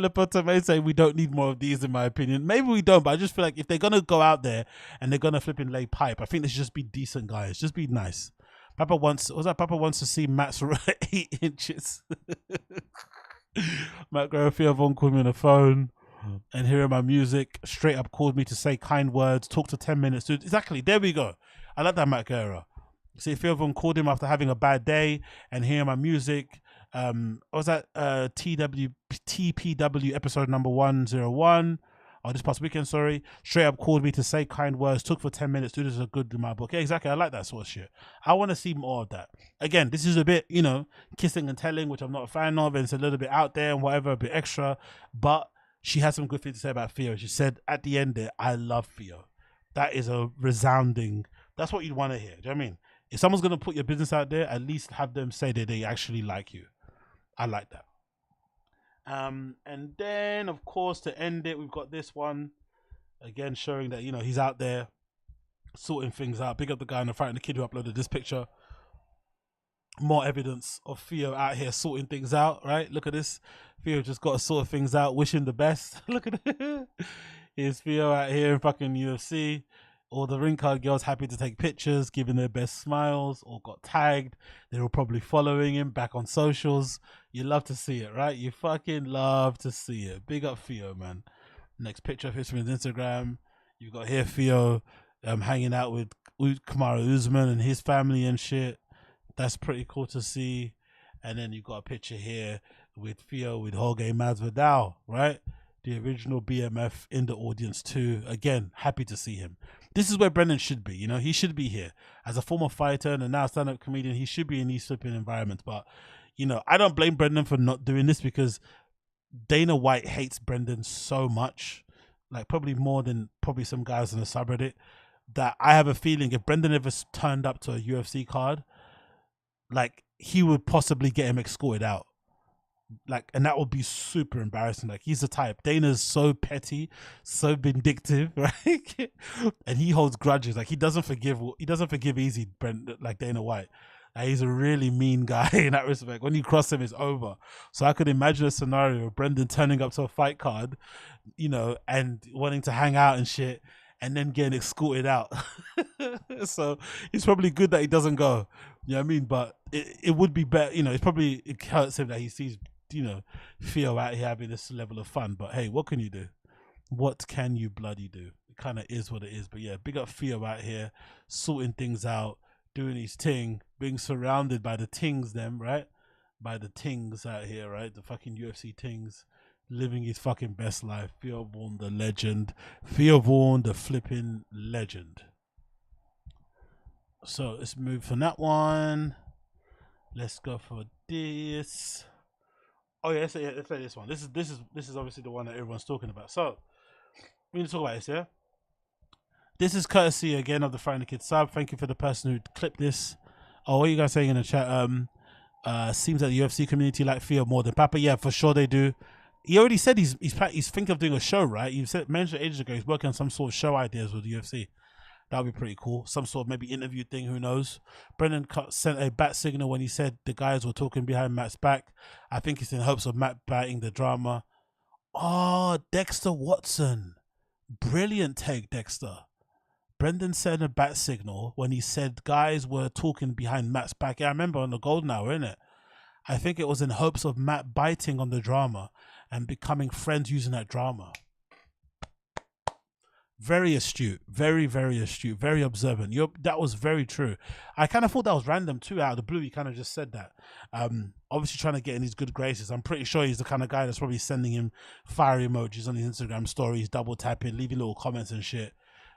Lepoto may say we don't need more of these, in my opinion. Maybe we don't, but I just feel like if they're gonna go out there and they're gonna flip and lay pipe, I think they should just be decent guys. Just be nice. Papa wants to see Matt's 8 inches. Matt Theo Vaughn called me on the phone and hearing my music, straight up called me to say kind words, talk to 10 minutes. Dude, exactly, there we go. I like that Matt Guerra. See, Theo Vaughn called him after having a bad day and hearing my music. What was that? TPW episode number 101. Oh, this past weekend, sorry. Straight up called me to say kind words, took for 10 minutes. Dude, this is a good in my book. Yeah, exactly. I like that sort of shit. I want to see more of that. Again, this is a bit, you know, kissing and telling, which I'm not a fan of, and it's a little bit out there and whatever, a bit extra. But she has some good things to say about Theo. She said at the end there, I love Theo. That is a resounding, that's what you'd want to hear. Do you know what I mean? If someone's going to put your business out there, at least have them say that they actually like you. I like that. And then, of course, to end it, we've got this one. Again, showing that, you know, he's out there sorting things out. Big up the guy on the front, the kid who uploaded this picture. More evidence of Theo out here sorting things out, right? Look at this. Theo just got to sort things out, wishing the best. Look at it. Here's Theo out here in fucking UFC. All the ring card girls happy to take pictures, giving their best smiles, all got tagged. They're all probably following him back on socials. You love to see it, right? You fucking love to see it. Big up Theo, man. Next picture of his from his Instagram. You've got here Theo hanging out with Kamaru Usman and his family and shit. That's pretty cool to see. And then you've got a picture here with Theo with Jorge Masvidal, right? The original BMF in the audience too. Again, happy to see him. This is where Brendan should be, you know, he should be here. As a former fighter and a now stand-up comedian, he should be in these flipping environments. But, you know, I don't blame Brendan for not doing this, because Dana White hates Brendan so much, like probably more than probably some guys in the subreddit, that I have a feeling if Brendan ever turned up to a UFC card, like he would possibly get him escorted out. Like, and that would be super embarrassing. Like, he's the type. Dana's so petty, so vindictive, right? And he holds grudges. Like, he doesn't forgive easy, like Dana White. He's a really mean guy in that respect. When you cross him, it's over. So I could imagine a scenario of Brendan turning up to a fight card, you know, and wanting to hang out and shit, and then getting escorted out. So it's probably good that he doesn't go. You know what I mean? But it would be better, you know, it hurts him that he sees, you know, Theo out here having this level of fun. But hey, what can you do? What can you bloody do? It kind of is what it is. But yeah, big up Theo out here, sorting things out, doing his thing, being surrounded by the tings, right? By the tings out here, right? The fucking UFC tings, living his fucking best life. Theo Vaughn, the legend. Theo Vaughn, the flipping legend. So let's move from that one. Let's go for this. Oh yeah, let's play this one. This is obviously the one that everyone's talking about. So we need to talk about this, yeah? This is courtesy again of the Friday Kid sub. Thank you for the person who clipped this. Oh, what are you guys saying in the chat? Seems like the UFC community like Theo more than Papa. Yeah, for sure they do. He already said he's thinking of doing a show, right? You mentioned ages ago he's working on some sort of show ideas with the UFC. That would be pretty cool. Some sort of maybe interview thing, who knows? Brendan sent a bat signal when he said the guys were talking behind Matt's back. I think it's in hopes of Matt biting the drama. Oh, Dexter Watson. Brilliant take, Dexter. Brendan sent a bat signal when he said guys were talking behind Matt's back. Yeah, I remember on the Golden Hour, innit? I think it was in hopes of Matt biting on the drama and becoming friends using that drama. Very astute, very, very astute, very observant. That was very true. I kind of thought that was random too, out of the blue. He kind of just said that. Obviously trying to get in his good graces. I'm pretty sure he's the kind of guy that's probably sending him fire emojis on his Instagram stories, double tapping, leaving little comments and shit.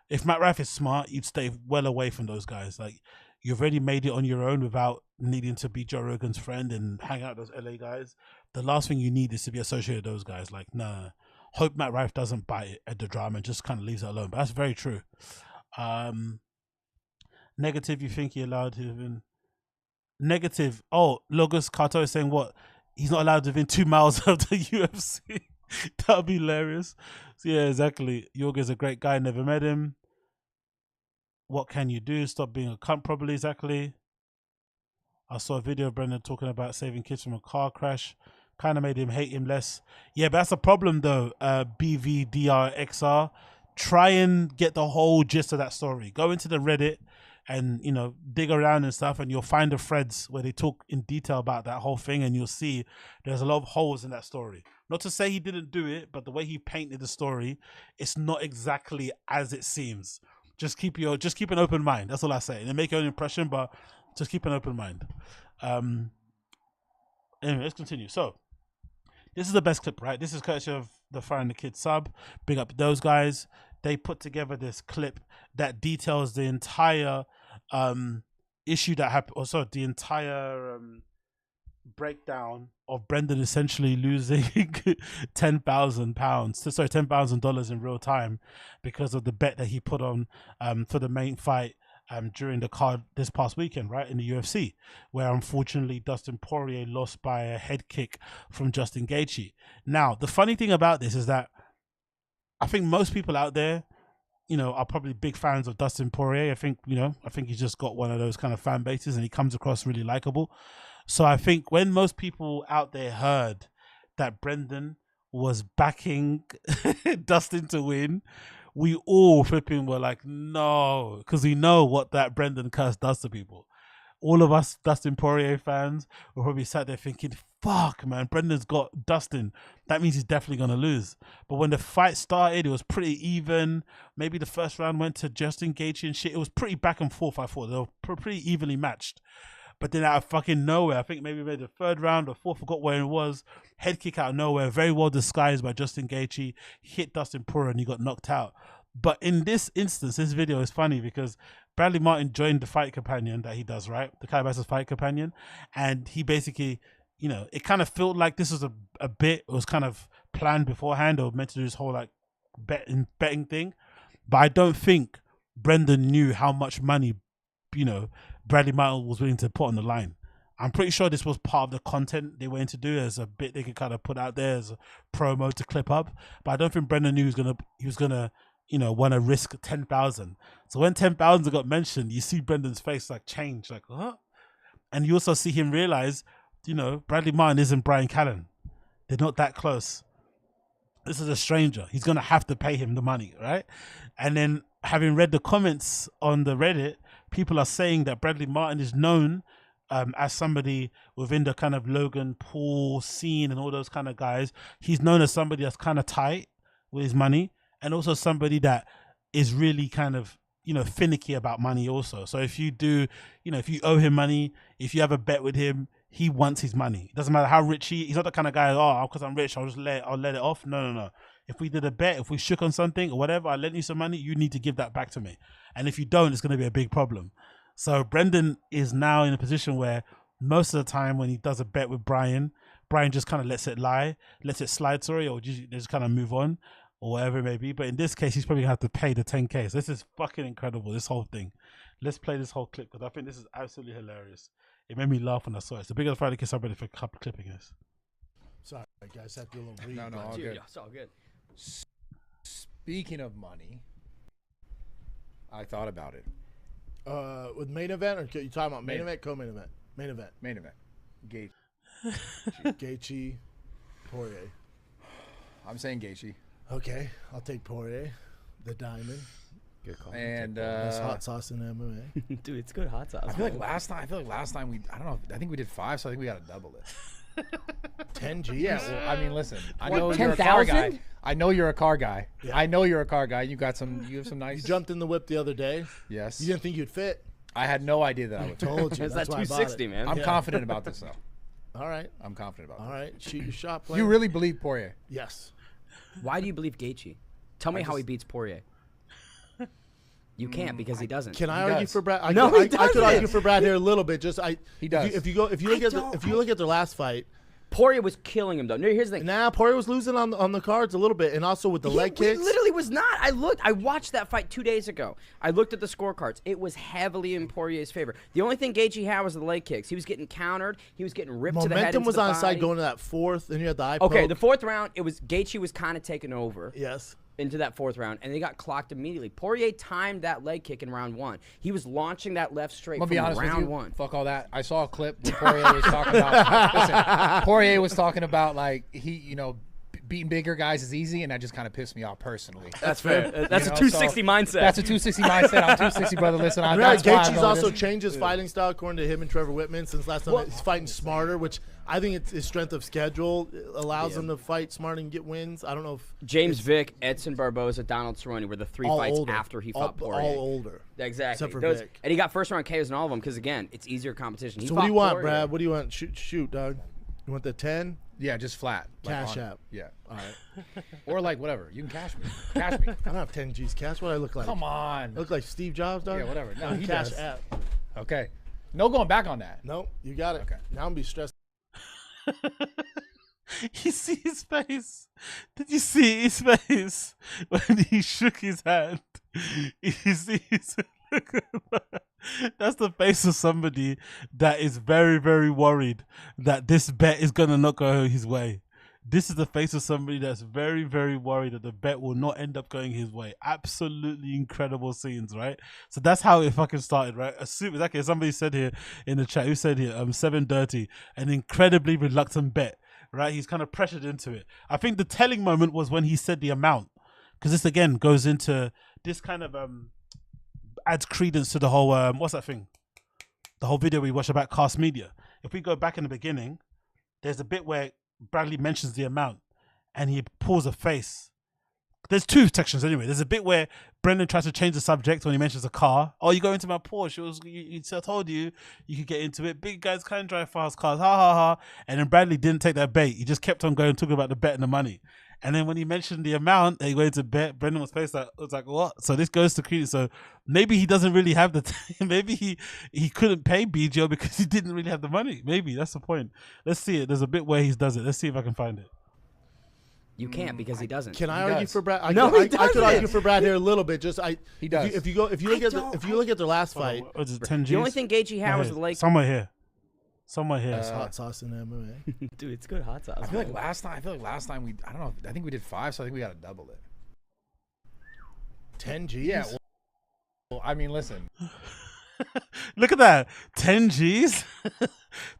If Matt Rife is smart, you'd stay well away from those guys. Like, you've already made it on your own without needing to be Joe Rogan's friend and hang out with those LA guys. The last thing you need is to be associated with those guys. Like, nah. Hope Matt Rife doesn't bite it at the drama and just kind of leaves it alone. But that's very true. Negative, you think you're allowed to even... Negative. Oh, Logos Carto is saying what? He's not allowed within 2 miles of the UFC. That would be hilarious. So yeah, exactly. Yorga's a great guy. Never met him. What can you do? Stop being a cunt, probably. Exactly. I saw a video of Brendan talking about saving kids from a car crash. Kind of made him hate him less. Yeah, but that's a problem though. BVDRXR. Try and get the whole gist of that story. Go into the Reddit and, you know, dig around and stuff, and you'll find the threads where they talk in detail about that whole thing, and you'll see there's a lot of holes in that story. Not to say he didn't do it, but the way he painted the story, it's not exactly as it seems. Just keep an open mind. That's all I say. And make your own impression, but just keep an open mind. Anyway, let's continue. So, this is the best clip, right? This is courtesy of the Fire and the Kid sub. Big up those guys. They put together this clip that details the entire issue that happened. Also, the entire breakdown of Brendan essentially losing $10,000 in real time because of the bet that he put on for the main fight during the card this past weekend, right, in the UFC, where unfortunately Dustin Poirier lost by a head kick from Justin Gaethje. Now, the funny thing about this is that I think most people out there, you know, are probably big fans of Dustin Poirier. I think he's just got one of those kind of fan bases and he comes across really likable. So I think when most people out there heard that Brendan was backing Dustin to win, we all flipping were like, no, because we know what that Brendan curse does to people. All of us Dustin Poirier fans were probably sat there thinking, fuck, man, Brendan's got Dustin. That means he's definitely going to lose. But when the fight started, it was pretty even. Maybe the first round went to Justin Gaethje and shit. It was pretty back and forth, I thought. They were pretty evenly matched. But then out of fucking nowhere, I think maybe the third round or fourth, forgot where it was, head kick out of nowhere, very well disguised by Justin Gaethje, hit Dustin Poirier and he got knocked out. But in this instance, this video is funny because Bradley Martin joined the fight companion that he does, right? The Calabasas fight companion. And he basically, you know, it kind of felt like this was a bit. It was kind of planned beforehand or meant to do this whole like betting thing. But I don't think Brendan knew how much money, you know, Bradley Martin was willing to put on the line. I'm pretty sure this was part of the content they went to do as a bit they could kind of put out there as a promo to clip up. But I don't think Brendan knew he was gonna, you know, want to risk 10,000. So when 10,000 got mentioned, you see Brendan's face like change, like huh? And you also see him realize, you know, Bradley Martin isn't Brian Callen. They're not that close. This is a stranger. He's gonna have to pay him the money, right? And then having read the comments on the Reddit, people are saying that Bradley Martin is known as somebody within the kind of Logan Paul scene and all those kind of guys. He's known as somebody that's kind of tight with his money, and also somebody that is really kind of, you know, finicky about money also. So if you do, you know, if you owe him money, if you have a bet with him, he wants his money. It doesn't matter how rich he's not the kind of guy, oh, because I'm rich, I'll let it off. No. If we did a bet, if we shook on something or whatever, I lent you some money, you need to give that back to me. And if you don't, it's going to be a big problem. So Brendan is now in a position where most of the time when he does a bet with Brian just kind of lets it slide, or just kind of move on or whatever it may be. But in this case, he's probably going to have to pay the 10K. So this is fucking incredible, this whole thing. Let's play this whole clip because I think this is absolutely hilarious. It made me laugh when I saw it. So big up Friday Kiss somebody for clipping this. Sorry, guys, I have to do a little read. No, all good. It's all good. Speaking of money, I thought about it. With main event, or you talking about main event, co-main event? Main event. Main event. Gaethje, Poirier. I'm saying Gaethje. Okay, I'll take Poirier, the diamond. Good call. And that's hot sauce in MMA. Dude, it's good hot sauce. I feel like last time I don't know. I think we did 5, so I think we got to double it. 10 G's. Yeah, well, I mean, listen. I What, know 10,000? you're a car guy. I know you're a car guy. Yeah. I know you're a car guy. You have some nice. You jumped in the whip the other day. Yes. You didn't think you'd fit. I had no idea that I would. Told you. It's That's that why I bought 260, it. man. I'm confident about this though. All right. I'm confident about All this. right. Shoot your shot, player. You really believe Poirier? Yes. Why do you believe Gaethje? Tell me how he beats Poirier. You can't because he doesn't. Can I argue for Brad? I could argue for Brad here a little bit. He does. If you look at their last fight, Poirier was killing him though. No, here's the thing. Now Poirier was losing on the cards a little bit, and also with the leg kicks. He literally was not. I watched that fight 2 days ago. I looked at the scorecards. It was heavily in Poirier's favor. The only thing Gaethje had was the leg kicks. He was getting countered. He was getting ripped to the head. Momentum was on the side going to that fourth, and you had the eye Okay, poke. the fourth round, it was Gaethje was kind of taking over. Yes. Into that fourth round, and they got clocked immediately. Poirier timed that leg kick in round 1. He was launching that left straight from round 1. Fuck all that. I saw a clip where Poirier was talking about. Listen, Poirier was talking about like beating bigger guys is easy, and that just kind of pissed me off personally. That's fair. That's a 260 mindset. That's a 260 mindset. I'm 260, brother. Listen, Gaethje's also changed his fighting style according to him and Trevor Whitman since last time. He's fighting smarter, which I think it's his strength of schedule allows him to fight smart and get wins. I don't know if James Vick, Edson Barboza, Donald Cerrone were the 3 fights after he fought Poirier. All older. Exactly. Except for Vick. And he got first round KOs in all of them because, again, it's easier competition. So what do you want, Brad? What do you want? Shoot, dog. You want the 10? Yeah, just flat. Cash app. Yeah. All right. Or like whatever. You can cash me. Cash me. I don't have 10 G's cash. What do I look like? Come on. I look like Steve Jobs, dog? Yeah, whatever. No, he cash does. app. Okay. No going back on that. Nope. You got it. Okay. Now I'm going to be stressed. You see his face? Did you see his face when he shook his hand? You see his That's the face of somebody that is very, very worried that this bet is gonna not go his way. This is the face of somebody that's very, very worried that the bet will not end up going his way. Absolutely incredible scenes, right? So that's how it fucking started, right? Exactly. Somebody said here in the chat, who said here, 7 Dirty, an incredibly reluctant bet, right? He's kind of pressured into it. I think the telling moment was when he said the amount, because this again goes into this kind of adds credence to the whole what's that thing? The whole video we watched about Cast Media. If we go back in the beginning, there's a bit where Bradley mentions the amount and he pulls a face. There's 2 sections anyway. There's a bit where Brendan tries to change the subject when he mentions a car. Oh, you go into my Porsche. I told you could get into it. Big guys can't drive fast cars. Ha ha ha. And then Bradley didn't take that bait. He just kept on going, talking about the bet and the money. And then when he mentioned the amount that he went to bet, Brendan was like, what? So this goes to credit. So maybe he doesn't really have the maybe he couldn't pay BGO because he didn't really have the money. Maybe that's the point. Let's see it. There's a bit where he does it. Let's see if I can find it. You can't because he doesn't. Can I argue for Brad? No, he doesn't. I could argue for Brad here a little bit. He does. If you look at their last fight, What is it, 10 Gs? The only thing Gaethje had was the leg. Somewhere here. That's hot sauce in MMA. Dude, it's good hot sauce. I feel like last time we, I don't know. I think we did 5, so I think we got to double it. 10 Gs. Yeah. Well, I mean, listen. Look at that, 10 Gs.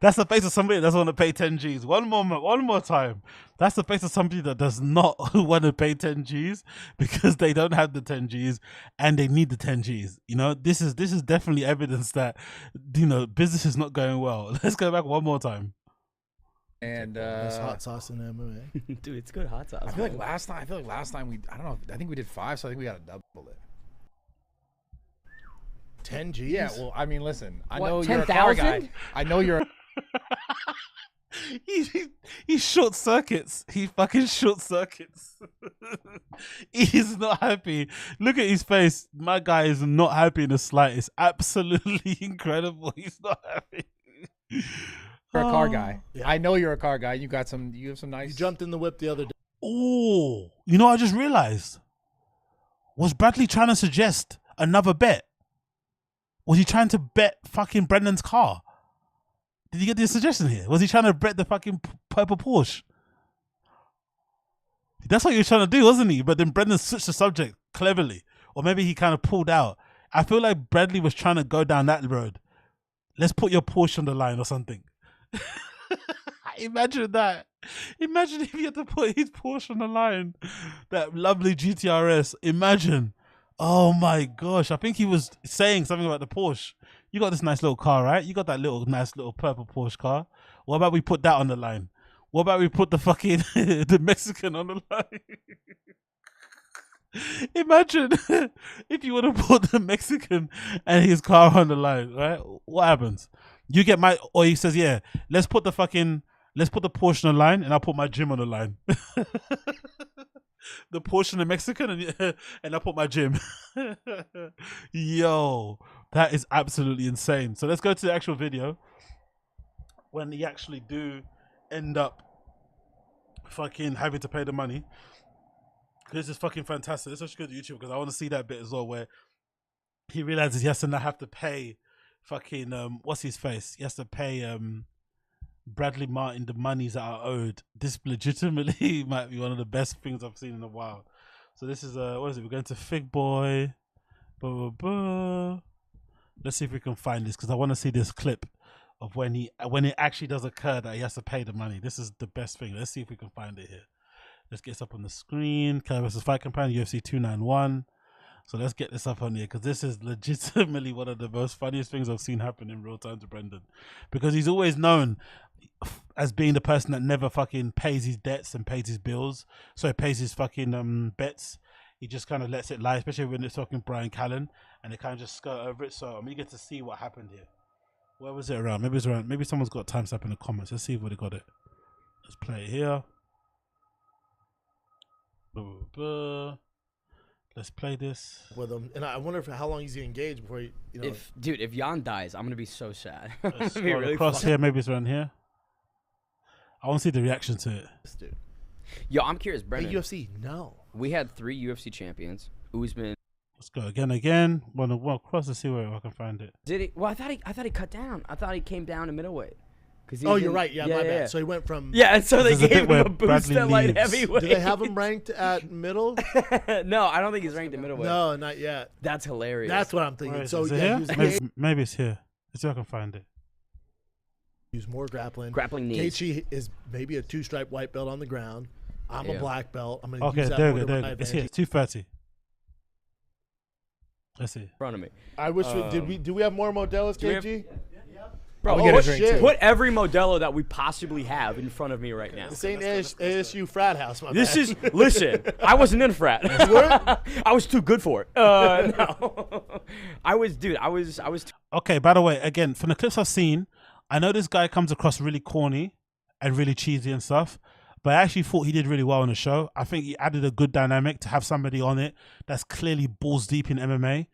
That's the face of somebody that doesn't want to pay 10 Gs. One more time. That's the face of somebody that does not want to pay 10 Gs because they don't have the 10 Gs and they need the 10 Gs. You know, this is definitely evidence that, you know, business is not going well. Let's go back one more time. And that's hot sauce in MMA. Dude, it's good hot sauce. I feel like last time we, I don't know. I think we did 5, so I think we got to double it. 10 Gs. Yeah. Well, I mean, listen. I know 10, you're a car guy. I know you're. He short circuits. He fucking short circuits. He's not happy. Look at his face. My guy is not happy in the slightest. Absolutely incredible. He's not happy. You're a car guy. Yeah. I know you're a car guy. You have some nice. You jumped in the whip the other day. Oh, you know what I just realized? Was Bradley trying to suggest another bet? Was he trying to bet fucking Brendan's car? Did you get the suggestion here? Was he trying to bet the fucking purple Porsche? That's what he was trying to do, wasn't he? But then Brendan switched the subject cleverly. Or maybe he kind of pulled out. I feel like Bradley was trying to go down that road. Let's put your Porsche on the line or something. Imagine that. Imagine if he had to put his Porsche on the line. That lovely GTRS. Imagine. Oh my gosh. I think he was saying something about the Porsche. You got this nice little car, right? You got that nice little purple Porsche car. What about we put that on the line? What about we put the fucking the Mexican on the line? Imagine if you would have put the Mexican and his car on the line, right? What happens? You get or he says, yeah, let's put the Porsche on the line and I'll put my gym on the line. The Porsche and the Mexican and I put my gym. Yo, that is absolutely insane. So let's go to the actual video when he actually do end up fucking having to pay the money. This is fucking fantastic. Let's just go to YouTube because I want to see that bit as well where he realizes he has to now have to pay fucking what's his face? He has to pay Bradley Martin the monies that are owed. This legitimately might be one of the best things I've seen in a while. So this is what is it? We're going to Fig Boy. Let's see if we can find this because I want to see this clip of when it actually does occur that he has to pay the money. This is the best thing. Let's see if we can find it here. Let's get this up on the screen. Killer vs. Fight Companion, UFC 291. So let's get this up on here because this is legitimately one of the most funniest things I've seen happen in real time to Brendan. Because he's always known as being the person that never fucking pays his debts and pays his bills. So he pays his fucking bets. He just kind of lets it lie, especially when it's talking Brian Callen and they kind of just skirt over it. So I'm eager to see what happened here. Where was it around? Maybe it's around. Maybe someone's got timestamp in the comments. Let's see if they got it. Let's play it here. Let's play this with him, and I wonder how long he's engaged before he. You know, if Jan dies, I'm gonna be so sad. Let's scroll really across here. Maybe it's around here. I want to see the reaction to it. Dude. Yo, I'm curious, Brendan. Hey, UFC, no. We had 3 UFC champions. Usman. Let's go again. Want to walk across to see where I can find it. Did he? Well, I thought he cut down. I thought he came down to middleweight. You're right. Yeah, my bad. So he went from. Yeah, and so they gave him a boost at light heavyweight. Do they have him ranked at middle? No, I don't think he's ranked at middleweight. No, not yet. That's hilarious. That's what I'm thinking. So is it here? Maybe it's here. Let's see if I can find it. Use more grappling. Grappling knees. Gaethje is maybe a 2-stripe white belt on the ground. I'm a black belt. I'm gonna okay, use that there more we go. to There my we go. It's advantage. here. 230. Let's see. In front of me. I wish do we have more Modelos, KG? Bro, shit. Put every Modelo that we possibly have in front of me right now. This ain't ASU frat house, my This man. is, listen, I wasn't in a frat. I was too good for it. No. I was. Okay, by the way, again, from the clips I've seen, I know this guy comes across really corny and really cheesy and stuff, But I actually thought he did really well on the show. I think he added a good dynamic to have somebody on it that's clearly balls deep in MMA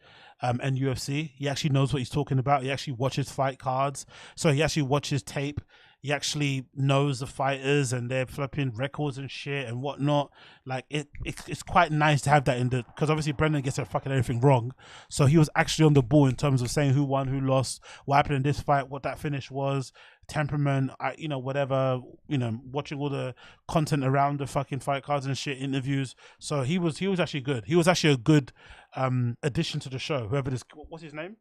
and UFC. He actually knows what he's talking about. He actually watches fight cards. So he actually watches tape. He actually knows the fighters and their flipping records and shit and whatnot. Like it's quite nice to have that in the, because obviously Brendan gets fucking everything wrong. So he was actually on the ball in terms of saying who won, who lost, what happened in this fight, what that finish was, temperament, whatever, watching all the content around the fucking fight cards and shit, interviews. So he was actually good. He was actually a good addition to the show. Whoever this, what's his name?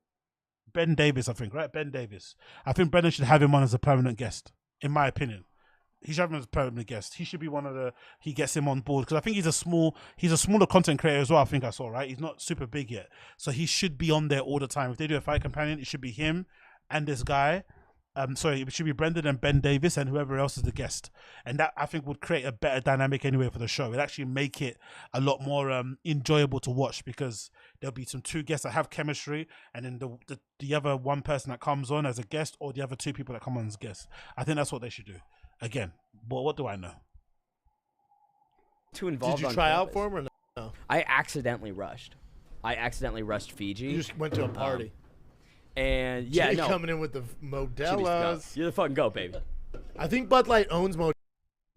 Ben Davis, I think, right? Ben Davis. I think Brendan should have him on as a permanent guest, in my opinion. He should have him as a permanent guest. He should be one of the, he gets him on board, because I think he's a smaller content creator as well, I think I saw, right? He's not super big yet. So he should be on there all the time. If they do a fight companion, it should be him and this guy. It should be Brendan and Ben Davis and whoever else is the guest. And that, I think, would create a better dynamic anyway for the show. It'd actually make it a lot more enjoyable to watch, because there'll be two guests that have chemistry, and then the other one person that comes on as a guest, or the other two people that come on as guests. I think that's what they should do. Again, but what do I know? Too involved. Did you try out for him or no? I accidentally rushed Fiji. You just went to a party. And yeah, no. Coming in with the Modelo's. You're the fucking goat, baby. I think Bud Light owns Modelo.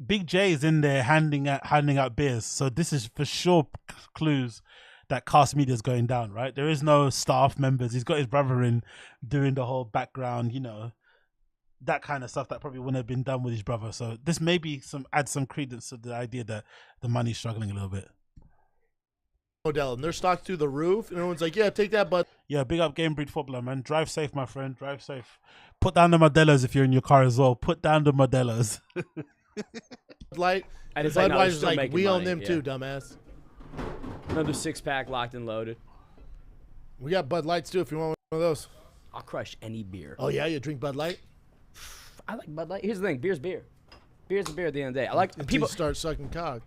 Big J is in there handing out beers. So this is for sure clues that Cast Media is going down, right? There is no staff members. He's got his brother in doing the whole background, that kind of stuff that probably wouldn't have been done with his brother. So this maybe adds some credence to the idea that the money's struggling a little bit. Modelo, and their stock's through the roof, and everyone's like, yeah, take that, Bud. Yeah, big up Game Breed Footballer, man. Drive safe, my friend. Drive safe. Put down the Modelos if you're in your car as well. Put down the Modelos. Light. And it's Budweiser's like, we own them yeah. too, dumbass. Another 6-pack locked and loaded. We got Bud Lights too if you want one of those. I'll crush any beer. Oh yeah, you drink Bud Light? I like Bud Light. Here's the thing, beer's beer. Beer's a beer at the end of the day. I like people start sucking cock.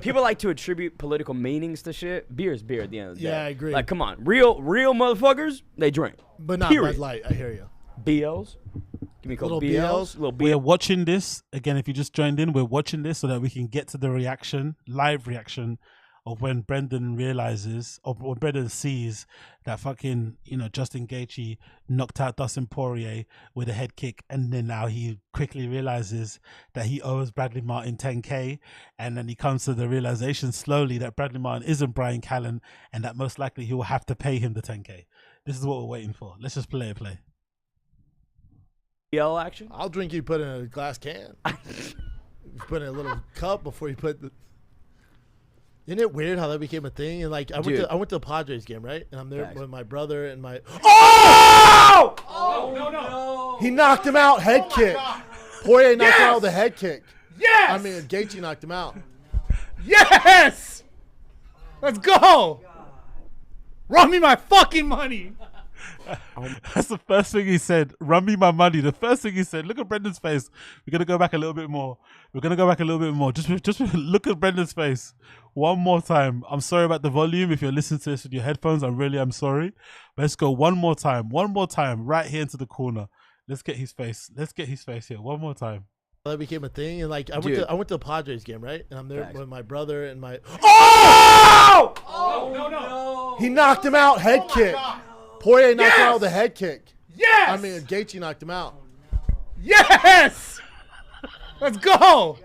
People like to attribute political meanings to shit. Beer's beer at the end of the day. Yeah, I agree. Like, come on, real motherfuckers, they drink. But not Bud Light. I hear you. BLs. Give me a couple BLs. Little BLs. We're watching this again. If you just joined in, we're watching this so that we can get to the live reaction of when Brendan realizes, or when Brendan sees that fucking, Justin Gaethje knocked out Dustin Poirier with a head kick, and then now he quickly realizes that he owes Bradley Martin 10K, and then he comes to the realization slowly that Bradley Martin isn't Brian Callen, and that most likely he will have to pay him the 10K. This is what we're waiting for. Let's just play. BL action? I'll drink you put in a glass can. You put in a little cup before you put the... Isn't it weird how that became a thing? And like I went to the Padres game, right? And I'm there with my brother and my no! He knocked him out, head kick. Poirier knocked him out with a head kick. Yes! I mean, Gaethje knocked him out. Yes! Let's go! Run me my fucking money. That's the first thing he said. Run me my money. The first thing he said. Look at Brendan's face. We're gonna go back a little bit more. Just look at Brendan's face one more time. I'm sorry about the volume. If you're listening to this with your headphones, I'm sorry. Let's go one more time, right here into the corner. Let's get his face. Here one more time. That became a thing, and like I went to the Padres game, right? And I'm there with my brother and my no! He knocked him out, head kick. Poirier knocked him out with a head kick. Yes! I mean, Gaethje knocked him out. Yes! Let's go!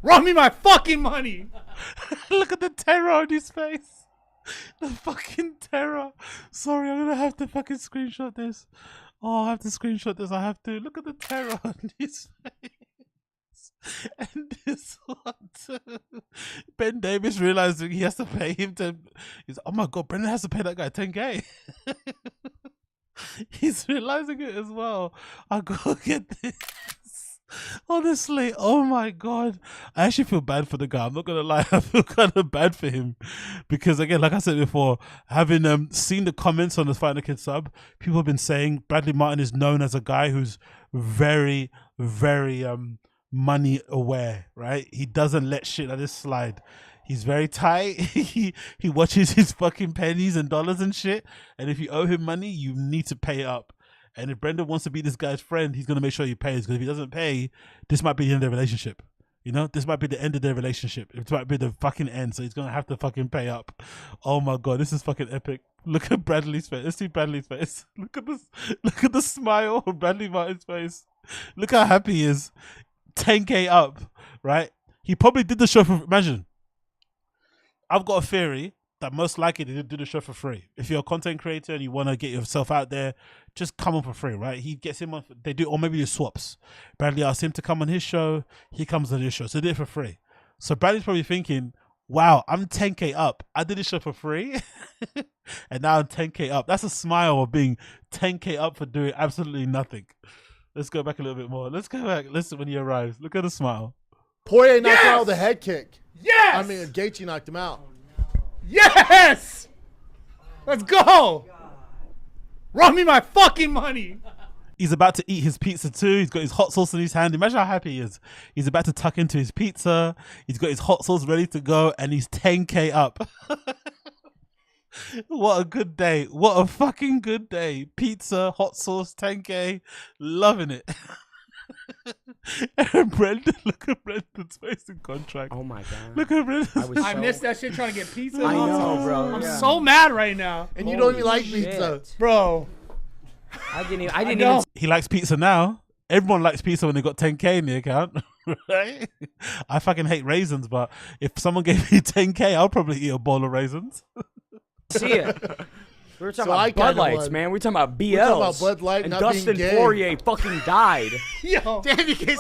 Run me my fucking money. Look at the terror on his face. The fucking terror. Sorry, I'm gonna have to fucking screenshot this. Oh, I have to screenshot this. I have to. Look at the terror on his face. And this one too. Ben Davis realizing he has to pay him he's oh my god, Brendan has to pay that guy 10K. He's realizing it as well. I gotta get this. Honestly, oh my god, I actually feel bad for the guy. I'm not gonna lie, I feel kind of bad for him because, again, like I said before, having seen the comments on the Fighter Kid sub, people have been saying Bradley Martin is known as a guy who's very, very money aware, right? He doesn't let shit like this slide. He's very tight. He watches his fucking pennies and dollars and shit, and if you owe him money, you need to pay it up. And if Brendan wants to be this guy's friend, he's gonna make sure he pays. Because if he doesn't pay, this might be the end of the relationship. You know, this might be the end of their relationship. It might be the fucking end. So he's gonna have to fucking pay up. Oh my god, this is fucking epic. Look at Bradley's face. Let's see Bradley's face. Look at this. Look at the smile on Bradley Martin's face. Look how happy he is. 10K up, right? He probably did the show for. Imagine. I've got a theory that most likely they did do the show for free. If you're a content creator and you want to get yourself out there, just come on for free, right? He gets him on. They do, or maybe they swaps. Bradley asks him to come on his show. He comes on his show. So they did it for free. So Bradley's probably thinking, wow, I'm 10K up. I did this show for free. And now I'm 10K up. That's a smile of being 10K up for doing absolutely nothing. Let's go back a little bit more. Let's go back. Listen when he arrives. Look at the smile. Poirier knocked him out with a head kick. Yes! I mean, Gaethje knocked him out. Yes! Let's go! Run me my fucking money. He's about to eat his pizza too. He's got his hot sauce in his hand. Imagine how happy he is. He's about to tuck into his pizza. He's got his hot sauce ready to go, and he's 10K up. What a good day. What a fucking good day. Pizza, hot sauce, 10K. Loving it. And Brendan, look at Brendan's face in contract. Oh my god. Look at Brendan. I missed that shit trying to get pizza. I know, bro. I'm so mad right now. And you don't even like pizza. Bro. I didn't even. He likes pizza now. Everyone likes pizza when they got 10K in the account, right? I fucking hate raisins, but if someone gave me 10K, I'll probably eat a bowl of raisins. See it. We were talking So I about Bud kinda Lights, won. man. We're talking about BLs. We're talking about Bud Light and not Dustin being gay. Poirier fucking died. Yo. Damn, you guys.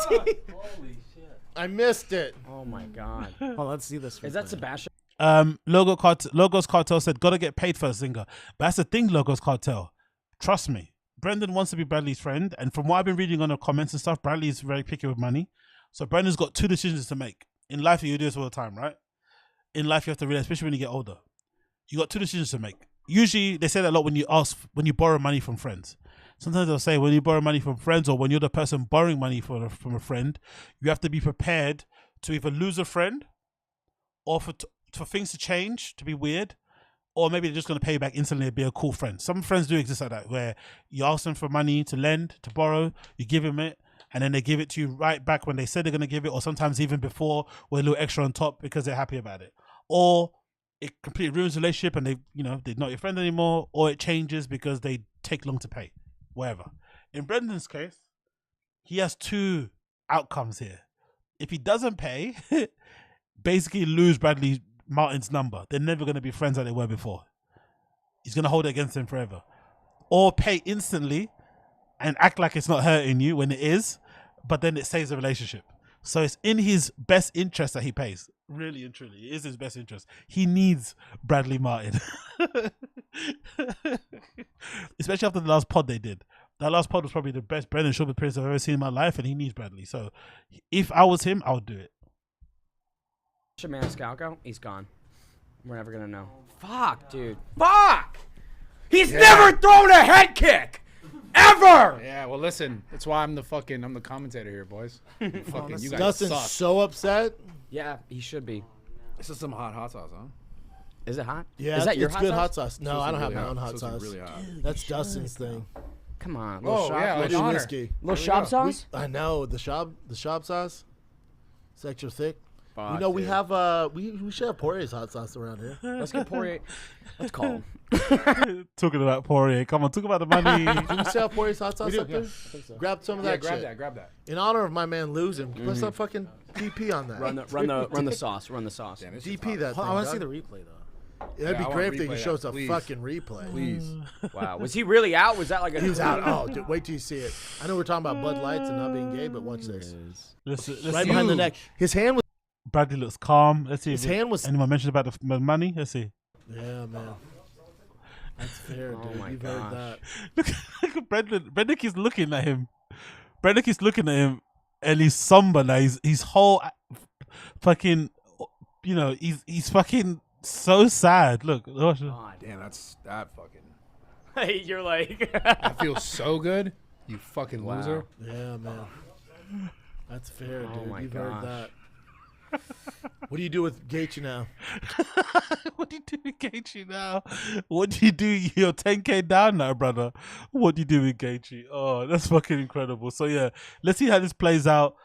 I missed it. Oh my god. Well, let's see this. Is that Sebastian? Logos Cartel said, gotta get paid first, Zinga. But that's the thing, Logos Cartel. Trust me. Brendan wants to be Bradley's friend. And from what I've been reading on the comments and stuff, Bradley is very picky with money. So Brendan's got two decisions to make. In life, you do this all the time, right? In life, you have to realize, especially when you get older, you got two decisions to make. Usually, they say that a lot when you borrow money from friends. Sometimes they'll say when you borrow money from friends or when you're the person borrowing money from a friend, you have to be prepared to either lose a friend or for things to change, to be weird, or maybe they're just going to pay you back instantly and be a cool friend. Some friends do exist like that, where you ask them for money to lend, to borrow, you give them it, and then they give it to you right back when they said they're going to give it, or sometimes even before with a little extra on top because they're happy about it. Or it completely ruins the relationship and they're not your friend anymore, or it changes because they take long to pay, whatever. In Brendan's case, he has two outcomes here. If he doesn't pay, basically lose Bradley Martin's number. They're never going to be friends like they were before. He's going to hold it against him forever. Or pay instantly and act like it's not hurting you when it is, but then it saves the relationship. So it's in his best interest that he pays. Really and truly, it is his best interest. He needs Bradley Martin. Especially after the last pod they did. That last pod was probably the best Brendan Schaub appearance I've ever seen in my life, and he needs Bradley. So if I was him, I would do it. Maniscalco, he's gone. We're never gonna know. Fuck, dude. Fuck! He's never thrown a head kick! Ever! Yeah, well, listen. That's why I'm the commentator here, boys. You guys Dustin's suck. so upset. Yeah, he should be. This is some hot sauce, huh? Is it hot? Yeah, is that your it's hot good sauce? hot sauce. No, I don't have really my own hot. hot sauce. Really hot. That's Dustin's thing. Come on. Oh, yeah, I like do honor. whiskey. Little shop sauce? I know the shop sauce. It's extra thick. Fuck, You know, we dude. have we should have Poirier's hot sauce around here. Let's get Poirier. Let's call him. Talking about Poirier. Come on, talk about the money. Do we still have Poirier's hot sauce up there? so. Grab some of Yeah, that grab shit. that, grab that. In honor of my man losing, put some fucking DP on that. Run the sauce. Run the sauce. Damn, this DP that thing. I want to see dog. the replay though. That'd Yeah, be I great want if he replay shows that, a please. fucking replay. Please. Wow. Was he really out? Was that like a... He was out. Oh, dude, wait till you see it. I know we're talking about Bud Lights and not being gay, but watch this. Let's Right see. behind the neck. His hand was. Bradley looks calm. Let's see. His if hand was. anyone mentioned about the money? Let's see. Yeah, man. That's fair, dude. my You've gosh. heard that. Look at Brendan. Brendan keeps looking at him. Brendan keeps looking at him, and he's somber now. He's whole fucking, he's fucking so sad. Look. Damn, that fucking. Hey, you're like... That feels so good. You fucking loser. Yeah, man. That's fair, dude. my You've gosh. heard that. What do you do with Gaethje now? What do you do with Gaethje now? What do you do? You're 10K down now, brother. What do you do with Gaethje? Oh, that's fucking incredible. So yeah, let's see how this plays out.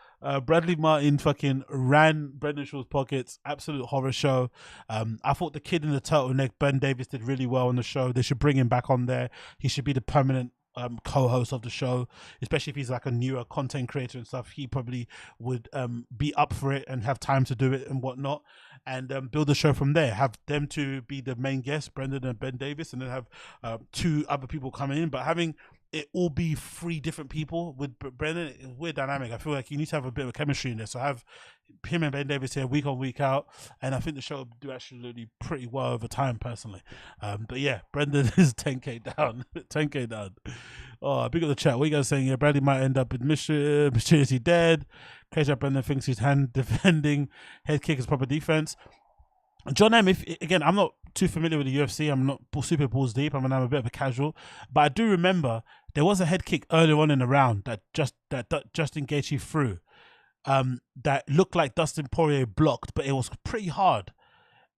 Bradley Martin fucking ran Brendan Shaw's pockets. Absolute horror show. I thought the kid in the turtleneck, Ben Davis, did really well on the show. They should bring him back on there. He should be the permanent co-host of the show, especially if he's like a newer content creator and stuff. He probably would be up for it and have time to do it and whatnot, and build the show from there. Have them to be the main guests, Brendan and Ben Davis, and then have 2 other people coming in, but having it all be 3 different people with Brendan, weird dynamic. I feel like you need to have a bit of chemistry in there. So have him and Ben Davis here week on, week out, and I think the show will do actually pretty well over time, personally. But yeah, Brendan is 10K down. 10K down. Oh, big up the chat. What are you guys saying here? Bradley might end up with mysteriously dead. Crazy that Brendan thinks his hand defending head kick is proper defense. John M, if again, I'm not too familiar with the UFC. I'm not super balls deep. I'm a bit of a casual, but I do remember there was a head kick earlier on in the round that Justin Gaethje threw, that looked like Dustin Poirier blocked, but it was pretty hard,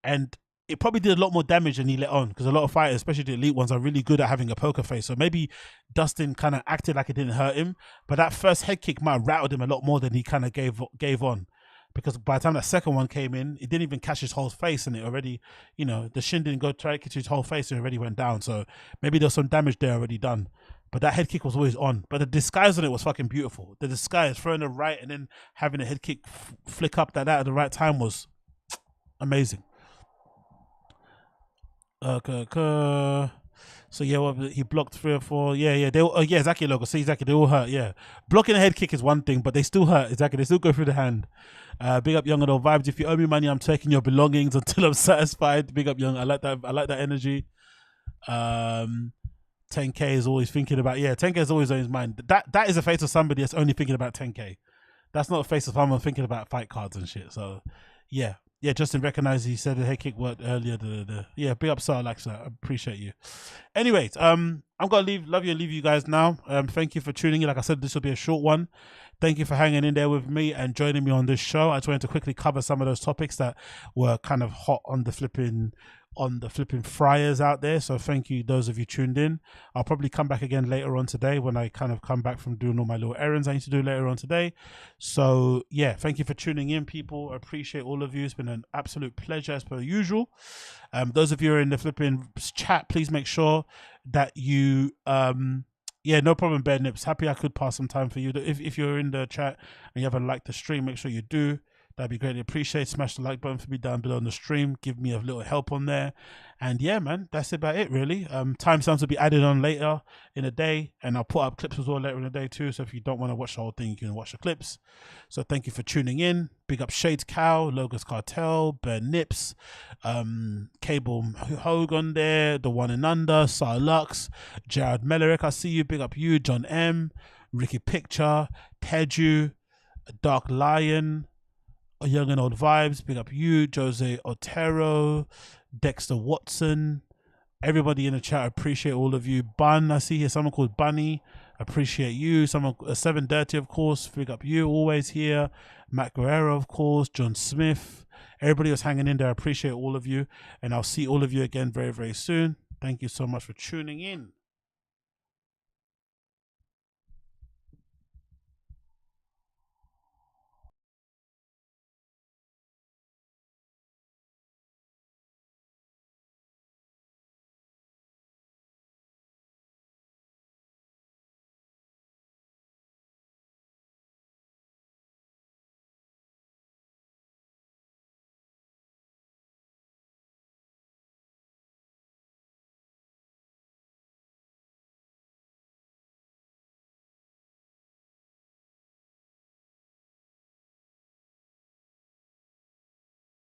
and it probably did a lot more damage than he let on, because a lot of fighters, especially the elite ones, are really good at having a poker face. So maybe Dustin kind of acted like it didn't hurt him, but that first head kick might have rattled him a lot more than he kind of gave on. Because by the time that second one came in, it didn't even catch his whole face, and it already, the shin didn't go try to catch his whole face, and it already went down. So maybe there's some damage there already done. But that head kick was always on. But the disguise on it was fucking beautiful. The disguise, throwing the right and then having a head kick flick up like that at the right time was amazing. So yeah, he blocked 3 or 4. Yeah. They all, yeah, exactly, logo. See, exactly, they all hurt. Yeah, blocking a head kick is one thing, but they still hurt. Exactly, they still go through the hand. Big up Young and Old Vibes. If you owe me money, I'm taking your belongings until I'm satisfied. Big up Young. I like that. I like that energy. 10K is always thinking about. Yeah, 10K is always on his mind. That is a face of somebody that's only thinking about 10K. That's not a face of someone thinking about fight cards and shit. So yeah. Yeah, Justin recognized he said the head kick worked earlier. Yeah, big up, Sir Alexa. I appreciate you. Anyways, I'm gonna leave you guys now. Thank you for tuning in. Like I said, this will be a short one. Thank you for hanging in there with me and joining me on this show. I just wanted to quickly cover some of those topics that were kind of hot on the flipping fryers out there. So thank you, those of you tuned in. I'll probably come back again later on today when I kind of come back from doing all my little errands I need to do later on today. So yeah, thank you for tuning in, people. I appreciate all of you. It's been an absolute pleasure as per usual. Those of you who are in the flipping chat, please make sure that you yeah, no problem, Bear Nips. Happy I could pass some time for you. If you're in the chat and you haven't liked the stream, make sure you do. That'd be greatly appreciated. Smash the like button for me down below on the stream. Give me a little help on there. And yeah, man, that's about it, really. Timestamps will be added on later in the day, and I'll put up clips as well later in the day too. So if you don't want to watch the whole thing, you can watch the clips. So thank you for tuning in. Big up Shades Cow, Logos Cartel, Bear Nips, Cable Hogue on there, The One and Under, Sar Lux, Jared Mellerick, I see you. Big up you, John M, Ricky Picture, Teju, Dark Lion, Young and Old Vibes, big up you, Jose Otero, Dexter Watson, everybody in the chat, I appreciate all of you. Bun, I see here someone called Bunny, appreciate you. Someone, 7 Dirty, of course, big up you, always here. Matt Guerrero, of course, John Smith, everybody was hanging in there, I appreciate all of you, and I'll see all of you again very, very soon. Thank you so much for tuning in.